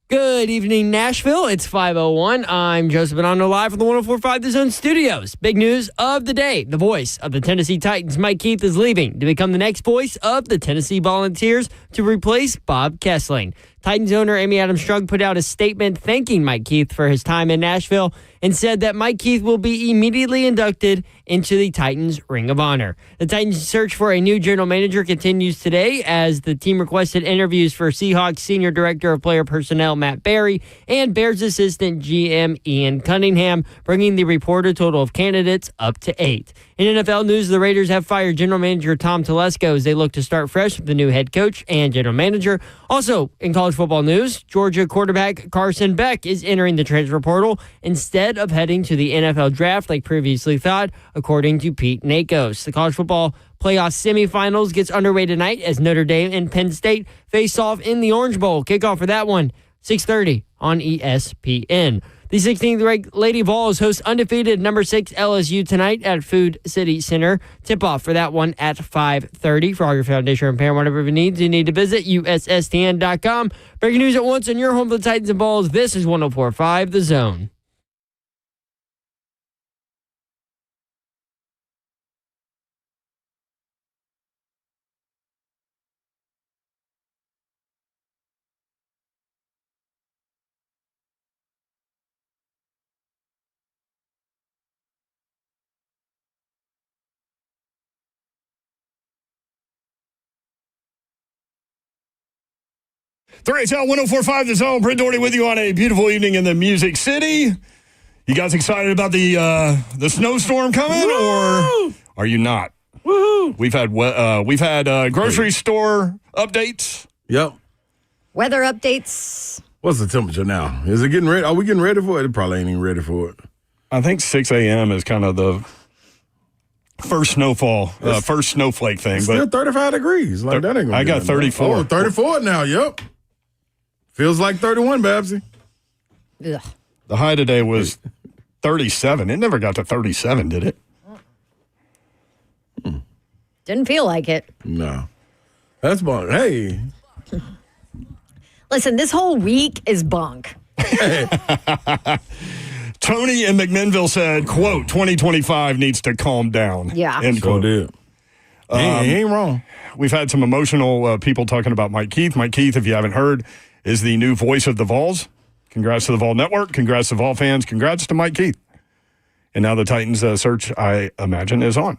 Good evening, Nashville. It's 5:01. I'm Joseph Bonanno live from the 104.5 The Zone studios. Big news of the day. The voice of the Tennessee Titans, Mike Keith, is leaving to become the next voice of the Tennessee Volunteers to replace Bob Kessling. Titans owner Amy Adams Strug put out a statement thanking Mike Keith for his time in Nashville and said that Mike Keith will be immediately inducted into the Titans Ring of Honor. The Titans search for a new general manager continues today as the team requested interviews for Seahawks Senior Director of Player Personnel Matt Berry and Bears assistant GM Ian Cunningham, bringing the reported total of candidates up to 8. In NFL news, the Raiders have fired general manager Tom Telesco as they look to start fresh with the new head coach and general manager. Also, in college football news, Georgia quarterback Carson Beck is entering the transfer portal instead of heading to the NFL draft like previously thought, according to Pete Nakos. The college football playoff semifinals gets underway tonight as Notre Dame and Penn State face off in the Orange Bowl. Kickoff for that one, 6:30 on ESPN. The 16th ranked Lady Vols host undefeated number 6 LSU tonight at Food City Center. Tip-off for that one at 5:30. For all your foundation repair and whatever you need to visit USSTN.com. Breaking news at once on your home for the Titans and Balls. This is 104.5 The Zone. HL 104.5 The Zone. Brent Doherty with you on a beautiful evening in the Music City. You guys excited about the snowstorm coming, or are you not? Woohoo! We've had grocery store updates. Yep. Weather updates. What's the temperature now? Is it getting ready? Are we getting ready for it? It probably ain't even ready for it. I think 6 a.m. is kind of the first snowfall, first snowflake thing. It's but still 35 degrees. Like that ain't gonna I got 34. Oh, 34 now. Yep. Feels like 31, Babsy. Ugh. The high today was 37. It never got to 37, did it? Didn't feel like it. No. That's bunk. Hey. Listen, this whole week is bunk. Tony in McMinnville said, quote, 2025 needs to calm down. Yeah. End quote. Did. He ain't wrong. We've had some emotional people talking about Mike Keith. Mike Keith, if you haven't heard, is the new voice of the Vols. Congrats to the Vol Network. Congrats to Vol fans. Congrats to Mike Keith. And now the Titans search, I imagine, is on.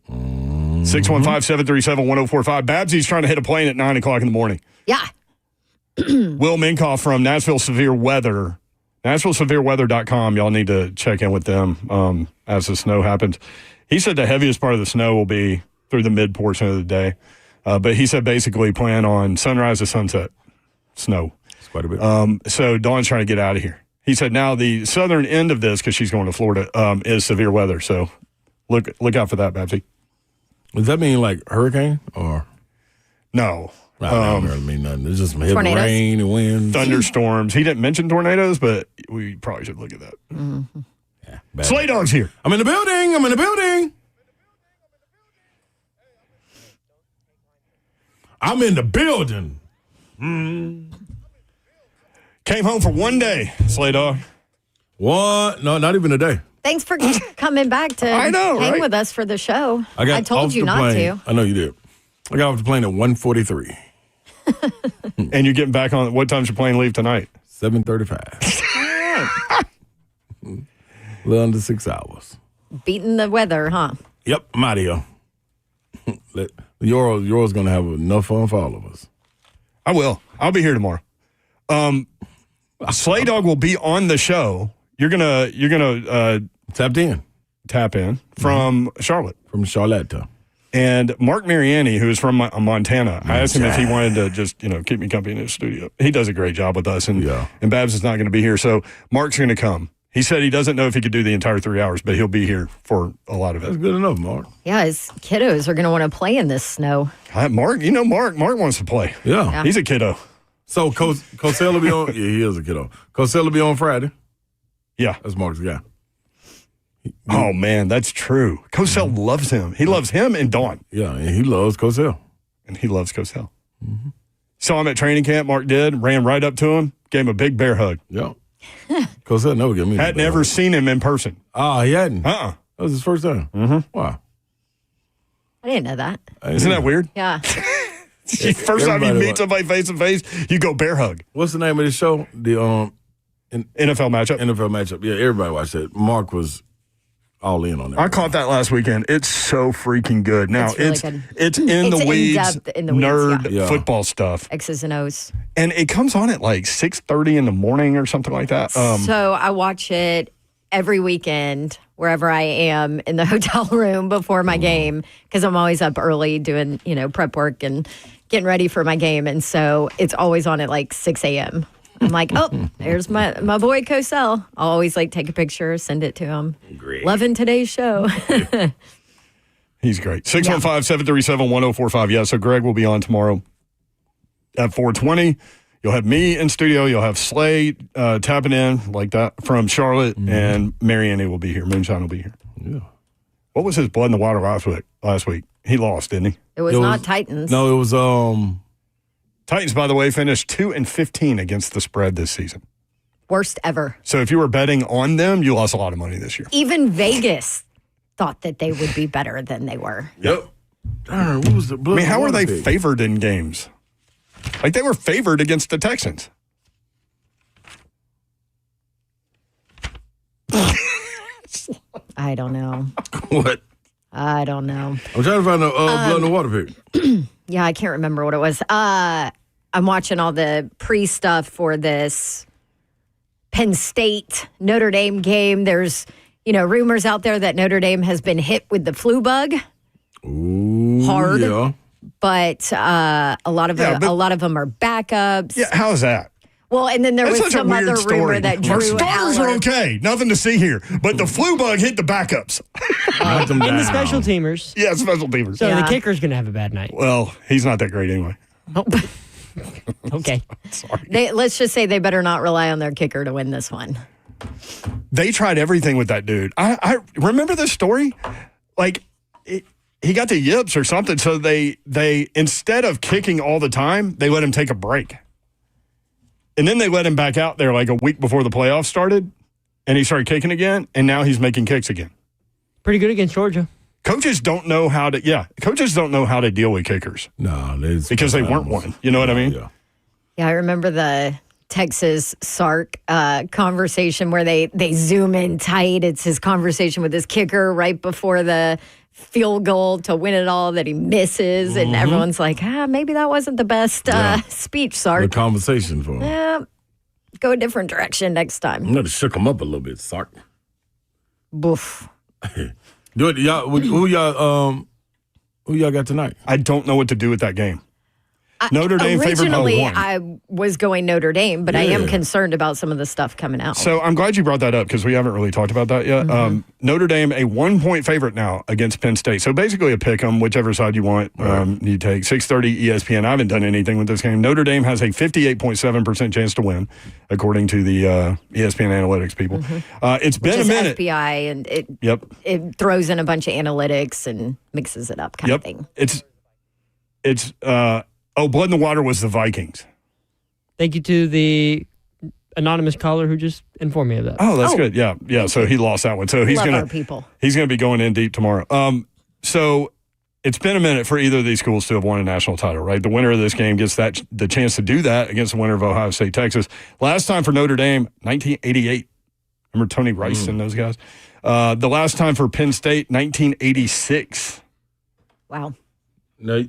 615-737-1045. Babsy's trying to hit a plane at 9 o'clock in the morning. Yeah. Will Minkoff from Nashville Severe Weather. NashvilleSevereWeather.com. Y'all need to check in with them as the snow happens. He said the heaviest part of the snow will be through the mid portion of the day. But he said basically plan on sunrise to sunset snow. It's quite a bit. So Dawn's trying to get out of here. He said now the southern end of this, because she's going to Florida, is severe weather. So look out for that, Babsy. Does that mean like hurricane or? No. I don't really mean nothing. It's just heavy Tornadoes? rain and wind. Thunderstorms. He didn't mention tornadoes, but we probably should look at that. Mm-hmm. Yeah, Slay Dog's here. I'm in the building. I'm in the building. Came home for one day, Slay Dog. What? No, not even a day. Thanks for coming back to I know, hang right? with us for the show. I got told off you the not plane. to. I know you did. I got off the plane at 1:43. And you're getting back on, what time's your plane leave tonight? 7:35. All right. A little under 6 hours. Beating the weather, huh? Yep, I'm out of here. Yours going to have enough fun for all of us. I will. I'll be here tomorrow. Slay Dog will be on the show. You're gonna tap in from Charlotte. From Charlotte. And Mark Mariani, who is from Montana, I asked him if he wanted to just, keep me company in his studio. He does a great job with us, and Babs is not going to be here, so Mark's going to come. He said he doesn't know if he could do the entire 3 hours, but he'll be here for a lot of it. That's good enough, Mark. Yeah, his kiddos are going to want to play in this snow. Mark wants to play. Yeah. He's a kiddo. So Cosell will be on. Yeah, he is a kiddo. Cosell will be on Friday. Yeah. That's Mark's guy. Oh, man, that's true. Cosell loves him. He loves him and Dawn. Yeah, and he loves Cosell. And he loves Cosell. Mm-hmm. Saw him at training camp. Mark did. Ran right up to him. Gave him a big bear hug. Yeah. Because he'll never give me Had never seen him in person. Ah, he hadn't? Uh-uh. That was his first time? Mm-hmm. Wow. I didn't know that. Isn't that weird? Yeah. First time you meet somebody face to face, you go bear hug. What's the name of the show? The NFL matchup. NFL matchup. Yeah, everybody watched that. Mark was all in on that. I caught that last weekend. It's so freaking good. Now It's really good. it's in the weeds, in the weeds, nerd football stuff, X's and O's, and it comes on at like 6:30 in the morning or something like that. So I watch it every weekend wherever I am in the hotel room before my game because I'm always up early doing prep work and getting ready for my game, and so it's always on at like 6 a.m. I'm like, oh, there's my boy Cosell. I'll always take a picture, send it to him. Great. Loving today's show. He's great. 615-737-1045. Yeah, so Greg will be on tomorrow at 4:20. You'll have me in studio. You'll have Slay tapping in like that from Charlotte, and Marianne will be here. Moonshine will be here. Yeah. What was his blood in the water last week? He lost, didn't he? It was not Titans. No, it was Titans, by the way, finished 2-15 against the spread this season. Worst ever. So if you were betting on them, you lost a lot of money this year. Even Vegas thought that they would be better than they were. Yep. Darn, what was the blood? How were they favored in games? Like they were favored against the Texans. I don't know. What? I don't know. I'm trying to find the blood in the water pick. Yeah, I can't remember what it was. I'm watching all the pre-stuff for this Penn State Notre Dame game. There's, rumors out there that Notre Dame has been hit with the flu bug. Ooh, hard. Yeah. But a lot of them are backups. Yeah, how is that? Well, and then there That's was such a some weird other story. rumor that Drew Our starters are Aller- okay. Nothing to see here. But the flu bug hit the backups. Knocked them And the down. special teamers. Yeah, special teamers. So Yeah. the kicker's going to have a bad night. Well, he's not that great anyway. Okay. Sorry. Let's just say they better not rely on their kicker to win this one. They tried everything with that dude. I remember this story. He got the yips or something. So they instead of kicking all the time, they let him take a break. And then they let him back out there like a week before the playoffs started. And he started kicking again. And now he's making kicks again. Pretty good against Georgia. Coaches don't know how to deal with kickers. No, because they weren't one. You know what I mean? Yeah. Yeah, I remember the Texas Sark conversation where they zoom in tight. It's his conversation with his kicker right before the field goal to win it all that he misses. And everyone's like, maybe that wasn't the best speech, Sark. The conversation for him. Yeah, go a different direction next time. You to shook him up a little bit, Sark. Boof. Who y'all got tonight? I don't know what to do with that game. Notre Dame favored by Originally, 1. I was going Notre Dame, but I am concerned about some of the stuff coming out. So I'm glad you brought that up because we haven't really talked about that yet. Notre Dame, a 1-point favorite now against Penn State. So basically a pick 'em, whichever side you want. You take 6:30 ESPN. I haven't done anything with this game. Notre Dame has a 58.7% chance to win, according to the ESPN analytics people. It's been Which is a minute. FBI, and Yep. it throws in a bunch of analytics and mixes it up kind of thing. It's Blood in the Water was the Vikings. Thank you to the anonymous caller who just informed me of that. Oh, that's good. Yeah. So he lost that one. So he's Love gonna our people. He's gonna be going in deep tomorrow. So it's been a minute for either of these schools to have won a national title, right? The winner of this game gets the chance to do that against the winner of Ohio State, Texas. Last time for Notre Dame, 1988. Remember Tony Rice and those guys? The last time for Penn State, 1986. Wow. No.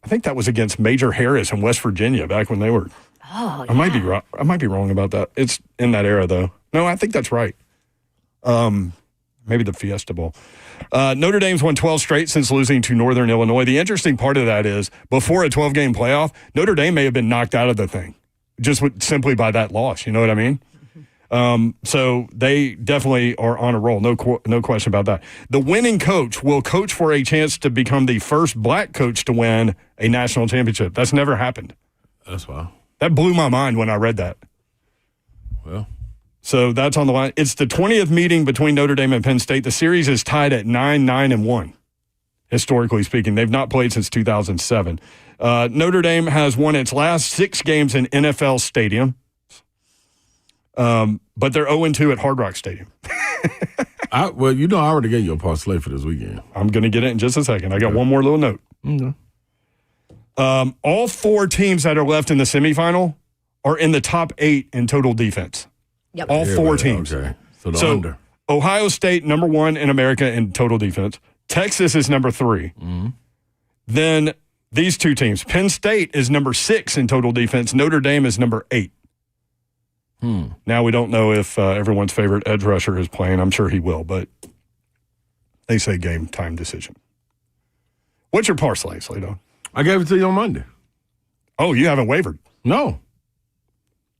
I think that was against Major Harris in West Virginia back when they were. Oh, yeah. I might be wrong about that. It's in that era though. No, I think that's right. Maybe the Fiesta Bowl. Notre Dame's won 12 straight since losing to Northern Illinois. The interesting part of that is before a 12-game playoff, Notre Dame may have been knocked out of the thing just simply by that loss. You know what I mean? So they definitely are on a roll. No question about that. The winning coach will coach for a chance to become the first black coach to win a national championship. That's never happened. That's wild. That blew my mind when I read that. Well, so that's on the line. It's the 20th meeting between Notre Dame and Penn State. The series is tied at 9-1. historically speaking. They've not played since 2007. Notre Dame has won its last 6 games in NFL Stadium, but they're 0-2 at Hard Rock Stadium. I already gave you a parlay for this weekend. I'm going to get it in just a second. I got one more little note. Okay. All 4 teams that are left in the semifinal are in the top 8 in total defense. Yep. All 4 teams. Okay. So under. Ohio State, number 1 in America in total defense. Texas is number 3. Mm-hmm. Then these 2 teams. Penn State is number 6 in total defense. Notre Dame is number 8. Now we don't know if everyone's favorite edge rusher is playing. I'm sure he will, but they say game time decision. What's your parlay, Slato? I gave it to you on Monday. Oh, you haven't wavered? No.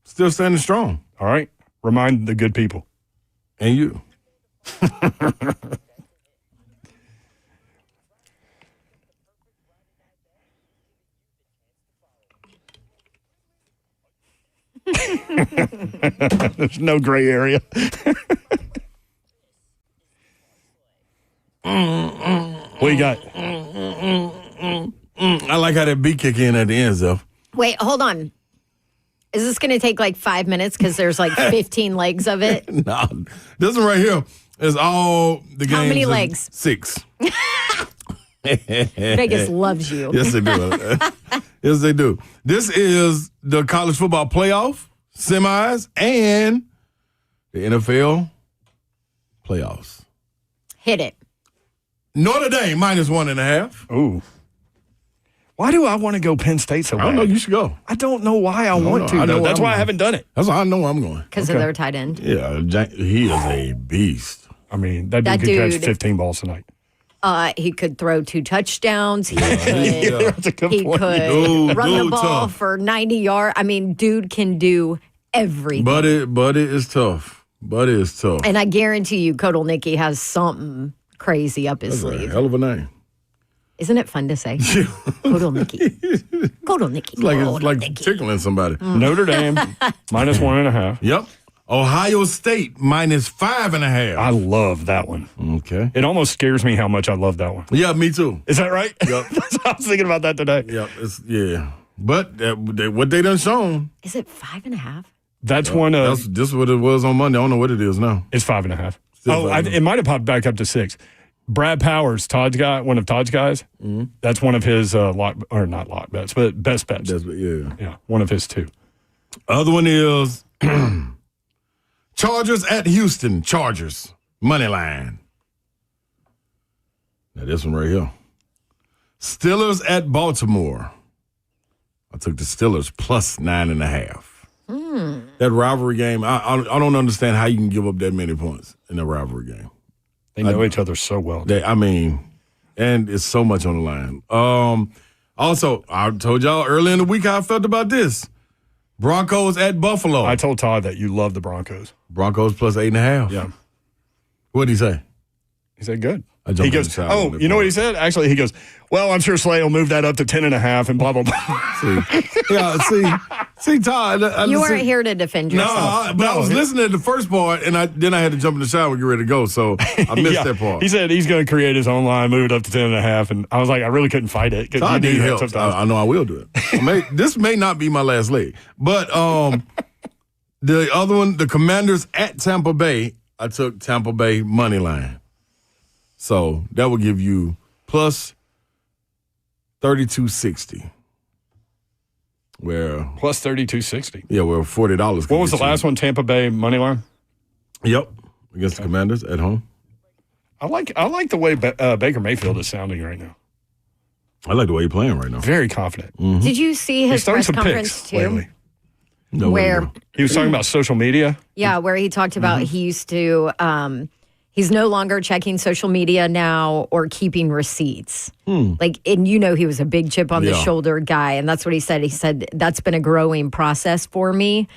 Still standing strong. All right. Remind the good people. And you. There's no gray area. What you got? I like how that beat kick in at the end, though. Wait, hold on. Is this going to take like 5 minutes because there's like 15 legs of it? No, this one right here is all the games. How many legs? 6. Vegas loves you. Yes, they do. Yes, they do. This is the college football playoff, semis, and the NFL playoffs. Hit it. Notre Dame -1.5. Ooh. Why do I want to go Penn State so bad? I don't know. You should go. I don't know why I want to, though. That's why I haven't done it. That's why I know I'm going. Because of their tight end. Yeah, he is a beast. I mean, that dude could catch 15 balls tonight. He could throw 2 touchdowns. He could run the ball for 90 yards. I mean, dude can do everything. But it is tough. And I guarantee you, Kodolnicki has something crazy up his That's sleeve. a hell of a name. Isn't it fun to say? Kodolnicki. It's like tickling somebody. Notre Dame -1.5. Yep. Ohio State -5.5. I love that one. Okay. It almost scares me how much I love that one. Yeah, me too. Is that right? Yep. I was thinking about that today. Yep. But what they done shown. Is it 5.5? That's one of. This is what it was on Monday. I don't know what it is now. It's 5.5. It might have popped back up to 6. Brad Powers, one of Todd's guys. Mm-hmm. That's one of his not lock bets, but best bets. Yeah, one of his 2. Other one is Chargers at Houston. Chargers money line. Now this one right here. Steelers at Baltimore. I took the Steelers +9.5. That rivalry game. I don't understand how you can give up that many points in a rivalry game. They know each other so well. And it's so much on the line. Also, I told y'all earlier in the week how I felt about this. Broncos at Buffalo. I told Todd that you love the Broncos. Broncos +8.5. Yeah. What did he say? He said good. He goes, you know what he said? Actually, he goes, well, I'm sure Slay will move that up to 10.5 and blah, blah, blah. See, Todd. You weren't here to defend yourself. No, I was listening to the first part, and then I had to jump in the shower and get ready to go, so I missed that part. He said he's going to create his own line, move it up to 10.5, and I was like, I really couldn't fight it. Todd need help. I know I will do it. This may not be my last leg, but the other one, the Commanders at Tampa Bay, I took Tampa Bay money line. So that will give you +32.60. Where +32.60. Yeah, where $40. What was the last one? Tampa Bay money line. Yep, against the Commanders at home. I like the way Baker Mayfield is sounding right now. I like the way he's playing right now. Very confident. Mm-hmm. Did you see his press conference too? Lately. No, where he was talking about social media. Yeah, where he talked about he used to. He's no longer checking social media now or keeping receipts. And he was a big chip on the shoulder guy. And that's what he said. He said, that's been a growing process for me.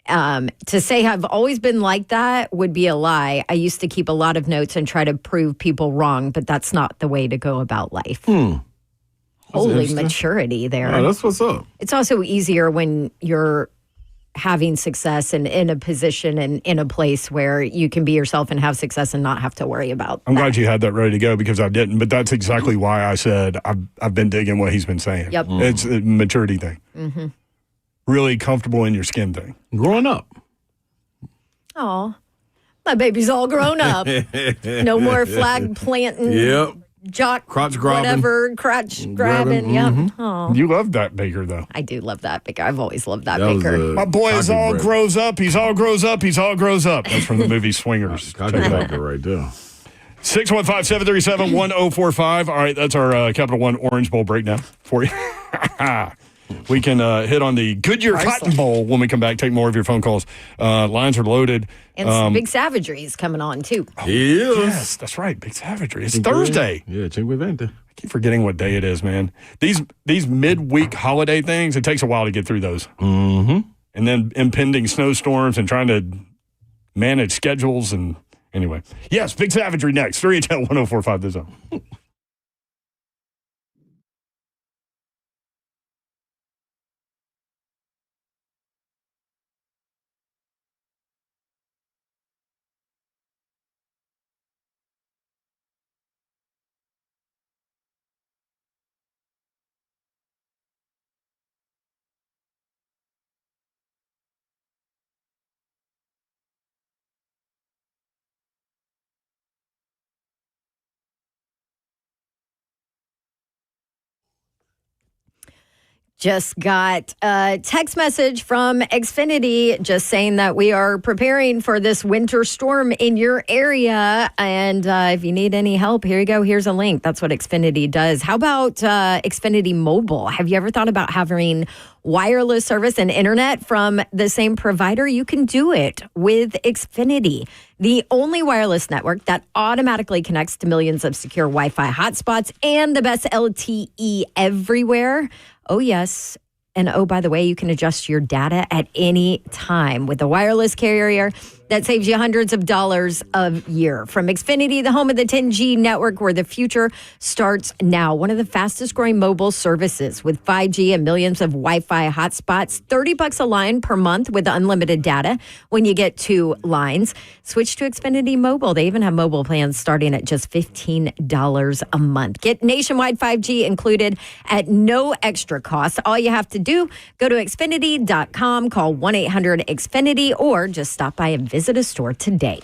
To say I've always been like that would be a lie. I used to keep a lot of notes and try to prove people wrong, but that's not the way to go about life. Holy maturity there. Oh, that's what's up. It's also easier when you're having success and in a position and in a place where you can be yourself and have success and not have to worry about I'm glad you had that ready to go because I didn't, but that's exactly why I said I've been digging what he's been saying. Yep. It's a maturity thing. Mm-hmm. Really comfortable in your skin thing. Growing up. Oh, my baby's all grown up. No more flag planting. Yep. Jock, crotch grabbing, whatever, crotch grabbing. Yep. Mm-hmm. Oh. You love that Baker, though. I do love that Baker. I've always loved that Baker. My boy is all grows up. He's all grows up. He's all grows up. That's from the movie Swingers. Cocky Baker right there. 615-737-1045. All right, that's our Capital One Orange Bowl breakdown for you. We can hit on the Goodyear Cotton Bowl when we come back. Take more of your phone calls. Lines are loaded. And some Big Savagery's coming on, too. Yes, that's right. Big Savagery. It's Thursday. Yeah, Cinque Vente. I keep forgetting what day it is, man. These midweek holiday things, it takes a while to get through those. Mm-hmm. And then impending snowstorms and trying to manage schedules. And anyway. Yes, Big Savagery next. 3HL 1045 The Zone. Just got a text message from Xfinity just saying that we are preparing for this winter storm in your area. And if you need any help, here you go. Here's a link. That's what Xfinity does. How about Xfinity Mobile? Have you ever thought about having wireless service and internet from the same provider? You can do it with Xfinity, the only wireless network that automatically connects to millions of secure Wi-Fi hotspots and the best LTE everywhere. Oh, yes. And oh, by the way, you can adjust your data at any time with a wireless carrier that saves you hundreds of dollars a year. From Xfinity, the home of the 10G network where the future starts now. One of the fastest growing mobile services with 5G and millions of Wi-Fi hotspots. $30 a line per month with unlimited data when you get 2 lines. Switch to Xfinity Mobile. They even have mobile plans starting at just $15 a month. Get nationwide 5G included at no extra cost. All you have to do, go to Xfinity.com, call 1-800-XFINITY, or just stop by and visit a store today.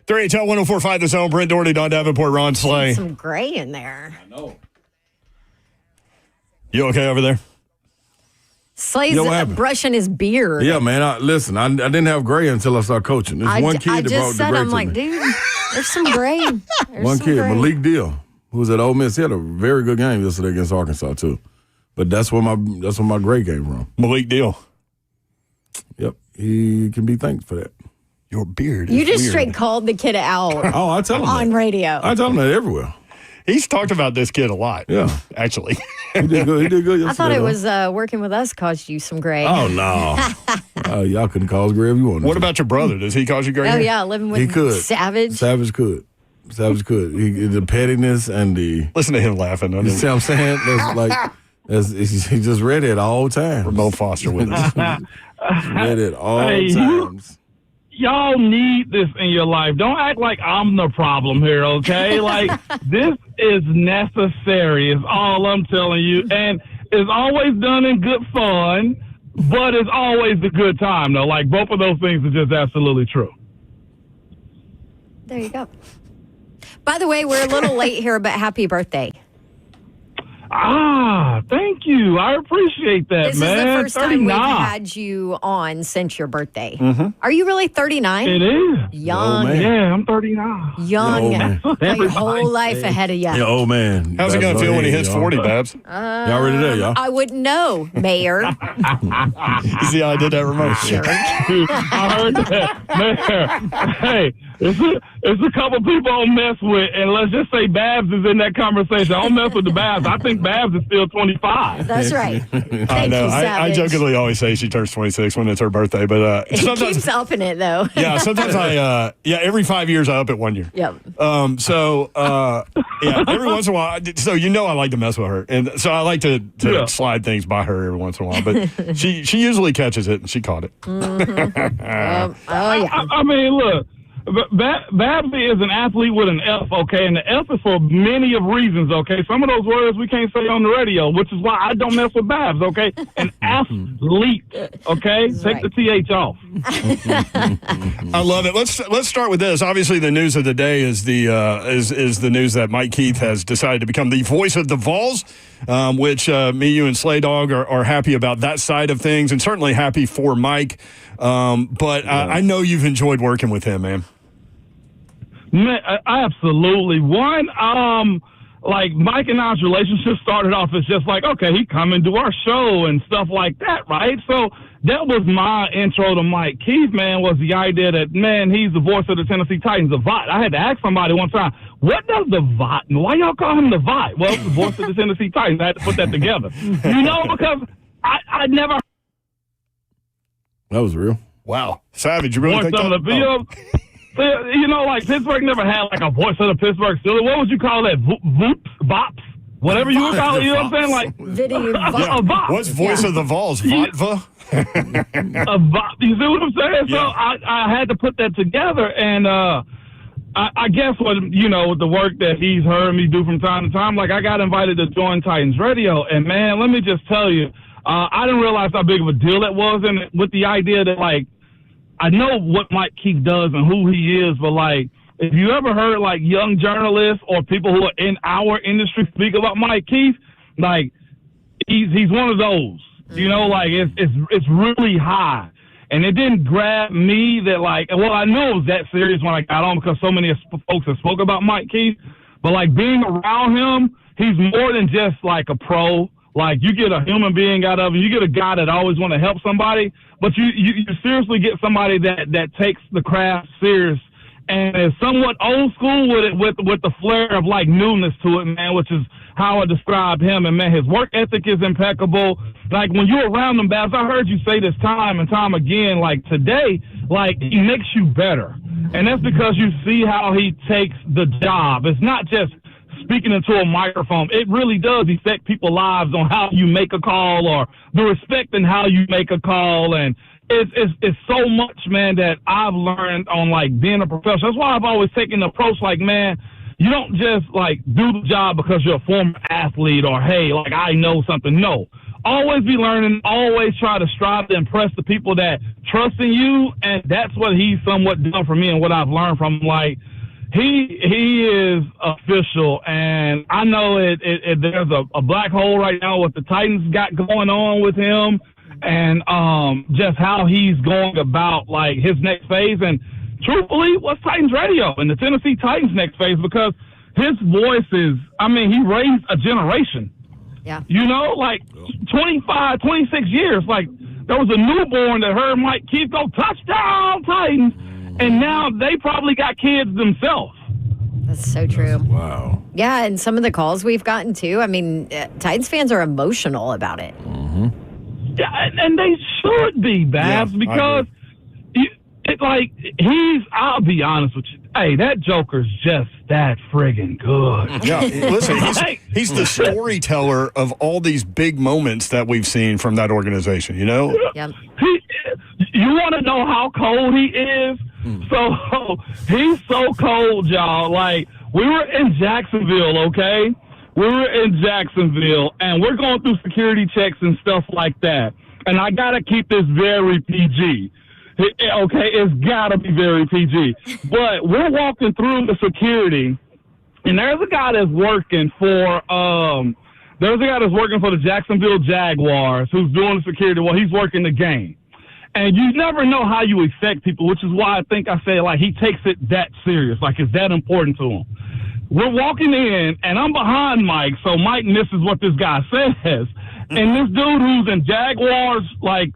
3HL 104.5 The Zone. Brent Doherty, Don Davenport, Ron Slay. Some gray in there. I know. You okay over there? Slay's brushing his beard. Yeah, man. I didn't have gray until I started coaching. There's one kid that brought the gray I'm to like, me. dude, there's some gray. One kid, Malik Deal, who was at Ole Miss. He had a very good game yesterday against Arkansas too. But that's where my gray came from. Malik Deal. Yep, he can be thanked for that. Your beard. You just straight called the kid out. Oh, I tell him on radio. I tell him that everywhere. He's talked about this kid a lot. Yeah, actually. He did good yesterday. I thought it was working with us caused you some gray. Oh, no. Y'all couldn't cause gray if you wanted. What about your brother? Does he cause you gray? Oh, yeah, living with he could. Savage. Savage could. The pettiness and the... Listen to him laughing. You see what I'm saying? He just read it all the time. Ramone Foster with us. Read it all the times. Y'all need this in your life. Don't act like I'm the problem here, okay? Like, this is necessary is all I'm telling you. And it's always done in good fun, but it's always a good time, though. Like, both of those things are just absolutely true. There you go. By the way, we're a little late here, but happy birthday. Thank you. I appreciate that, this man. This is the first 39. time we've had you on since your birthday. Mm-hmm. Are you really 39? It is. Young. Yeah, I'm 39. Young. Got your whole life ahead of you. Yeah, old man. How's it going to feel when he hits 40, Babs? Y'all ready there, y'all? I wouldn't know, Mayor. You see how I did that remote? Sure. I heard that. Man, hey, it's a couple people I'll mess with, and let's just say Babs is in that conversation. I don't mess with the Babs. I think Babs is still 25. That's right. I know. You, I jokingly always say she turns 26 when it's her birthday, but he sometimes keeps upping it though. Yeah, sometimes every 5 years I up it 1 year. Yep. Every once in a while. So I like to mess with her, and so I like to slide things by her every once in a while. But she usually catches it, and she caught it. Mm-hmm. I mean, look. Babsy is an athlete with an F, okay? And the F is for many of reasons, okay? Some of those words we can't say on the radio, which is why I don't mess with Babs, okay? An athlete, okay? Take the TH off. I love it. Let's start with this. Obviously, the news of the day is the news that Mike Keith has decided to become the voice of the Vols, which me, you, and Slay Dog are happy about that side of things, and certainly happy for Mike. But I know you've enjoyed working with him, man. Man, absolutely. One, like Mike and I's relationship started off as just like, okay, he come and do our show and stuff like that, right? So that was my intro to Mike Keith, man, was the idea that, man, he's the voice of the Tennessee Titans, the VOT. I had to ask somebody one time, what does the VOT, why y'all call him the VOT? Well, it's the voice of the Tennessee Titans. I had to put that together. Because I never. That was real. Wow. Savage, you really think some that? Of the videos. Like Pittsburgh never had like a voice of the Pittsburgh Steelers. What would you call that? Voops? Bops? Whatever you would call it, you know what I'm saying? Like, video a bop. What's voice of the Vols? Vatva? A bop. You see what I'm saying? So I had to put that together, and I guess what, the work that he's heard me do from time to time, like I got invited to join Titans Radio, and man, let me just tell you, I didn't realize how big of a deal it was, and with the idea that, like, I know what Mike Keith does and who he is, but, like, if you ever heard, like, young journalists or people who are in our industry speak about Mike Keith, like, he's one of those, like, it's really high. And it didn't grab me that, like, well, I knew it was that serious when I got on because so many folks have spoke about Mike Keith, but, like, being around him, he's more than just, like, a pro. Like, you get a human being out of it. You get a guy that always want to help somebody, but you seriously get somebody that takes the craft serious and is somewhat old school with it, with the flair of, like, newness to it, man, which is how I describe him. And, man, his work ethic is impeccable. Like, when you're around him, Babs, I heard you say this time and time again, like, today, like, he makes you better. And that's because you see how he takes the job. It's not just speaking into a microphone. It really does affect people's lives on how you make a call or the respect in how you make a call. And it's so much, man, that I've learned on, like, being a professional. That's why I've always taken the approach, like, man, you don't just, like, do the job because you're a former athlete or, hey, like, I know something. No. always be learning, always try to strive to impress the people that trust in you, and that's what he's somewhat done for me and what I've learned from him. Like, he is official, and I know there's a black hole right now what the Titans got going on with him, and just how he's going about, like, his next phase, and truthfully, what's Titans radio and the Tennessee Titans next phase, because his voice is, he raised a generation. Yeah. You know, like 25, 26 years. Like, there was a newborn that heard Mike Keith go, touchdown, Titans, and now they probably got kids themselves. That's so true. Wow. Yeah, and some of the calls we've gotten, too. I mean, Titans fans are emotional about it. Yeah, and they should be, Babs, because I'll be honest with you. Hey, that Joker's just that friggin' good. Yeah, listen, he's the storyteller of all these big moments that we've seen from that organization, you know? Yep. You want to know how cold he is? So, he's so cold, y'all. Like, we were in Jacksonville, okay? We were in Jacksonville, and we're going through security checks and stuff like that. And I got to keep this very PG. Okay, it's got to be very PG. But we're walking through the security, and there's a guy that's working for the Jacksonville Jaguars who's doing the security. Well, he's working the game. And you never know how you affect people, which is why I think I say, like, he takes it that serious. Like, it's that important to him. We're walking in, and I'm behind Mike, so Mike misses what this guy says. And this dude who's in Jaguars, like,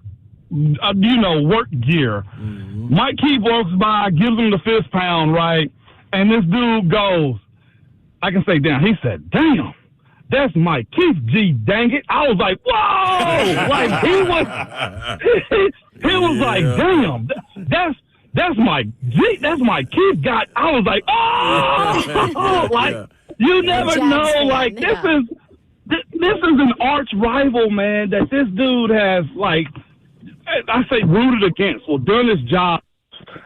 work gear. Mike Keith walks by, gives him the fist pound, right? And this dude goes, I can say damn. He said, damn, that's Mike Keith, G, dang it. I was like, whoa! Like, he was like, damn, that's Mike G, that's Mike Keith. I was like, oh! Like, you never know. Like, this is an arch rival, man, that this dude has, like, I say rooted against, done his job,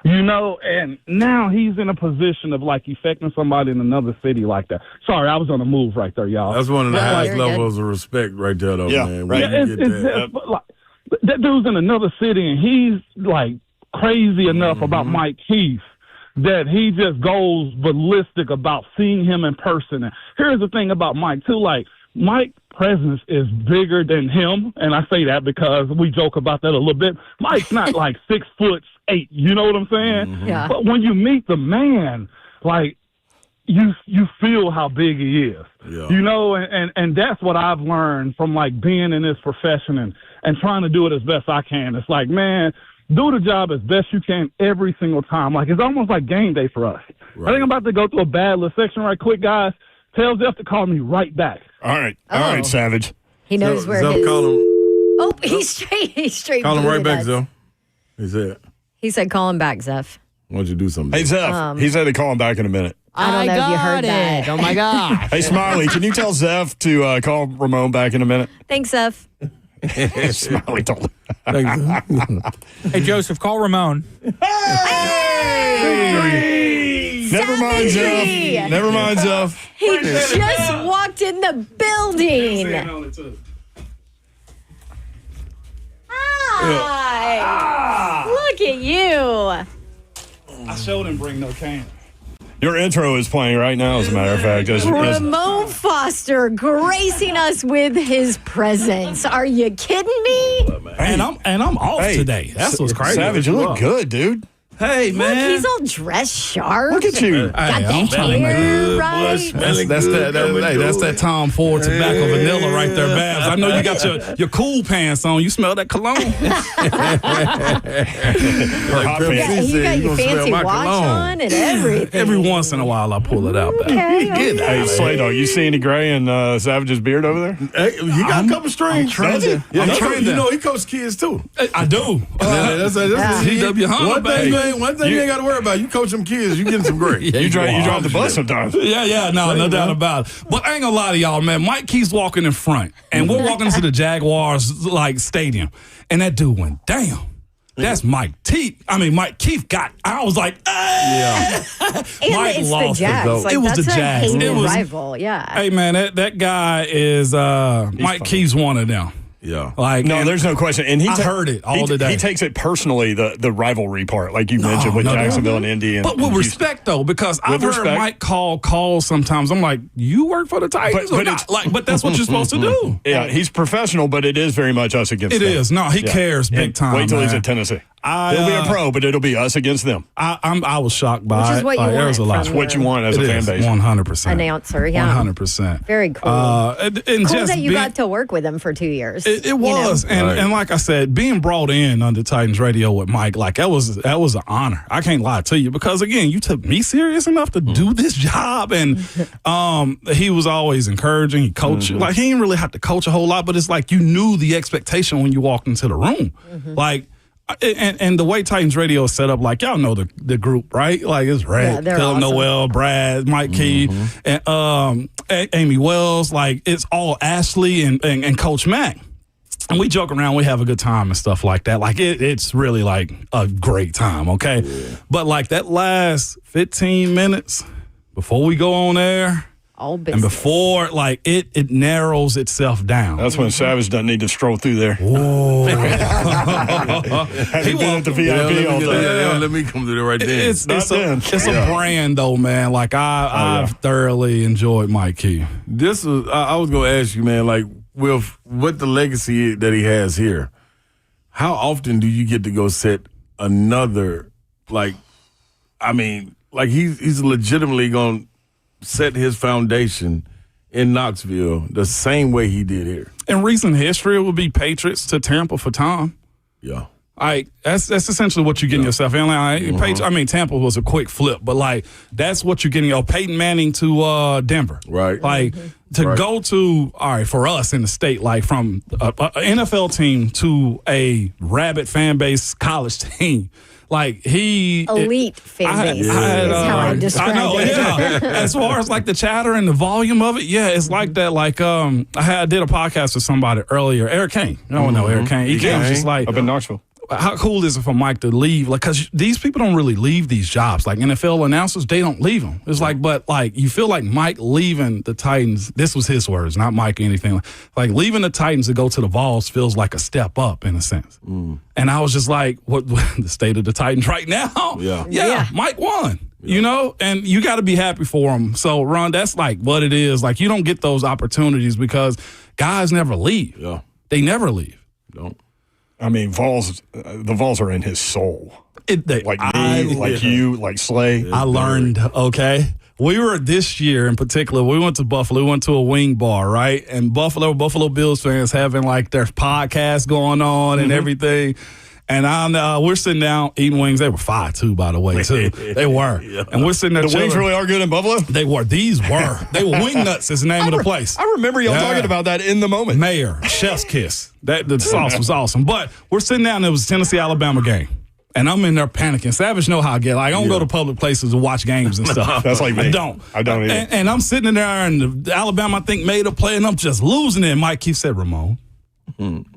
and now he's in a position of, like, affecting somebody in another city like that. Sorry, I was on the move right there, y'all. That's one of the highest levels of respect right there, though, man. Right. That dude's in another city, and he's, like, crazy enough about Mike Keith that he just goes ballistic about seeing him in person. And here's the thing about Mike, too, like, Mike's presence is bigger than him, and I say that because we joke about that a little bit. Mike's not like 6'8", you know what I'm saying? Yeah. But when you meet the man, like, you feel how big he is, and that's what I've learned from, like, being in this profession and trying to do it as best I can. It's like, man, do the job as best you can every single time. Like, it's almost like game day for us. Right. I think I'm about to go through a bad little section right quick, guys. Tell Zeph to call me right back. All right, Savage. He knows where Zeph, his... call him. Oh, he's straight. Call him right back, Zeph. He said, call him back, Zeph. Why don't you do something? Hey, Zeph, he said to call him back in a minute. I don't know if you heard that. Oh, my God. Hey, Smiley, can you tell Zeph to call Ramone back in a minute? Thanks, Zeph. Smiley told him. Hey, Joseph, call Ramone. Hey! Never mind, Zeph. Never mind, Zeph. He just walked in the building. Hi. Look at you. I sure didn't bring no can. Your intro is playing right now, as a matter of fact. Ramone Foster gracing us with his presence. Are you kidding me? And I'm off today. That's what's crazy. Savage, you look good, dude. Hey, man. Look, he's all dressed sharp. Look at you. Got the hair right. That's that Tom Ford tobacco vanilla right there, Babs. I know you got your cool pants on. You smell that cologne. You got your fancy watch on and everything. Every once in a while, I pull it out. Okay. Hey, Slato, you see any gray in Savage's beard over there? Hey, he got a couple strings. You know, he coaches kids, too. I do. That's CW Hunter, baby. One thing you ain't got to worry about. You coach them kids, you getting some grade. You drive the bus sometimes. No doubt about it. But I ain't gonna lie to y'all, man. Mike Keith's walking in front, and we're walking into the Jaguars like stadium, and that dude went, damn. That's Mike Keith. Mike Keith got. I was like, hey! And Mike it's lost the Jags. it was that's the Jags. A hated rival. Yeah. Hey man, that guy is Mike Keith's one of them. Yeah. Like, no, there's no question. And I heard it all the day. He takes it personally, the rivalry part, like you mentioned with Jacksonville and Indy. But with respect, though, because I've heard Mike call calls sometimes. I'm like, you work for the Titans or not? But that's what you're supposed to do. Yeah, he's professional, but it is very much us against them. It is. No, he cares big time. Wait till he's at Tennessee. He'll be a pro, but it'll be us against them. I was shocked by it. Which is what you want. There was a lot. From what you want as a fan base. 100%. Announcer, yeah. 100%. Very cool. And cool just that you got to work with him for 2 years. It was. And like I said, being brought in under Titans Radio with Mike, like that was an honor. I can't lie to you because, again, you took me serious enough to do this job. And he was always encouraging. He coached. Like, he didn't really have to coach a whole lot, but it's like you knew the expectation when you walked into the room. Like, and the way Titans Radio is set up, like, y'all know the group, right? Like, it's Red, Phil awesome. Noel, Brad, Mike Key, and Amy Wells. Like, it's all Ashley and Coach Mack. And we joke around, we have a good time and stuff like that. Like, it's really, like, a great time, okay? Yeah. But, like, that last 15 minutes before we go on air, all business. And before, like, it narrows itself down. That's when Savage doesn't need to stroll through there. Whoa. He been at the VIP all day. Let me come through there right there. It's a brand, though, man. Like, I've thoroughly enjoyed Mike Key. This was, I was going to ask you, man, like, with what the legacy that he has here, how often do you get to go set another, like, I mean, like, he's legitimately going to set his foundation in Knoxville the same way he did here. In recent history, it would be Patriots to Tampa for Tom. Yeah. Like, that's essentially what you're getting yourself in. Like, I mean, Tampa was a quick flip, but, like, that's what you're getting. Peyton Manning to Denver. Right. Like, to go to, all right, for us in the state, like, from an NFL team to a rabid fan base college team. Like, elite fan base is how I describe it. I know, yeah. As far as, like, the chatter and the volume of it, yeah, it's like that. Like, I did a podcast with somebody earlier, Eric Kane. You don't know Eric Kane. He came just like, up in Knoxville. How cool is it for Mike to leave? Like, because these people don't really leave these jobs. Like, NFL announcers, they don't leave them. It's like, but, like, you feel like Mike leaving the Titans, this was his words, not Mike or anything. Like, leaving the Titans to go to the Vols feels like a step up in a sense. And I was just like, what the state of the Titans right now? Yeah, Mike won. You know, and you got to be happy for him. So, Ron, that's like what it is. Like, you don't get those opportunities because guys never leave. Yeah. They never leave. Don't. I mean, the Vols are in his soul. Like You, like Slay. I learned, okay? We were this year in particular, we went to Buffalo, we went to a wing bar, right? And Buffalo Bills fans having like their podcast going on and everything. And we're sitting down eating wings. They were fire too, by the way, too. They were. And we're sitting there. The wings really are good in Buffalo? They were. These were. They were Wing Nuts is the name of the place. I remember y'all talking about that in the moment. Mayor, chef's kiss. The sauce was awesome. But we're sitting down. It was a Tennessee-Alabama game. And I'm in there panicking. Savage know how I get. Like, I don't go to public places to watch games and stuff. That's like me. I don't either. And I'm sitting there, and the Alabama, I think, made a play, and I'm just losing it. And Mike Keith said, Ramone,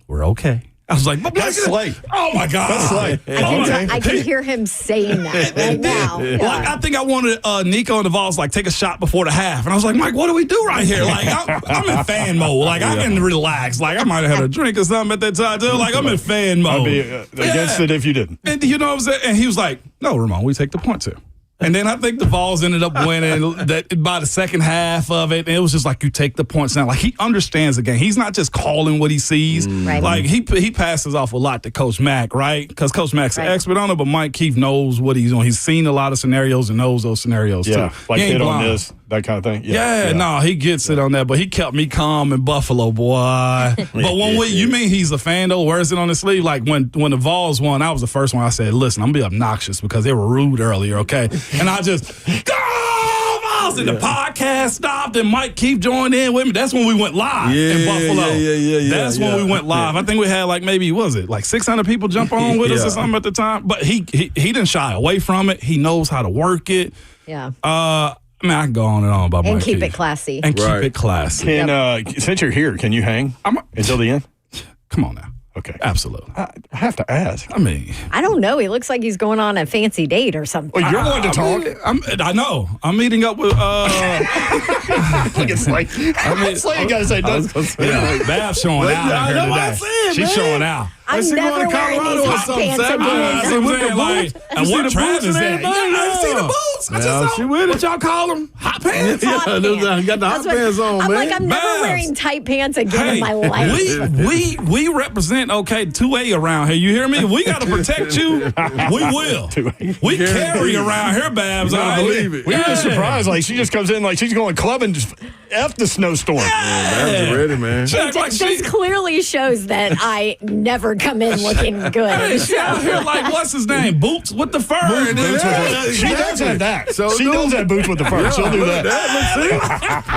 we're okay. I was like, that's Slay. Oh, my God. That's Slay. I can hear him saying that right now. Like, I think I wanted Nico and the Vols, like, take a shot before the half. And I was like, Mike, what do we do right here? Like, I'm in fan mode. Like, I can relax. Like, I might have had a drink or something at that time, too. Like, I'm in fan mode. I'd be against it if you didn't. And you know what I'm saying? And he was like, no, Ramon, we take the point, too. And then I think the Vols ended up winning that by the second half of it. And it was just like, you take the points now. Like, he understands the game. He's not just calling what he sees. Right. Like, he passes off a lot to Coach Mack, right? Because Coach Mack's an expert on it, but Mike Keith knows what he's doing. He's seen a lot of scenarios and knows those scenarios, too. Like hit on this, that kind of thing. No, he gets it on that. But he kept me calm in Buffalo, boy. But when you mean he's a fan, though, wears it on his sleeve? Like, when the Vols won, I was the first one. I said, listen, I'm going to be obnoxious because they were rude earlier, okay? And I just, go Vols! And the podcast stopped, and Mike Keith joined in with me. That's when we went live in Buffalo. That's when we went live. I think we had like maybe, what was it, like 600 people jump on with us or something at the time. But he didn't shy away from it. He knows how to work it. Yeah. I mean, I can go on and on about Mike And keep Keith. it classy. And keep it classy. Since you're here, can you hang until the end? Come on now. Okay. Absolutely. I have to ask. I mean, I don't know. He looks like he's going on a fancy date or something. Well, you're going to talk. I know. I'm meeting up with. It's like, it's like you got to say, Bab's showing out here today. She's showing out. I'm never wearing these hot pants again. And what Travis is that? I see the boots. I just saw what y'all call them? Hot pants? Hot pants. Got the hot pants on, I'm man. like, I'm never wearing tight pants again in my life. We represent 2A around here. You hear me? We got to protect you. We will. We carry around here, Babs. I believe it. We were just surprised. Like she just comes in like she's going clubbing. Just F the snowstorm. Babs ready, man. This clearly shows that I never come in looking good. She out here like, what's his name? Boots with the fur. She does have that. So she does have boots with the fur. She'll do that.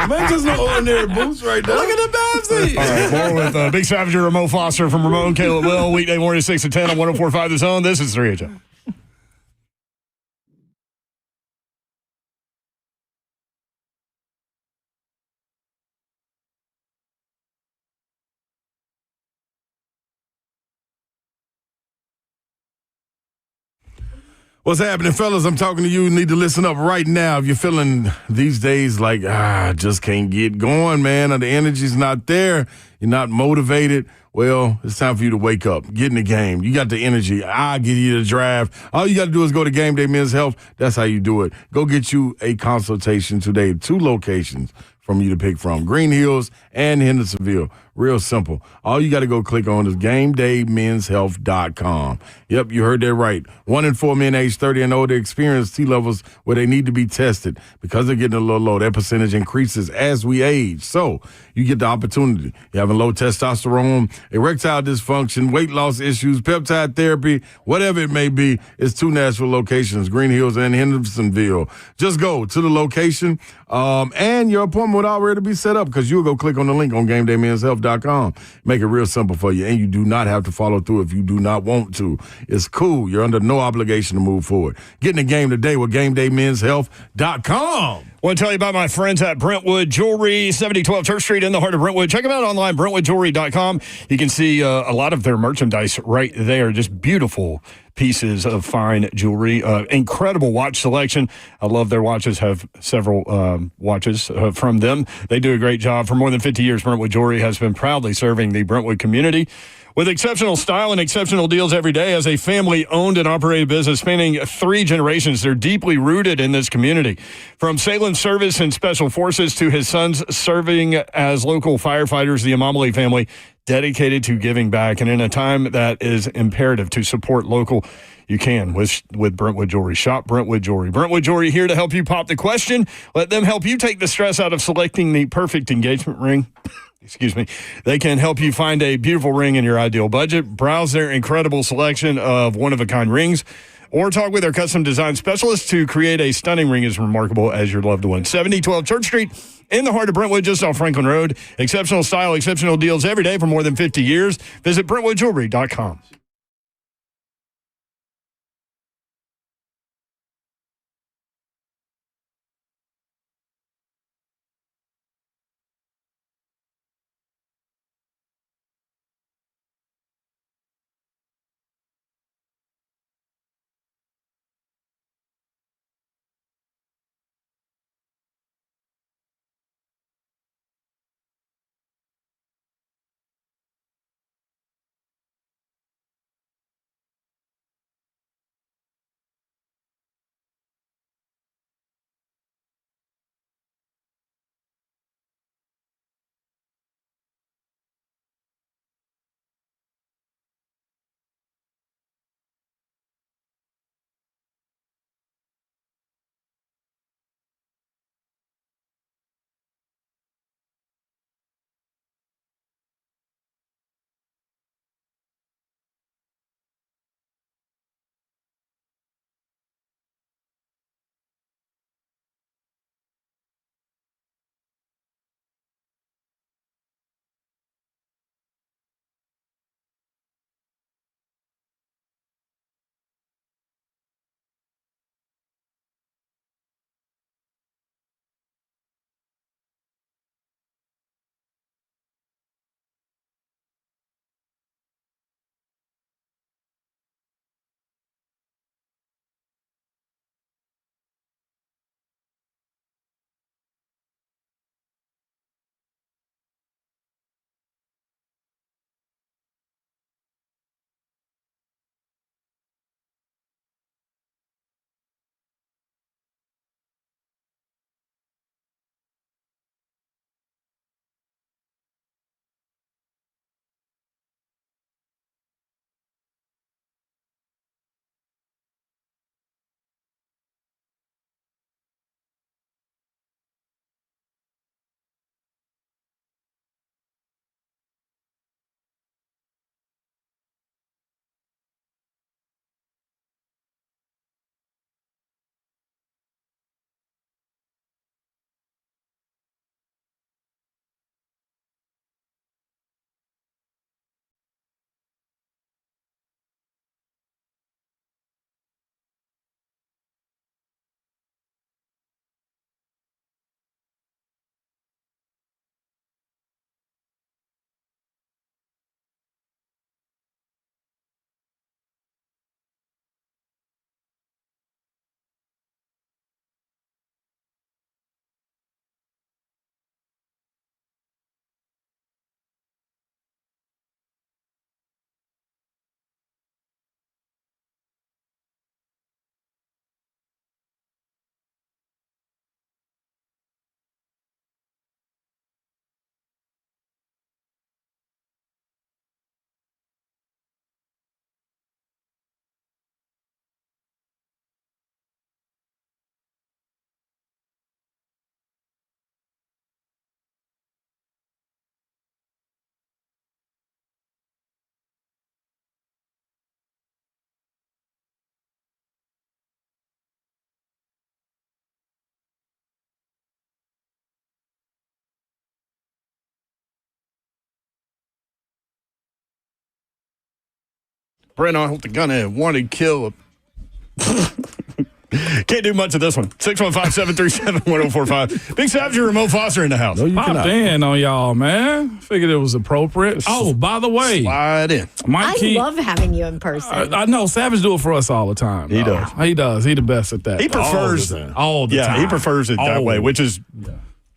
Man, just no ordinary boots right there. Look at the Babsy. All right, more with Big Savage and Ramone Foster from Ramone, Caleb Will, weekday morning 6 to 10 on 104.5 The Zone. This is 3HL. What's happening, fellas? I'm talking to you. You need to listen up right now. If you're feeling these days like, just can't get going, man, or the energy's not there, you're not motivated, well, it's time for you to wake up. Get in the game. You got the energy. I'll give you the drive. All you got to do is go to Game Day Men's Health. That's how you do it. Go get you a consultation today. 2 locations from you to pick from, Green Hills and Hendersonville. Real simple. All you got to go click on is GameDayMen'sHealth.com. Yep, you heard that right. 1 in 4 men aged 30 and older experience T levels where they need to be tested. Because they're getting a little low, that percentage increases as we age. So you get the opportunity. You're having low testosterone, erectile dysfunction, weight loss issues, peptide therapy, whatever it may be, it's 2 national locations, Green Hills and Hendersonville. Just go to the location, and your appointment would already be set up because you'll go click on the link on GameDayMen'sHealth.com. Make it real simple for you, and you do not have to follow through if you do not want to. It's cool. You're under no obligation to move forward. Get in the game today with GameDayMen'sHealth.com. I want to tell you about my friends at Brentwood Jewelry, 7012 Church Street in the heart of Brentwood. Check them out online, BrentwoodJewelry.com. You can see a lot of their merchandise right there. Just beautiful pieces of fine jewelry. Incredible watch selection. I love their watches. Have several watches from them. They do a great job. For more than 50 years, Brentwood Jewelry has been proudly serving the Brentwood community with exceptional style and exceptional deals every day. As a family-owned and operated business spanning 3 generations, they're deeply rooted in this community. From Salem service and special forces to his sons serving as local firefighters, the Amamali family dedicated to giving back. And in a time that is imperative to support local, you can with Brentwood Jewelry. Shop Brentwood Jewelry. Brentwood Jewelry here to help you pop the question. Let them help you take the stress out of selecting the perfect engagement ring. Excuse me. They can help you find a beautiful ring in your ideal budget. Browse their incredible selection of one-of-a-kind rings, or talk with their custom design specialist to create a stunning ring as remarkable as your loved one. 7012 Church Street in the heart of Brentwood, just off Franklin Road. Exceptional style, exceptional deals every day for more than 50 years. Visit BrentwoodJewelry.com. Brent out the gun and wanted to kill. Can't do much of this one. 615-737-1045. Big Savage and Ramone Foster in the house. Popped in on y'all, man. Figured it was appropriate. Oh, by the way. Slide in. I love having you in person. I know. Savage do it for us all the time. He does. He does. He the best at that. He prefers all the time. Yeah, he prefers it that way, which is...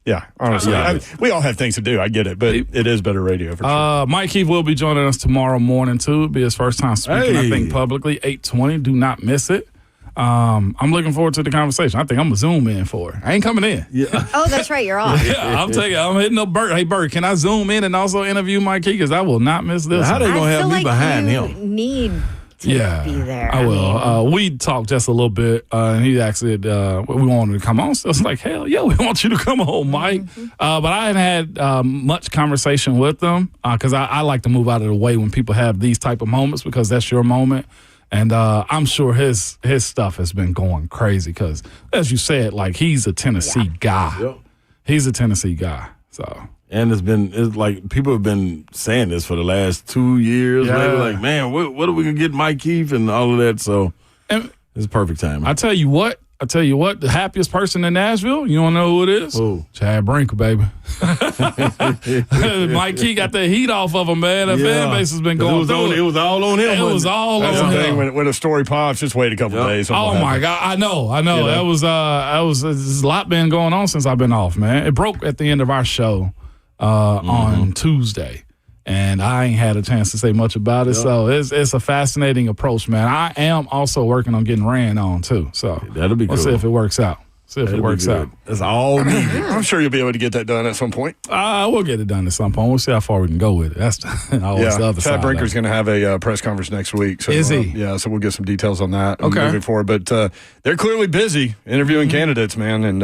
Yeah, honestly. We all have things to do. I get it, but it is better radio for sure. Mike Keith will be joining us tomorrow morning, too. It'll be his first time speaking, I think, publicly. 8:20. Do not miss it. I'm looking forward to the conversation. I think I'm going to Zoom in for it. I ain't coming in. Yeah. Oh, that's right. You're off. I'm hitting up Bert. Hey, Bert, can I Zoom in and also interview Mike Keith? Because I will not miss this. How they going to have me behind you him? Need to be there. I will. We talked just a little bit, and he actually we wanted to come on. So it's like, hell yeah, we want you to come on, Mike. But I haven't had much conversation with them because I like to move out of the way when people have these type of moments because that's your moment. And I'm sure his stuff has been going crazy because, as you said, like he's a Tennessee guy. Yep. He's a Tennessee guy. So. And it's like people have been saying this for the last 2 years. Yeah. They were like, man, what are we gonna get Mike Keith and all of that? So it's perfect time. I tell you what, the happiest person in Nashville, you don't know who it is? Who? Chad Brinker, baby. Mike Keith got the heat off of him, man. That fan base has been going through it. It was all on him. It was all That's on the him. thing when a story pops, just wait a couple days. Oh my God, I know. You know? That was there's a lot been going on since I've been off, man. It broke at the end of our show on Tuesday. And I ain't had a chance to say much about it, so it's a fascinating approach, man. I am also working on getting ran on too, so that'll be we'll cool. See if it works out. That's all needed. I'm sure you'll be able to get that done at some point. We'll get it done at some point. We'll see how far we can go with it. That's always the other side. Chad Brinker's going to have a press conference next week. So, is he? Yeah, so we'll get some details on that Okay. moving forward. But they're clearly busy interviewing candidates, man. And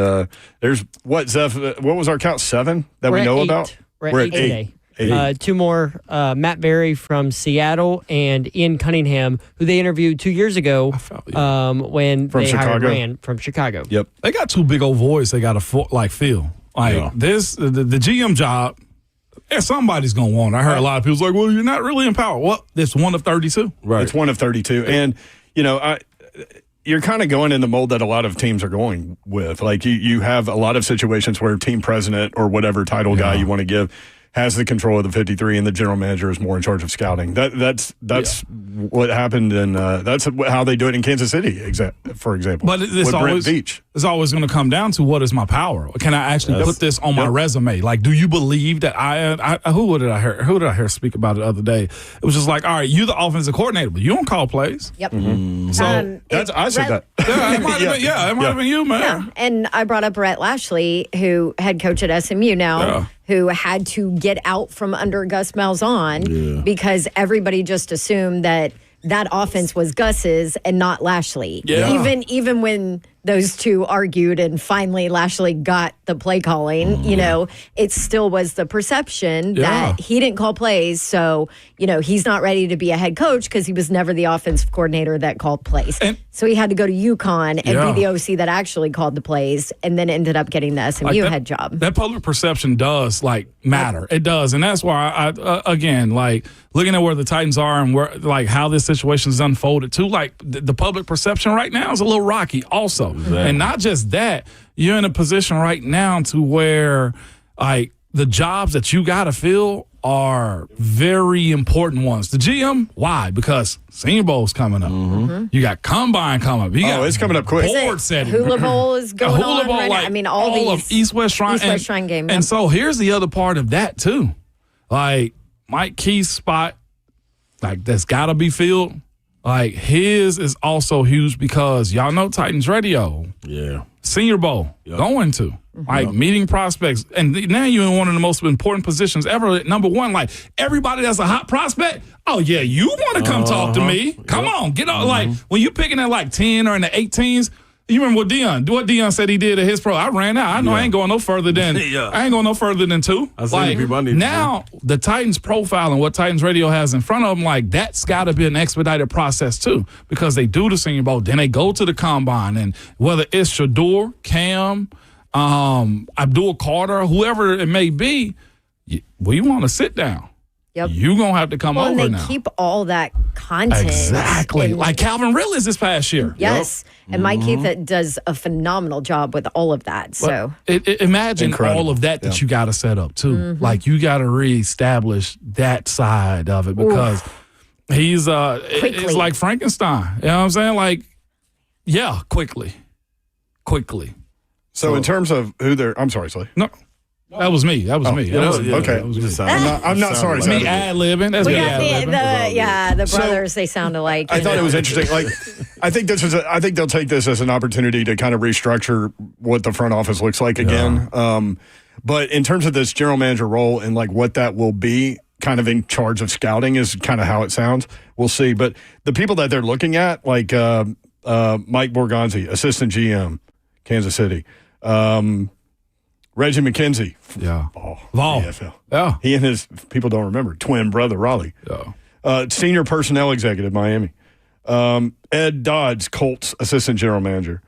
there's, Zeph, what was our count, 7 that we know about? We're at 8 today. 2 more, Matt Berry from Seattle and Ian Cunningham, who they interviewed 2 years ago when From they hired Chicago? Rand from Chicago. Yep. They got 2 big old voids they got to fill. Like this, the GM job, somebody's going to want it. I heard a lot of people like, well, you're not really in power. Well, it's 1 of 32. Right. It's 1 of 32. And, you're kind of going in the mold that a lot of teams are going with. Like you have a lot of situations where team president or whatever title guy you want to give has the control of the 53 and the general manager is more in charge of scouting. That's what happened and that's how they do it in Kansas City, for example. But with Brent Veach. It's always going to come down to what is my power? Can I actually put this on my resume? Like, do you believe that who did I hear speak about it the other day? It was just like, all right, you're the offensive coordinator, but you don't call plays. Yep. So I said that. Yeah, it might have been you, man. Yeah. And I brought up Brett Lashley, who head coach at SMU now, who had to get out from under Gus Malzahn because everybody just assumed that offense was Gus's and not Lashley. Yeah. Even when those two argued and finally Lashley got the play calling, it still was the perception that he didn't call plays. So, he's not ready to be a head coach because he was never the offensive coordinator that called plays. So he had to go to UConn and be the OC that actually called the plays and then ended up getting the SMU head job. That public perception does matter. It does. And that's why again, looking at where the Titans are and where how this situation is unfolded too, the public perception right now is a little rocky also. Exactly. And not just that, you're in a position right now to where the jobs that you got to fill are very important ones. The GM, why? Because Senior Bowl's coming up. Mm-hmm. You got Combine coming up. It's coming up quick. Board setting. Hula Bowl is going on right now. I mean, all these of East-West Shrine games. And so here's the other part of that too. Mike Keith's spot, that's got to be filled. His is also huge because y'all know Titans Radio. Yeah. Senior Bowl going to. Meeting prospects. And now you're in one of the most important positions ever. Number 1, everybody that's a hot prospect, oh, yeah, you want to come talk to me. Come on, get on. When you're picking at 10 or in the 18s, you remember what Deion said he did at his pro? I ran out. I know I ain't going no further than 2. Now the Titans profile and what Titans Radio has in front of them, that's got to be an expedited process too, because they do the Senior Bowl, then they go to the Combine, and whether it's Shador, Cam, Abdul Carter, whoever it may be, we want to sit down. Yep. You're going to have to come over and they now. keep all that content. Exactly. Like Calvin Ridley's this past year. Yes. Yep. And Mike Keith does a phenomenal job with all of that. So imagine Incredible. all of that you got to set up too. Like you got to reestablish that side of it because he's it's like Frankenstein. You know what I'm saying? Like, yeah, quickly. So in terms of who they're, I'm sorry, Slee. No. That was me. That was me. Okay. I'm not sorry. It's me ad-libbing. That's me ad-libbing. The brothers, they sound alike. I thought it was interesting. Like, I think they'll take this as an opportunity to kind of restructure what the front office looks like again. But in terms of this general manager role and like what that will be, kind of in charge of scouting is kind of how it sounds. We'll see. But the people that they're looking at, like Mike Borgonzi, assistant GM, Kansas City. Reggie McKenzie. Yeah. Vol. EFL. Yeah. He and his, people don't remember, twin brother, Raleigh. Yeah. Senior personnel executive, Miami. Ed Dodds, Colts assistant general manager.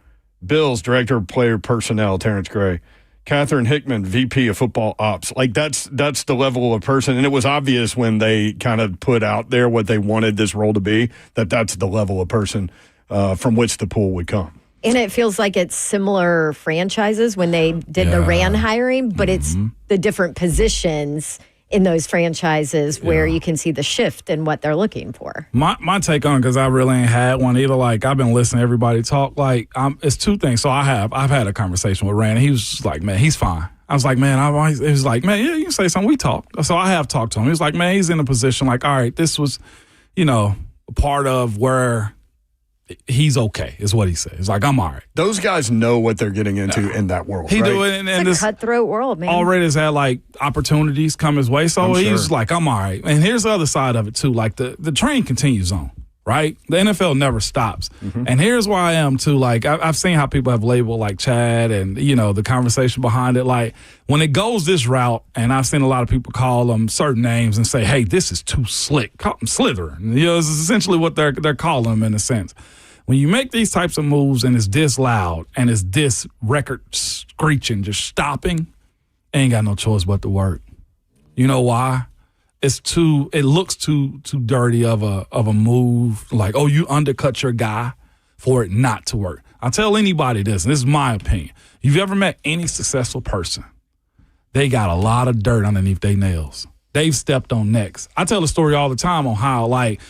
Bills, director of player personnel, Terrence Gray. Catherine Hickman, VP of football ops. Like that's the level of person. And it was obvious when they kind of put out there what they wanted this role to be, that's the level of person from which the pool would come. And it feels like it's similar franchises when they did the RAN hiring, but it's the different positions in those franchises where you can see the shift in what they're looking for. My take on it, because I really ain't had one either. Like I've been listening to everybody talk. Like it's two things. So I've had a conversation with Rand. He was just like, man, he's fine. I was like, man, he was like, man, yeah, you can say something. We talk. So I have talked to him. He was like, man, he's in a position like, all right, this was, a part of where he's okay, is what he said. He's like, I'm all right. Those guys know what they're getting into in that world. He right? do it, and It's this a cutthroat world, man. already has had like opportunities come his way, so he's like, I'm all right. And here's the other side of it too. Like the train continues on, right? The NFL never stops, and here's why I am too. Like I've seen how people have labeled like Chad and the conversation behind it. Like when it goes this route, and I've seen a lot of people call them certain names and say, "Hey, this is too slick." Call them slithering. This is essentially what they're calling them in a sense. When you make these types of moves and it's this loud and it's this record screeching, just stopping, ain't got no choice but to work. You know why? It looks too dirty of a move. Like, oh, you undercut your guy for it not to work. I'll tell anybody this, and this is my opinion. If you've ever met any successful person, they got a lot of dirt underneath their nails. They've stepped on necks. I tell a story all the time on how, like,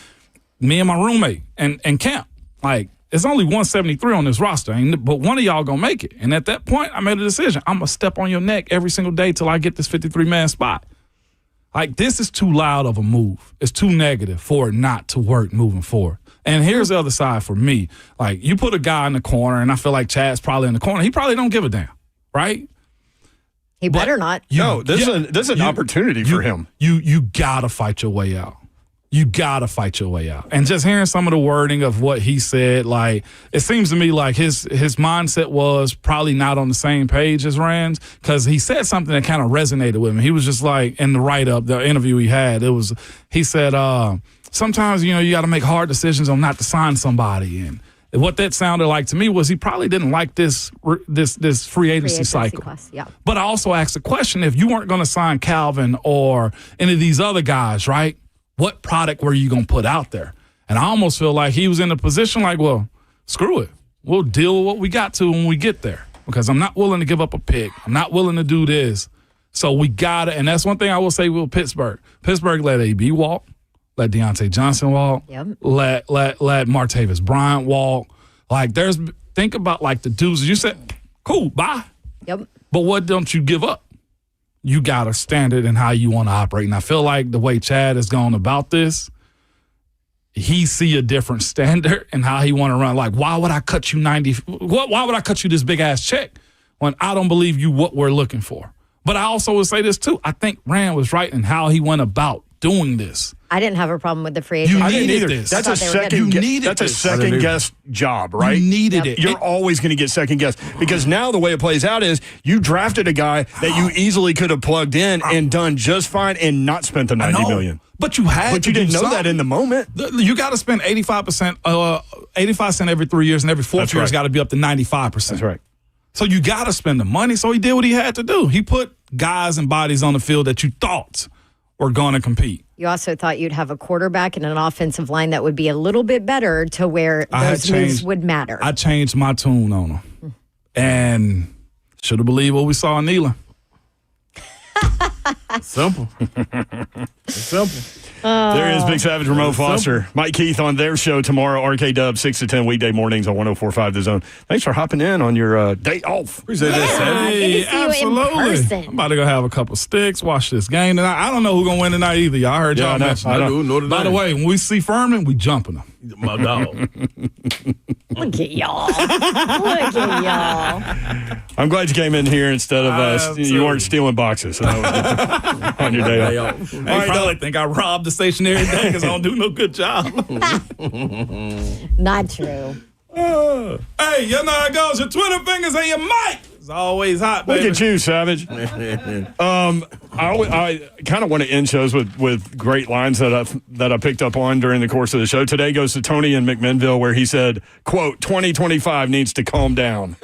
me and my roommate and Camp, like, it's only 173 on this roster, but one of y'all gonna make it. And at that point, I made a decision. I'm gonna step on your neck every single day till I get this 53-man spot. Like, this is too loud of a move. It's too negative for it not to work moving forward. And here's the other side for me. Like, you put a guy in the corner, and I feel like Chad's probably in the corner. He probably don't give a damn, right? He better not. This is an opportunity for him. You gotta fight your way out. You gotta fight your way out. And just hearing some of the wording of what he said, like, it seems to me like his mindset was probably not on the same page as Rand's, because he said something that kind of resonated with him. He was just like, in the write-up, the interview he had, he said, sometimes, you got to make hard decisions on not to sign somebody. And what that sounded like to me was he probably didn't like this free agency cycle. Class, yeah. But I also asked the question, if you weren't going to sign Calvin or any of these other guys, right, what product were you going to put out there? And I almost feel like he was in a position like, well, screw it. We'll deal with what we got to when we get there, because I'm not willing to give up a pick. I'm not willing to do this. So we got to, and that's one thing I will say with Pittsburgh. Pittsburgh let AB walk, let Deontay Johnson walk, let Martavis Bryant walk. Like, think about like the dudes. You said, cool, bye. Yep. But what don't you give up? You got a standard in how you want to operate. And I feel like the way Chad has gone about this, he see a different standard in how he want to run. Like, why would I cut you why would I cut you this big ass check when I don't believe you what we're looking for? But I also would say this too. I think Rand was right in how he went about doing this. I didn't have a problem with the free agent. You needed this. That's a second guess job, right? You needed it. You're always going to get second guess, because now the way it plays out is you drafted a guy that you easily could have plugged in and done just fine and not spent the $90 million. But you had But you didn't know that in the moment. You got to spend 85%, 85 cents every 3 years, and every fourth year has got to be up to 95%. That's right. So you got to spend the money. So he did what he had to do. He put guys and bodies on the field that you thought were going to compete. You also thought you'd have a quarterback and an offensive line that would be a little bit better to where those moves would matter. I changed my tune on them. And should have believed what we saw in Neyland. Simple. It's simple. There is Big Savage, Ramone Foster, Mike Keith on their show tomorrow, RK Dub, 6 to 10 weekday mornings on 104.5 The Zone. Thanks for hopping in on your day off. Appreciate that, Savage. Hey, absolutely. I'm about to go have a couple sticks, watch this game tonight. I don't know who's going to win tonight either. Y'all heard y'all mention I do. By the way, when we see Furman, we jumping him. My dog. Look at y'all. Look at y'all. I'm glad you came in here instead of you weren't stealing boxes. So that was on your day off. They probably think I robbed the station every day because I don't do no good job. Not true. Hey, you know how it goes. Your Twitter fingers and your mic. It's always hot, baby. Look at you, Savage. I kind of want to end shows with great lines that I picked up on during the course of the show. Today goes to Tony in McMinnville, where he said, quote, 2025 needs to calm down,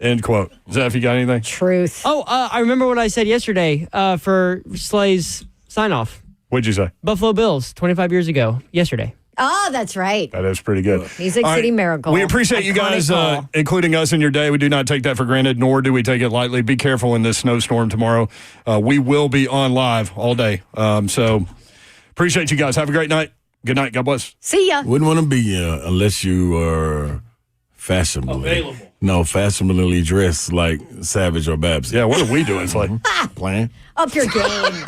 end quote. Zeph, you got anything? Truth. Oh, I remember what I said yesterday for Slay's sign-off. What'd you say? Buffalo Bills, 25 years ago, yesterday. Oh, that's right. That is pretty good. Music City Miracle. We appreciate you guys including us in your day. We do not take that for granted, nor do we take it lightly. Be careful in this snowstorm tomorrow. We will be on live all day. So appreciate you guys. Have a great night. Good night. God bless. See ya. Wouldn't want to be unless you are fashionably. No, fashionably dressed like Savage or Babs. Yeah, what are we doing? It's like playing. Up your game.